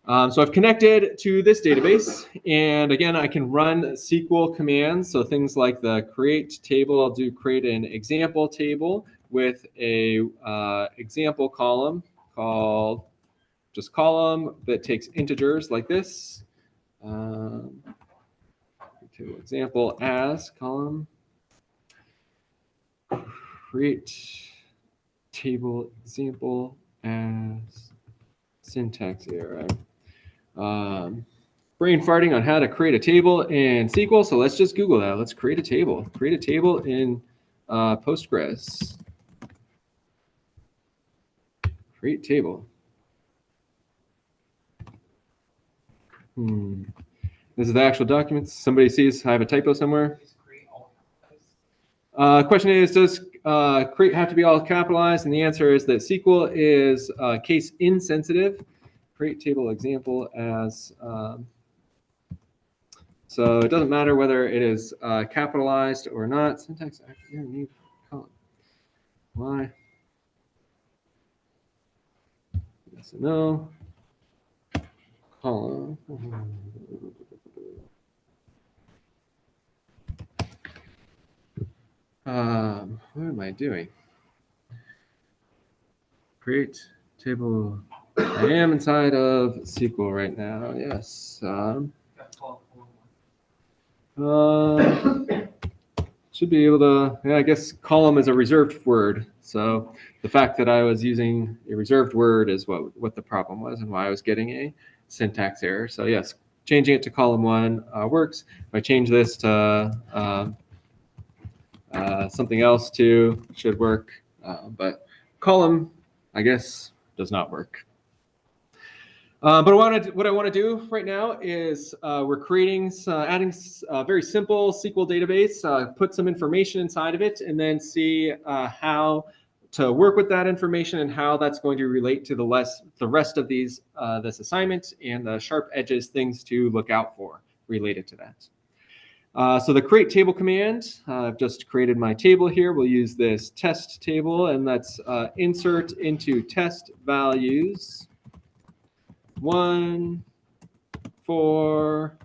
So I've connected to this database, and again, I can run SQL commands. So things like the create table, I'll do create an example table with a example column called just column that takes integers like this. To example as column, create table example as syntax error. Brain farting on how to create a table in SQL. So let's just Google that. Let's create a table. Create a table in Postgres. Create table. This is the actual document. Somebody sees I have a typo somewhere. Question is, does create have to be all capitalized? And the answer is that SQL is case insensitive. Create table example as so it doesn't matter whether it is capitalized or not. Syntax actor need column. Why? Yes or no. Column. What am I doing? Create table. I am inside of SQL right now. Yes. Should be able to, yeah, I guess column is a reserved word. So the fact that I was using a reserved word is what the problem was and why I was getting a syntax error. So yes, changing it to column 1 works. If I change this to something else too, should work. But column, I guess, does not work. But what I want to do right now is we're creating, adding a very simple SQL database, put some information inside of it, and then see how to work with that information and how that's going to relate to the rest of these this assignment and the sharp edges, things to look out for related to that. So the create table command, I've just created my table here. We'll use this test table, and let's insert into test values 1, 4,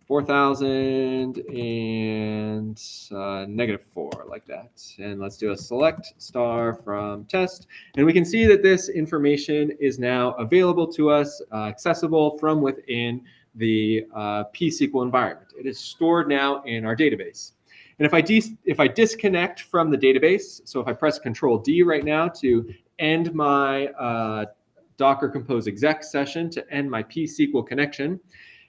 4,000, and -4, like that. And let's do a select star from test. And we can see that this information is now available to us, accessible from within the P-SQL environment. It is stored now in our database. And if I disconnect from the database, so if I press Control D right now to end my Docker Compose exec session to end my P-SQL connection,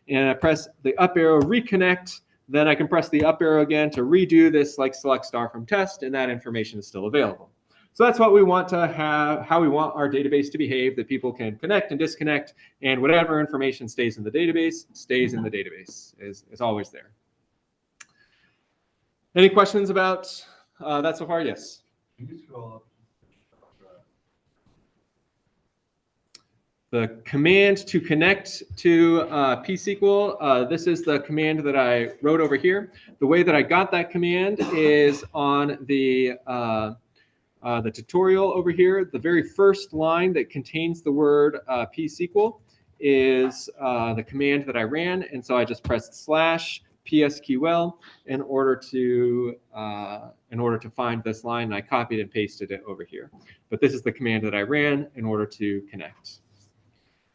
and I press the up arrow reconnect, then I can press the up arrow again to redo this like select star from test, and that information is still available. So that's what we want to have, how we want our database to behave, that people can connect and disconnect, and whatever information stays in the database, is always there. Any questions about that so far? Yes. Can you scroll up? The command to connect to P-SQL, this is the command that I wrote over here. The way that I got that command is on the tutorial over here. The very first line that contains the word P-SQL is the command that I ran, and so I just pressed /PSQL in order to find this line, and I copied and pasted it over here. But this is the command that I ran in order to connect.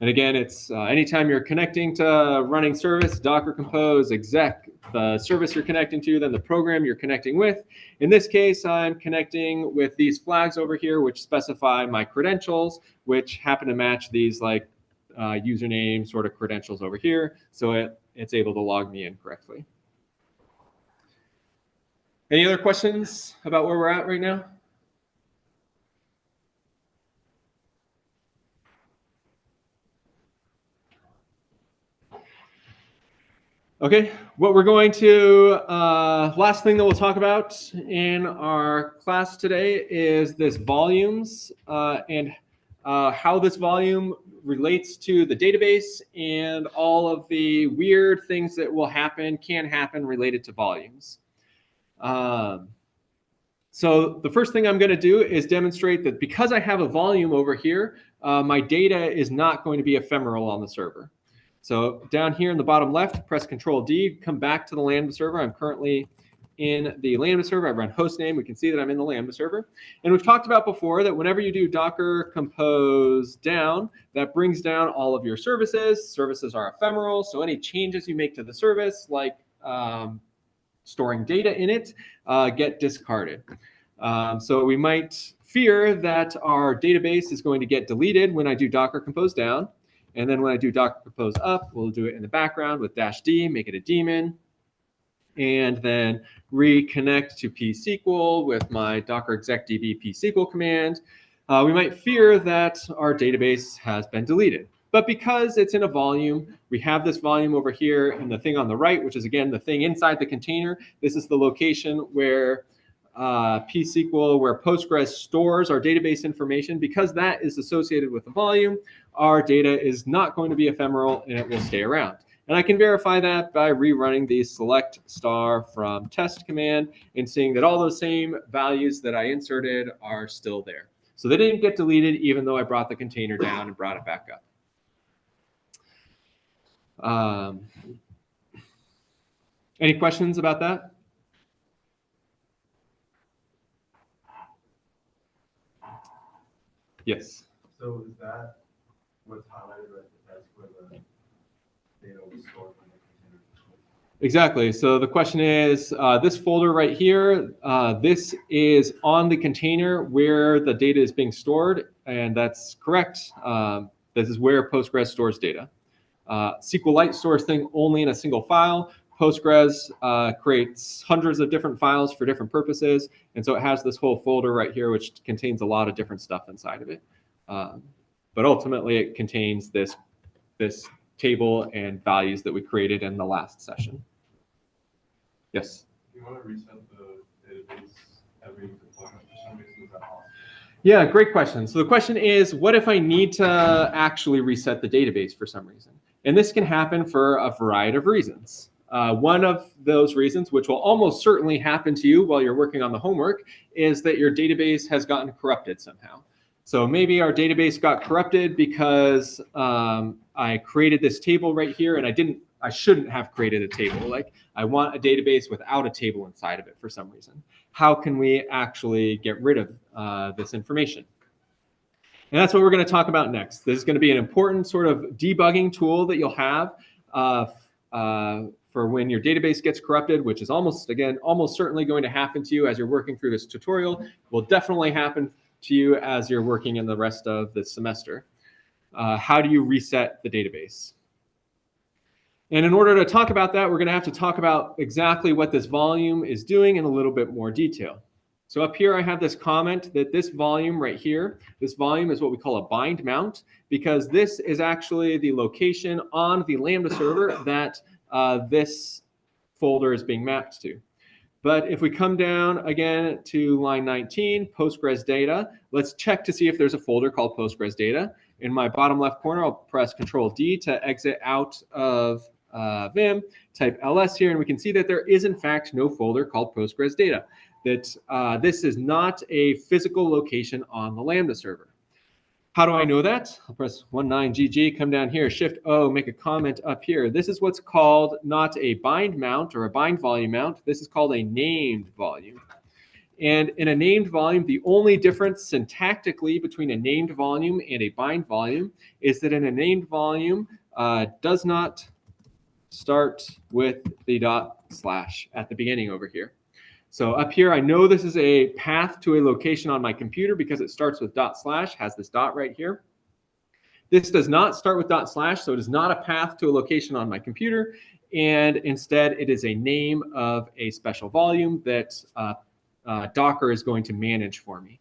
And again, it's anytime you're connecting to running service, Docker Compose, exec, the service you're connecting to, then the program you're connecting with. In this case, I'm connecting with these flags over here, which specify my credentials, which happen to match these like username sort of credentials over here. So it's able to log me in correctly. Any other questions about where we're at right now? Okay, what we're going to, last thing that we'll talk about in our class today is this volumes and how this volume relates to the database and all of the weird things that will happen, can happen related to volumes. So the first thing I'm going to do is demonstrate that because I have a volume over here, my data is not going to be ephemeral on the server. So down here in the bottom left, press Control D, come back to the Lambda server. I'm currently in the Lambda server. I run hostname. We can see that I'm in the Lambda server. And we've talked about before that whenever you do Docker compose down, that brings down all of your services. Services are ephemeral, so any changes you make to the service, like storing data in it, get discarded. So we might fear that our database is going to get deleted when I do Docker compose down. And then when I do Docker compose up, we'll do it in the background with -d, make it a daemon, and then reconnect to pSQL with my docker execdb pSQL command. We might fear that our database has been deleted. But because it's in a volume, we have this volume over here and the thing on the right, which is again the thing inside the container. This is the location where pSQL, where Postgres stores our database information. Because that is associated with the volume, our data is not going to be ephemeral and it will stay around. And I can verify that by rerunning the select star from test command and seeing that all those same values that I inserted are still there. So they didn't get deleted even though I brought the container down and brought it back up. Any questions about that? Yes. So is that what's highlighted right there? That's where the data was stored when the container was stored? Exactly. So the question is, this folder right here, this is on the container where the data is being stored, and that's correct. This is where Postgres stores data. SQLite stores things only in a single file. Postgres creates hundreds of different files for different purposes, and so it has this whole folder right here, which contains a lot of different stuff inside of it. But ultimately, it contains this table and values that we created in the last session. Yes? If you want to reset the database every deployment for some reason, is that possible? Yeah, great question. So the question is, what if I need to actually reset the database for some reason? And this can happen for a variety of reasons. One of those reasons, which will almost certainly happen to you while you're working on the homework, is that your database has gotten corrupted somehow. So maybe our database got corrupted because I created this table right here and I shouldn't have created a table. Like I want a database without a table inside of it for some reason. How can we actually get rid of this information? And that's what we're going to talk about next. This is going to be an important sort of debugging tool that you'll have for when your database gets corrupted, which is almost certainly going to happen to you as you're working through this tutorial. Will definitely happen to you as you're working in the rest of the semester. How do you reset the database? And in order to talk about that, we're going to have to talk about exactly what this volume is doing in a little bit more detail. So up here, I have this comment that this volume right here, this volume is what we call a bind mount, because this is actually the location on the Lambda server that this folder is being mapped to. But if we come down again to line 19, Postgres data, let's check to see if there's a folder called Postgres data. In my bottom left corner, I'll press Control D to exit out of Vim, type ls here, and we can see that there is in fact no folder called Postgres data. That this is not a physical location on the Lambda server. How do I know that? I'll press 19GG, come down here, Shift O, make a comment up here. This is what's called not a bind mount or a bind volume mount. This is called a named volume. And in a named volume, the only difference syntactically between a named volume and a bind volume is that in a named volume does not start with the / at the beginning over here. So up here, I know this is a path to a location on my computer because it starts with // has this dot right here. This does not start with // so it is not a path to a location on my computer. And instead, it is a name of a special volume that Docker is going to manage for me.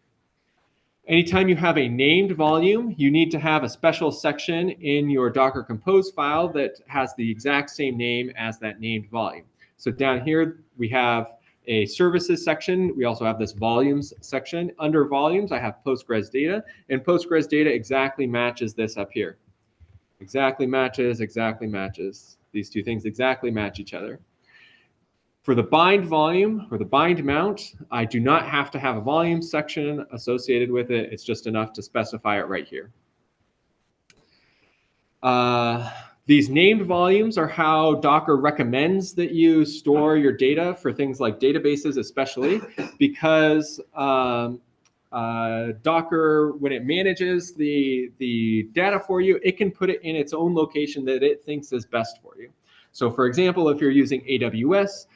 Anytime you have a named volume, you need to have a special section in your Docker Compose file that has the exact same name as that named volume. So down here, we have a services section. We also have this volumes section. Under volumes, I have Postgres data, and Postgres data exactly matches this up here. Exactly matches, exactly matches. These two things exactly match each other. For the bind volume or the bind mount, I do not have to have a volume section associated with it. It's just enough to specify it right here. These named volumes are how Docker recommends that you store your data for things like databases, especially because Docker, when it manages the data for you, it can put it in its own location that it thinks is best for you. So for example, if you're using AWS,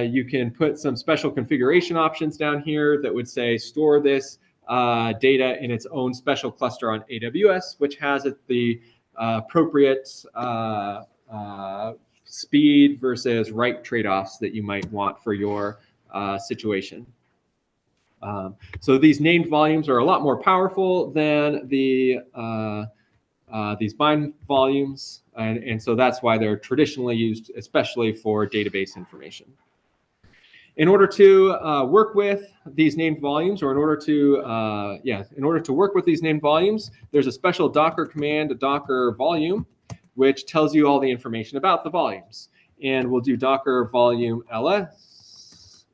you can put some special configuration options down here that would say store this data in its own special cluster on AWS, which has the appropriate speed versus write trade-offs that you might want for your situation. So these named volumes are a lot more powerful than these bind volumes, and so that's why they're traditionally used, especially for database information. In order to work with these named volumes, or in order to work with these named volumes, there's a special Docker command, a Docker volume, which tells you all the information about the volumes. And we'll do Docker volume ls,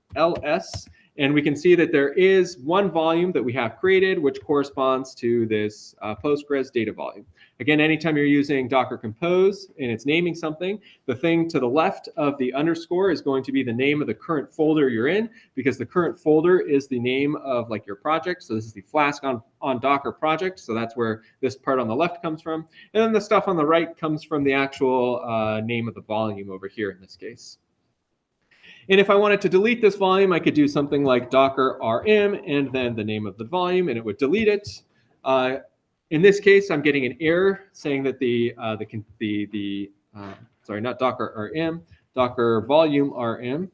and we can see that there is one volume that we have created, which corresponds to this Postgres data volume. Again, anytime you're using Docker Compose and it's naming something, the thing to the left of the underscore is going to be the name of the current folder you're in, because the current folder is the name of like your project. So this is the flask-on-docker project. So that's where this part on the left comes from. And then the stuff on the right comes from the actual name of the volume over here in this case. And if I wanted to delete this volume, I could do something like docker rm and then the name of the volume, and it would delete it. In this case, I'm getting an error saying that sorry, not docker rm, docker volume rm.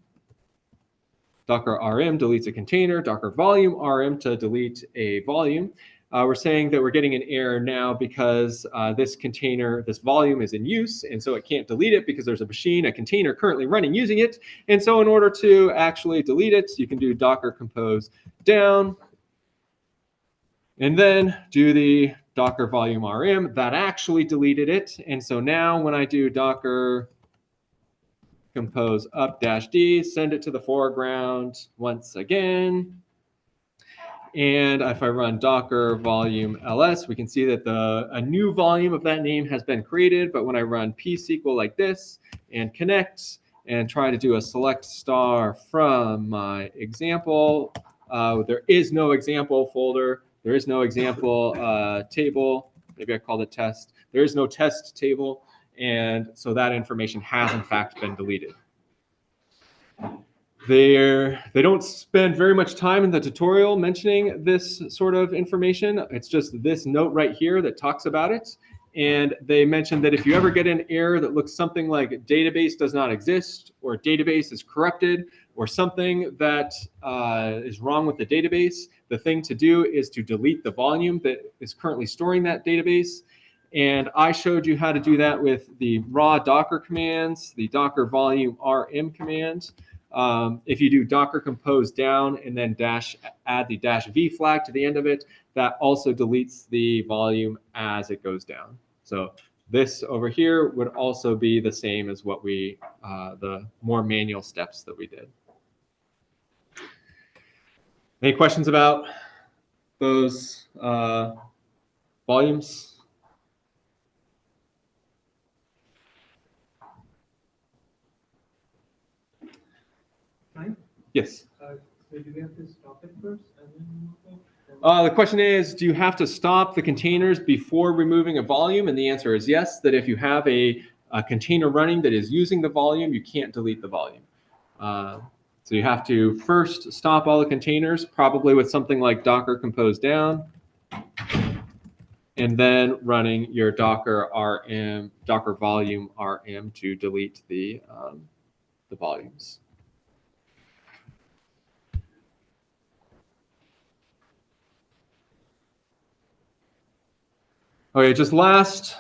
Docker rm deletes a container, docker volume rm to delete a volume. We're saying that we're getting an error now because this container, this volume is in use, and so it can't delete it because there's a machine, a container currently running using it. And so in order to actually delete it, you can do docker compose down, and then do the docker volume rm. That actually deleted it. And so now when I do docker compose up -d, send it to the foreground once again. And if I run docker volume ls, we can see that a new volume of that name has been created. But when I run psql like this and connect and try to do a select star from my example, there is no example folder. There is no example table. Maybe I called it test. There is no test table. And so that information has in fact been deleted. They don't spend very much time in the tutorial mentioning this sort of information. It's just this note right here that talks about it. And they mention that if you ever get an error that looks something like database does not exist, or database is corrupted, or something that is wrong with the database, the thing to do is to delete the volume that is currently storing that database. And I showed you how to do that with the raw Docker commands, the docker volume rm command. If you do docker compose down and then add the -v flag to the end of it, that also deletes the volume as it goes down. So this over here would also be the same as what the more manual steps that we did. Any questions about those volumes? Right? Yes. So do we have to stop it first and then move it? The question is, do you have to stop the containers before removing a volume? And the answer is yes, that if you have a container running that is using the volume, you can't delete the volume. So you have to first stop all the containers, probably with something like docker compose down, and then running your docker rm, docker volume rm to delete the volumes. Okay, just last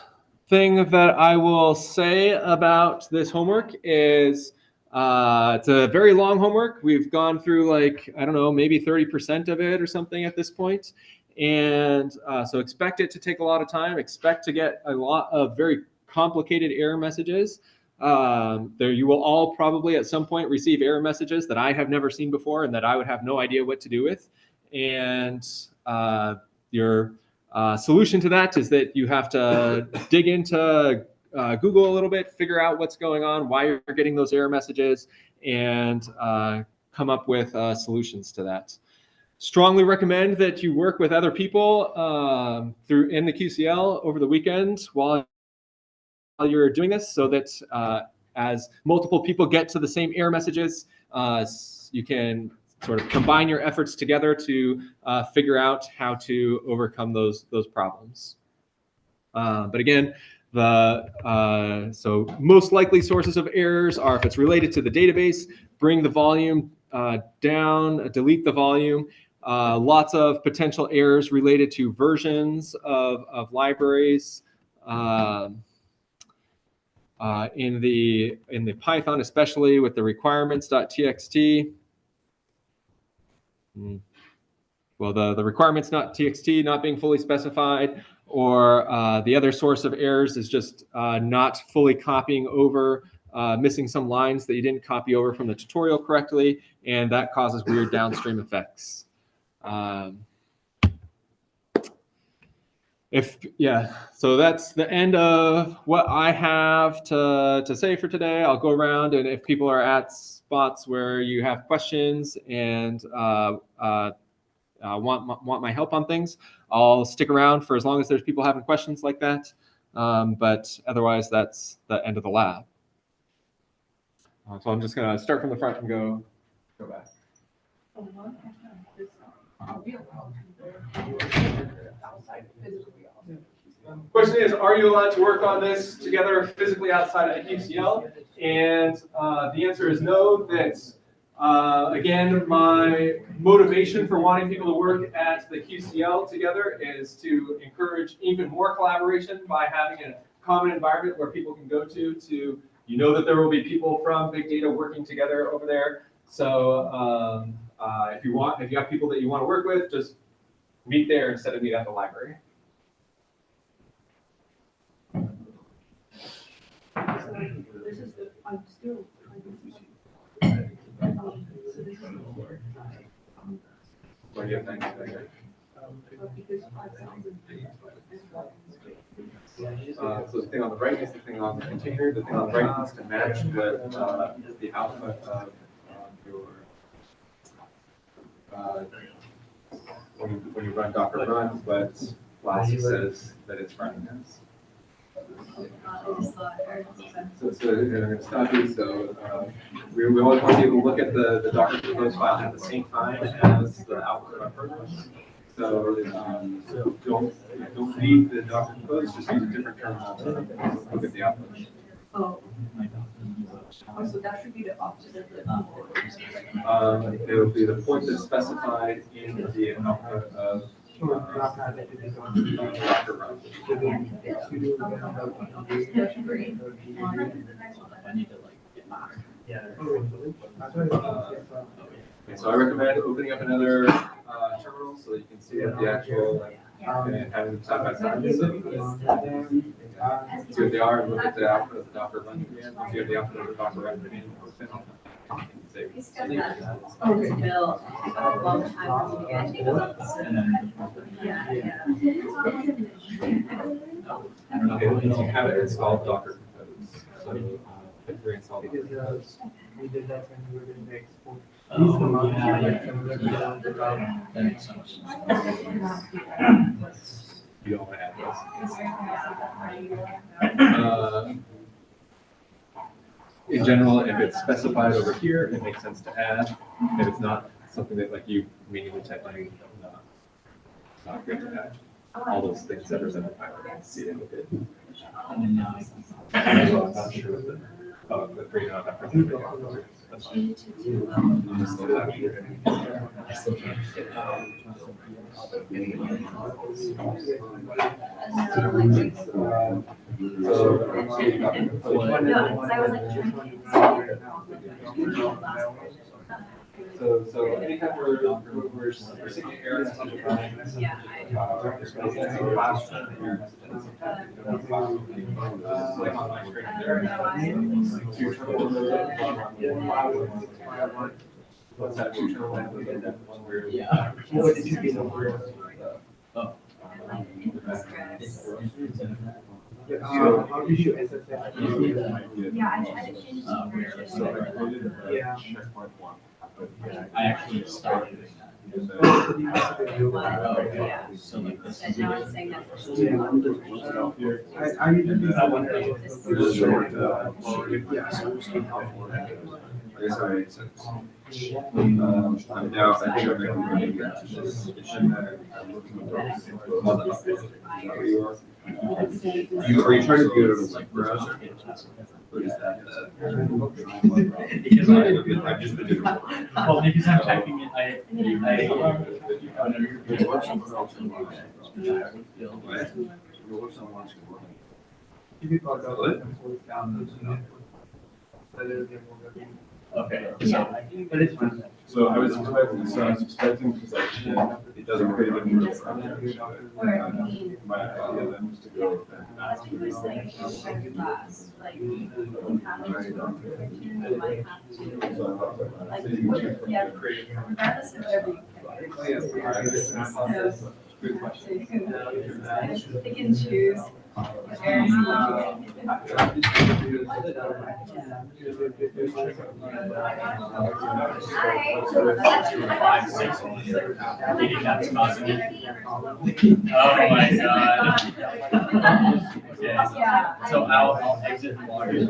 thing that I will say about this homework is it's a very long homework. We've gone through like, I don't know, maybe 30% of it or something at this point. And so expect it to take a lot of time. Expect to get a lot of very complicated error messages. There, you will all probably at some point receive error messages that I have never seen before and that I would have no idea what to do with. And your solution to that is that you have to dig into Google a little bit, figure out what's going on, why you're getting those error messages, and come up with solutions to that. Strongly recommend that you work with other people in the QCL over the weekend while you're doing this, so that as multiple people get to the same error messages, you can sort of combine your efforts together to figure out how to overcome those problems. But again, so most likely sources of errors are if it's related to the database, bring the volume down, delete the volume. Lots of potential errors related to versions of libraries. In the Python, especially with the requirements.txt. Well, the requirements.txt not being fully specified, or the other source of errors is just not fully copying over, missing some lines that you didn't copy over from the tutorial correctly, and that causes weird downstream effects. So that's the end of what I have to say for today. I'll go around, and if people are at spots where you have questions and want my help on things, I'll stick around for as long as there's people having questions like that. But otherwise, that's the end of the lab. So I'm just going to start from the front and go back. Are we allowed to work outside physically? Question is, are you allowed to work on this together physically outside of the QCL? And the answer is no. That's again, my motivation for wanting people to work at the QCL together is to encourage even more collaboration by having a common environment where people can go to, you know that there will be people from big data working together over there. So if you have people that you want to work with, just meet there instead of meet at the library. This is the, I'm still What do you think? So the thing on the right is the thing on the container. The thing on the right needs to match with the output of your when you run Docker runs, but Flask says that it's running this. So we always want people to look at the Docker compose file at the same time as the output of our program. So don't read the Docker compose, just use a different terminal to look at the output. Oh, so that should be the opposite of the It will be the point that's specified in the output of Docker run. So I recommend opening up another terminal so that you can see what the actual and having them side by side. So see what they are and look at the output of the Docker run command. Once you have the output of the Docker run command, once you have it installed, Docker compose. So if we install Docker compose. We did that when we were doing the export. That makes so much sense. You don't want to add this. In general, if it's specified over here, it makes sense to add. If it's not something that like you manually type in, not good to add. All those things that are in the pilot, see it with it. I'm not sure what the Change it to, So anytime we're seeing error message running, like on my screen there. What's that future one? We get that one where. Yeah. How did you SSL? yeah, I tried to change it to version. So I created a Yeah. checkpoint one. I actually started doing that. And then- Oh, yeah. So like this And is. now it's saying that. So here, I usually do that one. I'm now actually. Are you trying to do it on a web browser? Or is that Because I've just been doing it. well, because I'm typing it, okay, so, But it's fine. so I was expecting, because I it doesn't create a new project. My idea then was to go and ask People are saying, check class, like, you have to, you might have to, like, yeah, regardless of whatever Good question. you pick and choose. Oh my god. Okay, so I'll exit login.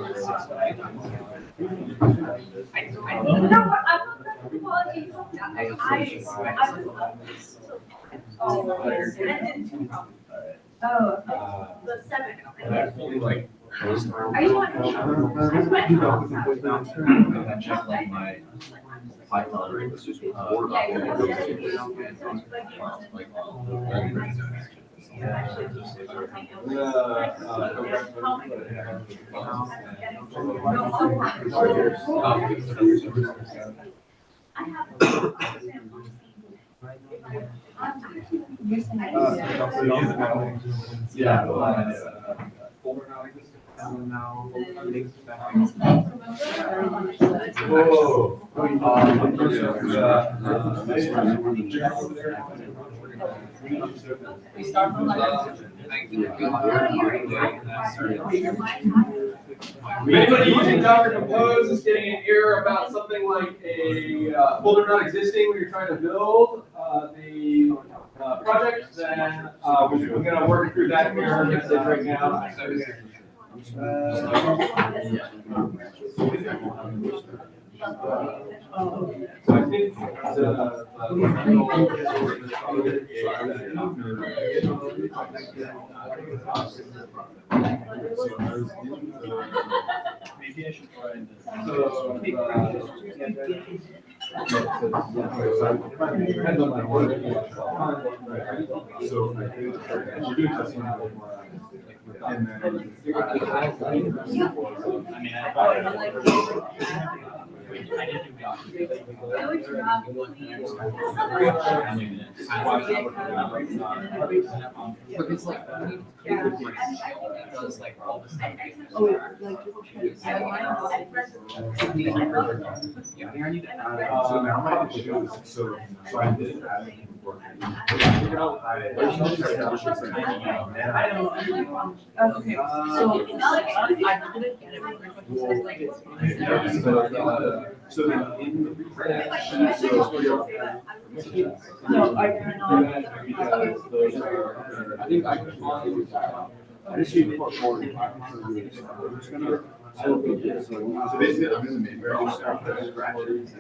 Oh, the seven. Like. Are you on? I checked like my Python was just more Yeah, I have. Yeah. Folder not existing. Now, Whoa. Anybody using Docker Compose is getting an error about something like a folder not existing when you're trying to build the project, then we're going to work through that error message right now. So I think Maybe I should try this. And then. I mean, I did do but it's like, it's like all this stuff. So now my issue is, so I did add it. Okay, So then in the. no, I cannot. Because those are, I think I can find. I just need to put forward. So basically, I'm in the main version, so scratches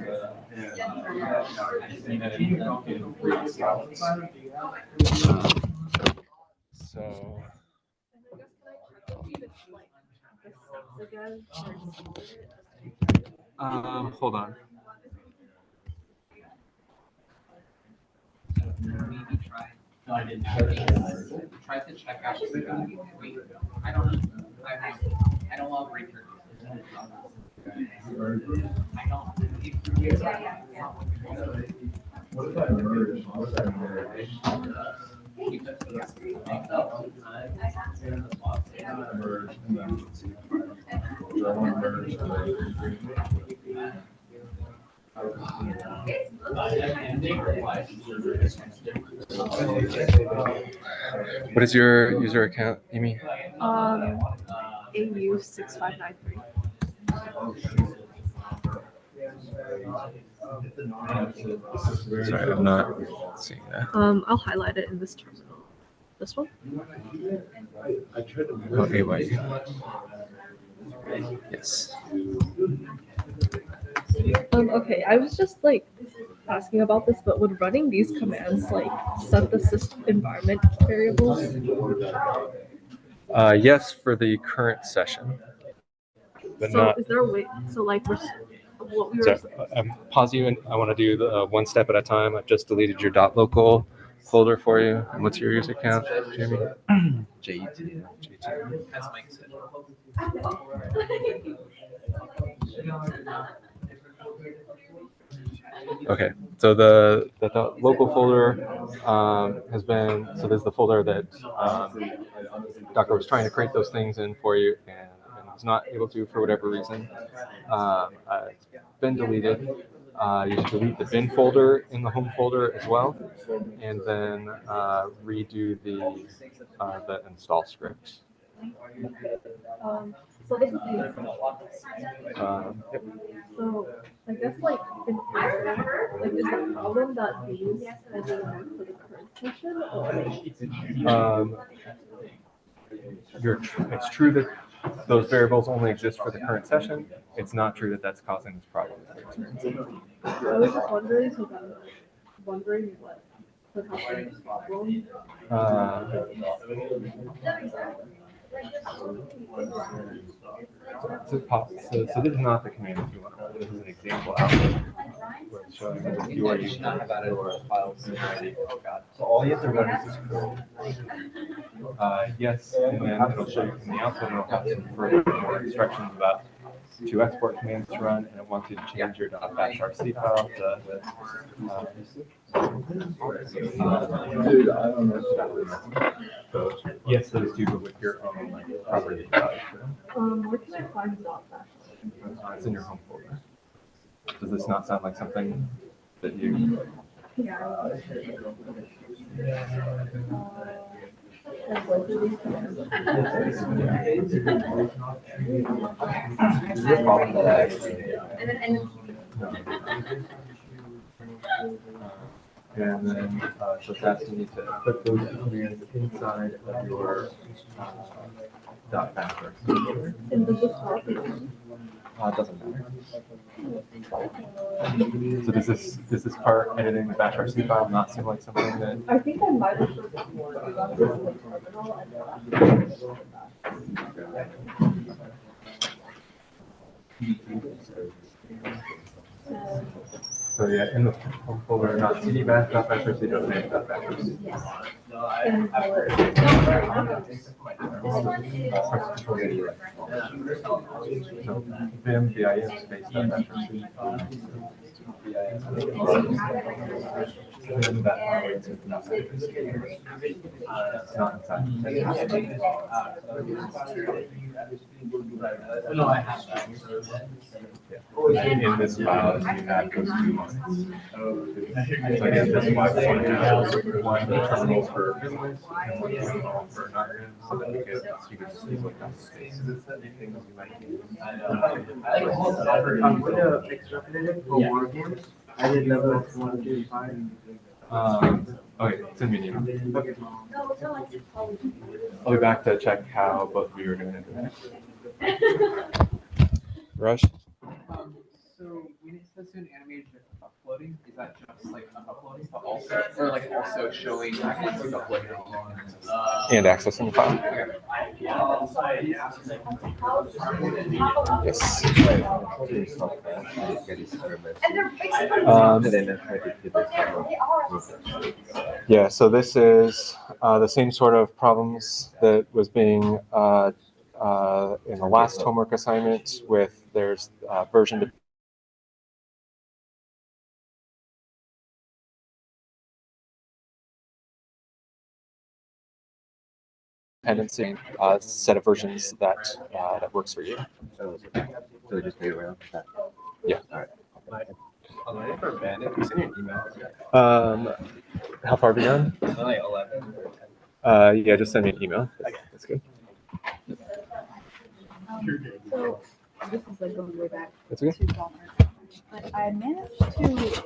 so. Hold on. Maybe try. No, I didn't. Try to check out. Wait, I don't love breaker. I don't. What if I merge? What if I merge? Merge and then let's see. Do I want to merge and then What is your user account, Amy? AU6593. Sorry, I'm not seeing that. I'll highlight it in this terminal. This one? Oh, AYU. Yes. Okay, I was just like asking about this, but would running these commands like set the system environment variables? Yes, for the current session. But So not. is there a way? So like what we were. Sorry, pause you, and I want to do the one step at a time. I've just deleted your .local folder for you. And what's your user account, Jamie? J2. As Mike said. Okay, so the local folder has been, so there's the folder that Docker was trying to create those things in for you and was not able to for whatever reason. It's been deleted. You should delete the bin folder in the home folder as well, and then redo the install script. So this is yep. So I guess like in like is the problem that these only work for the current session or It's true that those variables only exist for the current session. It's not true that that's causing this problem that we're experiencing. I was just wondering because I'm wondering what could happen this problem. So this is not the command that you want to run. This is an example output where it's showing that you are using your files. Oh God. So all you have to run is this code. Yes, and then it'll show you from the output, it'll have some further more instructions about two export commands to run, and it wants you to change your .bashrc file to Dude, I don't know. yes, those two, but with your own property. Where can I find .bash? It's in your home folder. Does this not sound like something that you? Yeah. And then so it's asking you to put those two commands inside of your .bash. And does this help? It doesn't matter. So does this part editing the bashrc file not seem like something that? I think I might have just more about this in the terminal So yeah, in the home folder, not cdbash.bashrc.make.bashrc. Vim, VIM, space, .bashrc. And that it's not inside. No, I have that. In this file, you have those 2 lines. So again, this is why we want to have one terminal for business and one terminal for not so that you can easily cut the space. Things you might use. With the extrapolated for war games, I did level 1 to 5. Okay, send me an email. Okay. I'll be back to check how both of you are doing it. Rush? So when it's supposed to animate uploading, is that just like uploading, but also, or like also showing accessing uploading? And accessing the file. Yes. Yeah, so this is the same sort of problems that was being in the last homework assignment with there's version dependency set of versions that works for you. So just play around with that. Yeah. All right. I'm waiting for Bandit. You sent me an email. How far have you gone? Like 11 or 10. Yeah, just send me an email. That's good. So this is like going way back That's okay. to Walmart. But I managed to